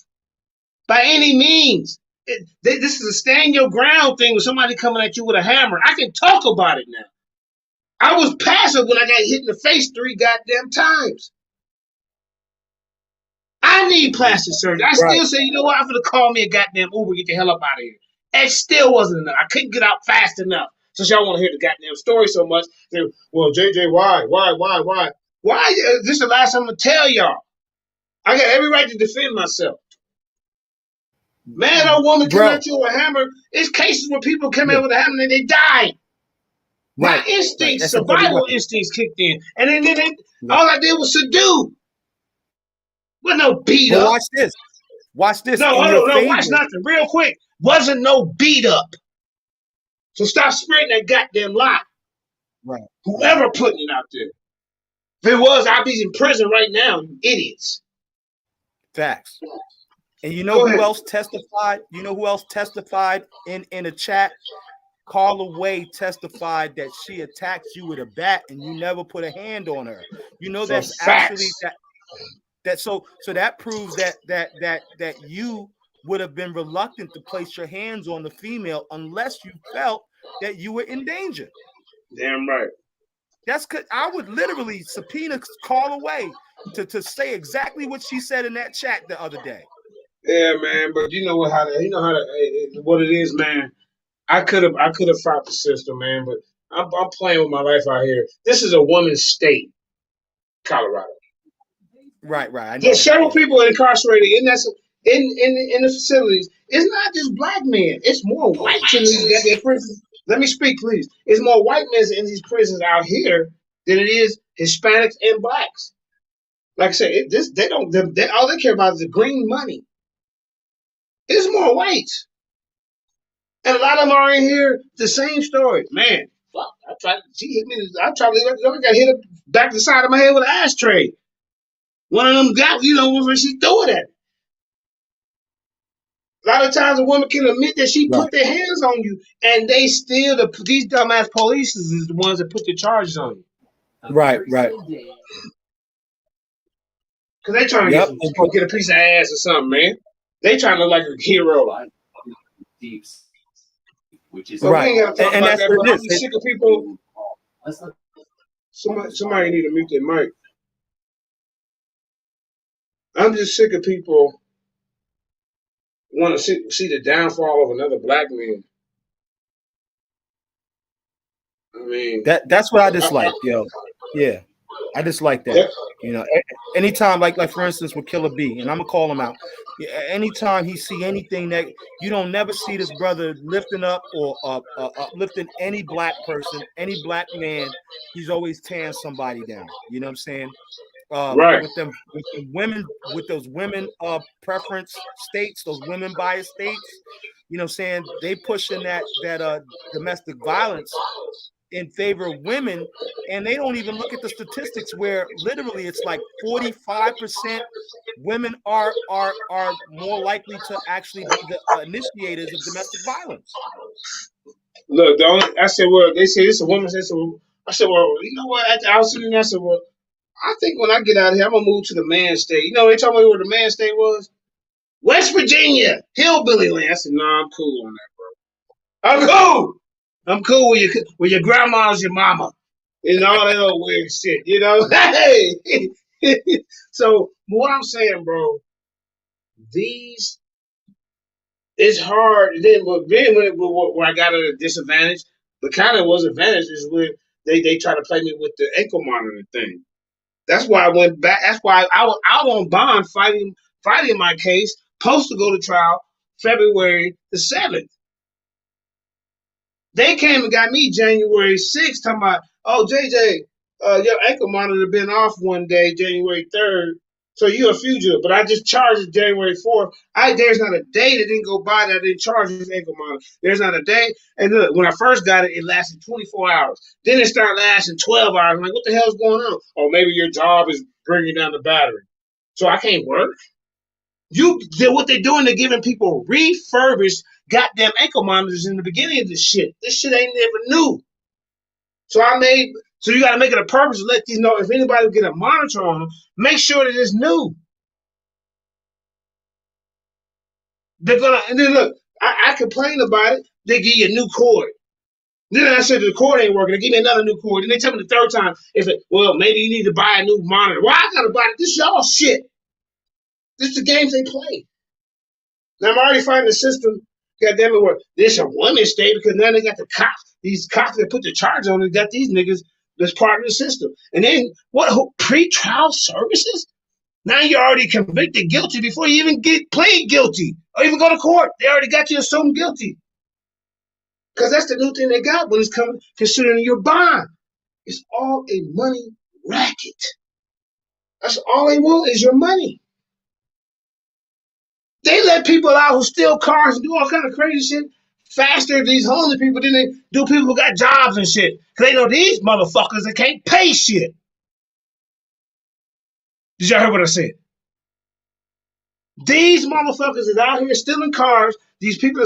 by any means. This is a stand your ground thing with somebody coming at you with a hammer. I can talk about it now. I was passive when I got hit in the face 3 goddamn times. I need plastic surgery. I still say, you know what? I'm gonna call me a goddamn Uber, get the hell up out of here. It still wasn't enough. I couldn't get out fast enough. Since y'all want to hear the goddamn story so much, well, JJ, why? Why? This is the last time I'm gonna tell y'all. I got every right to defend myself. Man or woman come at you with a hammer. There's cases where people come in with a hammer and they die. My instincts, survival instincts kicked in. And then all I did was subdue. Wasn't no beat up. Watch this. Watch this. No, watch nothing. Real quick. Wasn't no beat up. So stop spreading that goddamn lie. Right. Whoever putting it out there. If it was, I'd be in prison right now, you idiots. Facts. And you know who else testified? You know who else testified in the chat? Carla Way testified that she attacked you with a bat and you never put a hand on her. You know that's actually that so that proves that you would have been reluctant to place your hands on the female unless you felt that you were in danger. Damn right. That's cause I would literally subpoena Carla Way to say exactly what she said in that chat the other day. Yeah, man, but you know what it is, man. I could have fought the system, man, but I'm playing with my life out here. This is a woman's state, Colorado. Right. I know. There's several people incarcerated in the facilities. It's not just black men. It's more whites in these goddamn prisons. Let me speak, please. It's more white men in these prisons out here than it is Hispanics and blacks. Like I said, all they care about is the green money. It's more whites. And a lot of them are in here, the same story. Man, fuck, she hit me. I tried to leave her. I got hit up back to the side of my head with an ashtray. One of them got, when she threw it at me. A lot of times a woman can admit that she put their hands on you, and they still, these dumbass police is the ones that put the charges on you. Right. Because they trying to get a piece of ass or something, man. They trying to look like a hero. So we ain't got to talk about that, but I'm just sick of people. Somebody need to mute their mic. I'm just sick of people want to see the downfall of another black man. I mean, that's what I dislike, yo. Yeah, I dislike that. Yep. You know, anytime, like for instance, with Killer B, and I'm gonna call him out. Anytime he see anything that you don't never see this brother lifting up or uplifting any black person, any black man, he's always tearing somebody down. You know what I'm saying? Right. With those women preference states, those women bias states. You know what I'm saying? They pushing that domestic violence in favor of women, and they don't even look at the statistics where literally it's like 45% women are more likely to actually be the initiators of domestic violence. Look, I said, well, they say it's a woman. I said, well, you know what? I was sitting there, I said, well, I think when I get out of here, I'm gonna move to the man state. You know, they told me where the man state was. West Virginia, hillbilly land. I said, no, I'm cool on that, bro. I'm cool. I'm cool with your grandma's your mama and all that old weird shit, you know? Hey! So, what I'm saying, bro, it's hard. Then where I got at a disadvantage, but kind of was advantage is when they try to play me with the ankle monitor thing. That's why I went back. That's why I was out on bond fighting my case, supposed to go to trial February the 7th. They came and got me January 6th, talking about, oh, JJ, your ankle monitor been off one day, January 3rd. So you're a fugitive, but I just charged it January 4th. There's not a day that didn't go by that I didn't charge this ankle monitor. There's not a day. And look, when I first got it, it lasted 24 hours. Then it started lasting 12 hours. I'm like, what the hell's going on? Oh, maybe your job is bringing down the battery. So I can't work. What they're doing, they're giving people refurbished goddamn ankle monitors in the beginning of this shit. This shit ain't never new. So you got to make it a purpose to let these know if anybody will get a monitor on them, make sure that it's new. They're gonna, and then look, I complain about it. They give you a new cord. Then I said the cord ain't working. They give me another new cord. Then they tell me the third time, maybe you need to buy a new monitor. Why I gotta buy it? This is y'all shit. This is the games they play. Now I'm already finding the system. Goddamn it, where there's a women's state because now they got the cops. These cops that put the charge on it got these niggas that's part of the system. And then pre-trial services? Now you're already convicted guilty before you even get plead guilty or even go to court. They already got you assumed guilty. Because that's the new thing they got when it's coming considering your bond. It's all a money racket. That's all they want is your money. They let people out who steal cars and do all kind of crazy shit faster than these homeless people than they do people who got jobs and shit. Because they know these motherfuckers that can't pay shit. Did y'all hear what I said? These motherfuckers is out here stealing cars. These people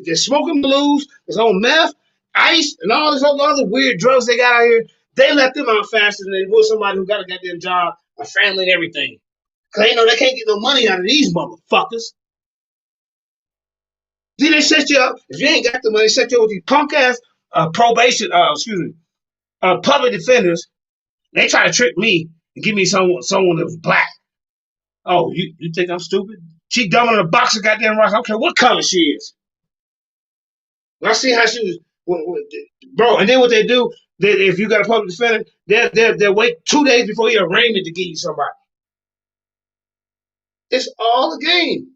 they're smoking blues, that's on meth, ice, and all this other weird drugs they got out here. They let them out faster than they would somebody who got a goddamn job, a family, and everything. Because they know they can't get no money out of these motherfuckers. Then they set you up. If you ain't got the money, set you up with these punk ass public defenders. They try to trick me and give me someone that's black. Oh, you think I'm stupid? She dumber than a box of goddamn rocks. I don't care what color she is. I see how she was, bro. And then what they do, if you got a public defender, they'll wait 2 days before you arraignment to give you somebody. It's all a game.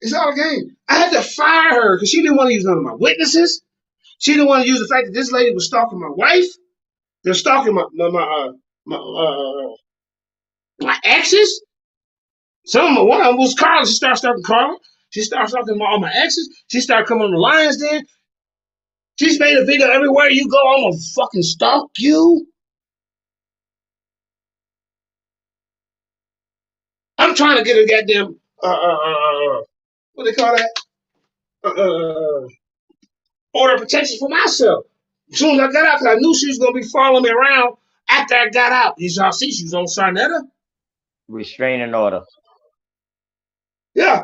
It's all a game. I had to fire her because she didn't want to use none of my witnesses. She didn't want to use the fact that this lady was stalking my wife. They're stalking my exes. One of them was Carla. She started stalking Carla. She started stalking all my exes. She started coming on the Lionsden. She's made a video everywhere you go. I'm gonna fucking stalk you. I'm trying to get a goddamn what they call that? Order of protection for myself. As soon as I got out, because I knew she was gonna be following me around after I got out. Did y'all see she was on Sarnetta? Restraining order. Yeah.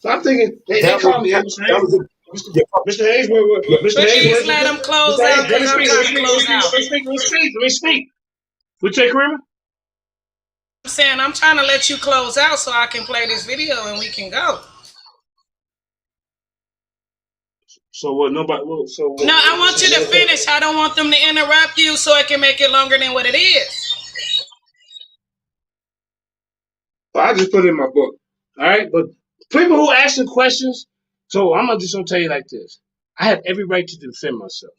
So I'm thinking they call me Mr. Hayes. Mr. Hayes, Mr. Hayes, let him close out. Let me speak. We take Rima? I'm saying I'm trying to let you close out so I can play this video and we can go. So what? Nobody. So what, no, I want you to finish. I don't want them to interrupt you so it can make it longer than what it is. Well, I just put it in my book. All right, but people who asking questions. So I'm just gonna tell you like this. I have every right to defend myself.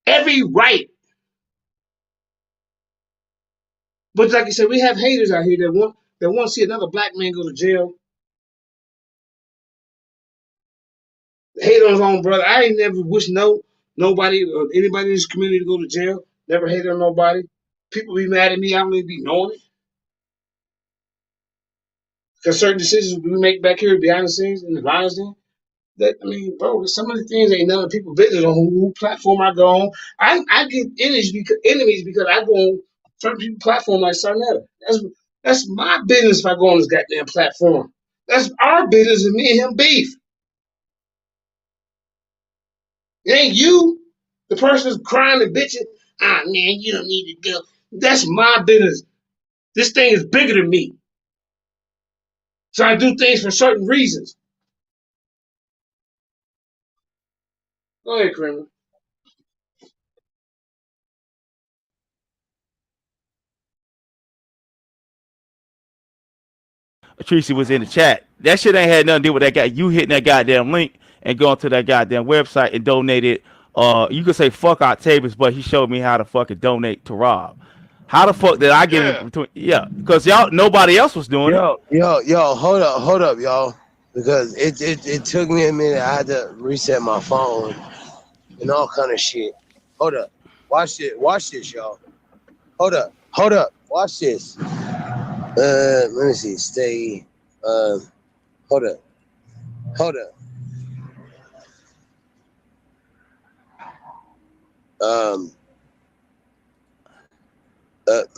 Every right. But like I said, we have haters out here that want to see another black man go to jail. Hate on his own brother. I ain't never wished nobody or anybody in this community to go to jail. Never hated on nobody. People be mad at me. I don't even be knowing it. Because certain decisions we make back here behind the scenes in the Lionsden, bro, some of the things ain't none of people business on who platform I go on. I get enemies because I go on certain people's platform like Sarnetta. That's my business if I go on this goddamn platform. That's our business and me and him beef. It ain't you, the person who's crying and bitching. Ah, man, you don't need to go. That's my business. This thing is bigger than me. So I do things for certain reasons. Go ahead, Kramer. Tracy was in the chat. That shit ain't had nothing to do with that guy. You hitting that goddamn link and going to that goddamn website and donated. You could say fuck Octavius, but he showed me how to fucking donate to Rob. How the fuck did I get in between? Yeah, because y'all nobody else was doing it. Yo, hold up, y'all. Because it took me a minute. I had to reset my phone and all kind of shit. Hold up. Watch this, y'all. Hold up. Watch this. Let me see. Stay. Hold up.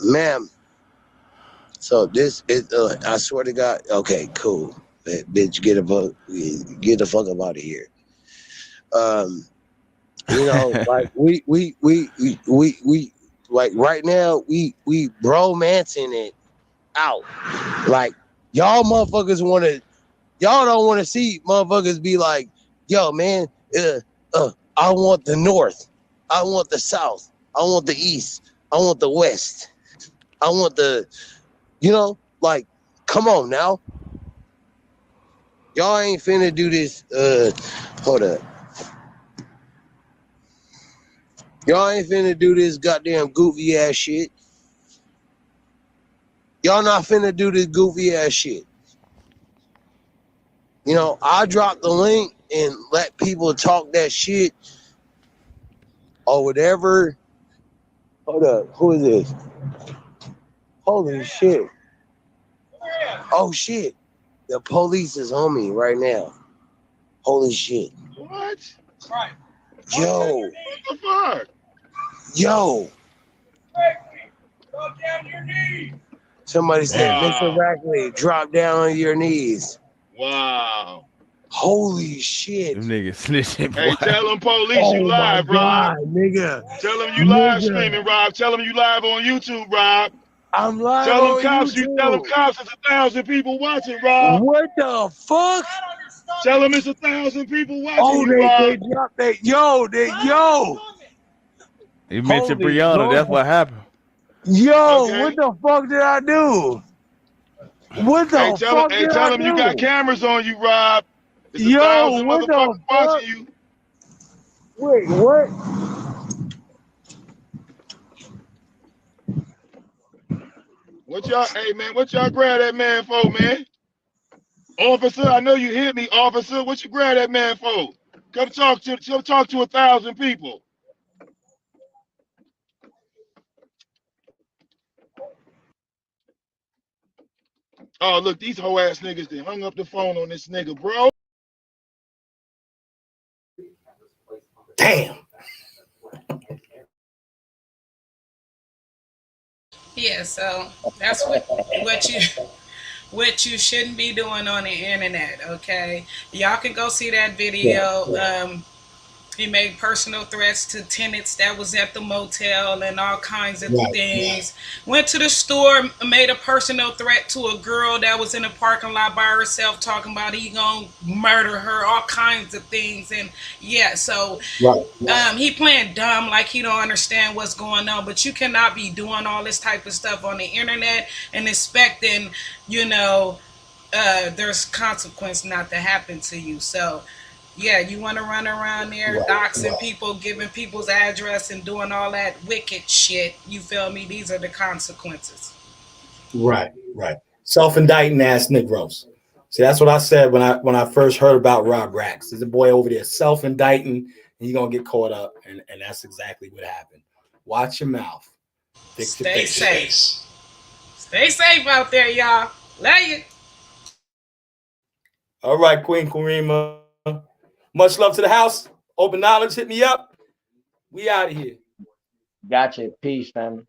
Ma'am. So this is. I swear to God. Okay, cool. Bitch, get the fuck up out of here. You know, like we like right now we bromancing it out. Like y'all motherfuckers y'all don't want to see motherfuckers be like, yo man, I want the North, I want the South, I want the East, I want the West, I want the, like, come on now. Y'all ain't finna do this. Hold up. Y'all ain't finna do this goddamn goofy ass shit. Y'all not finna do this goofy ass shit. I drop the link and let people talk that shit or whatever. Hold up. Who is this? Holy shit. Oh shit. The police is on me right now. Holy shit. What? Right. Yo. What the fuck? Yo. Drop down your knees. Somebody said, Mr. Rackley, drop down on your knees. Wow. Holy shit. Them niggas snitching, boy. Hey, tell them police you live, Rob. Nigga. Tell them you live streaming, Rob. Tell them you live on YouTube, Rob. I'm live tell on them cops, YouTube. Tell them cops it's 1,000 people watching, Rob. What the fuck? Tell them it's 1,000 people watching you, they Rob. dropped that. Yo. You mentioned Holy Brianna. God. That's what happened. Yo, What the fuck did I do? What the fuck did I do? Tell them you got cameras on you, Rob. It's 1,000 what the motherfuckers fuck? watching you. Wait, what? What y'all grab that man for, man? Officer, I know you hit me, officer. What you grab that man for? Come talk to 1,000 people. Oh, look, these hoe ass niggas, they hung up the phone on this nigga, bro. Damn. Yeah, so that's what you shouldn't be doing on the internet, okay? Y'all can go see that video. He made personal threats to tenants that was at the motel and all kinds of things. Went to the store, made a personal threat to a girl that was in a parking lot by herself, talking about he gonna murder her, all kinds of things. And yeah, so he playing dumb, like he don't understand what's going on. But you cannot be doing all this type of stuff on the internet and expecting, there's consequence not to happen to you. So yeah, you want to run around there doxing people, giving people's address and doing all that wicked shit, you feel me? These are the consequences. Right. Self-indicting ass Negroes. See, that's what I said when I first heard about Rob Racks. There's a boy over there self-indicting, and you're going to get caught up, and that's exactly what happened. Watch your mouth. Stay safe. Stay safe out there, y'all. Love you. All right, Queen Karima. Much love to the house. Open knowledge, hit me up. We out of here. Gotcha. Peace, family.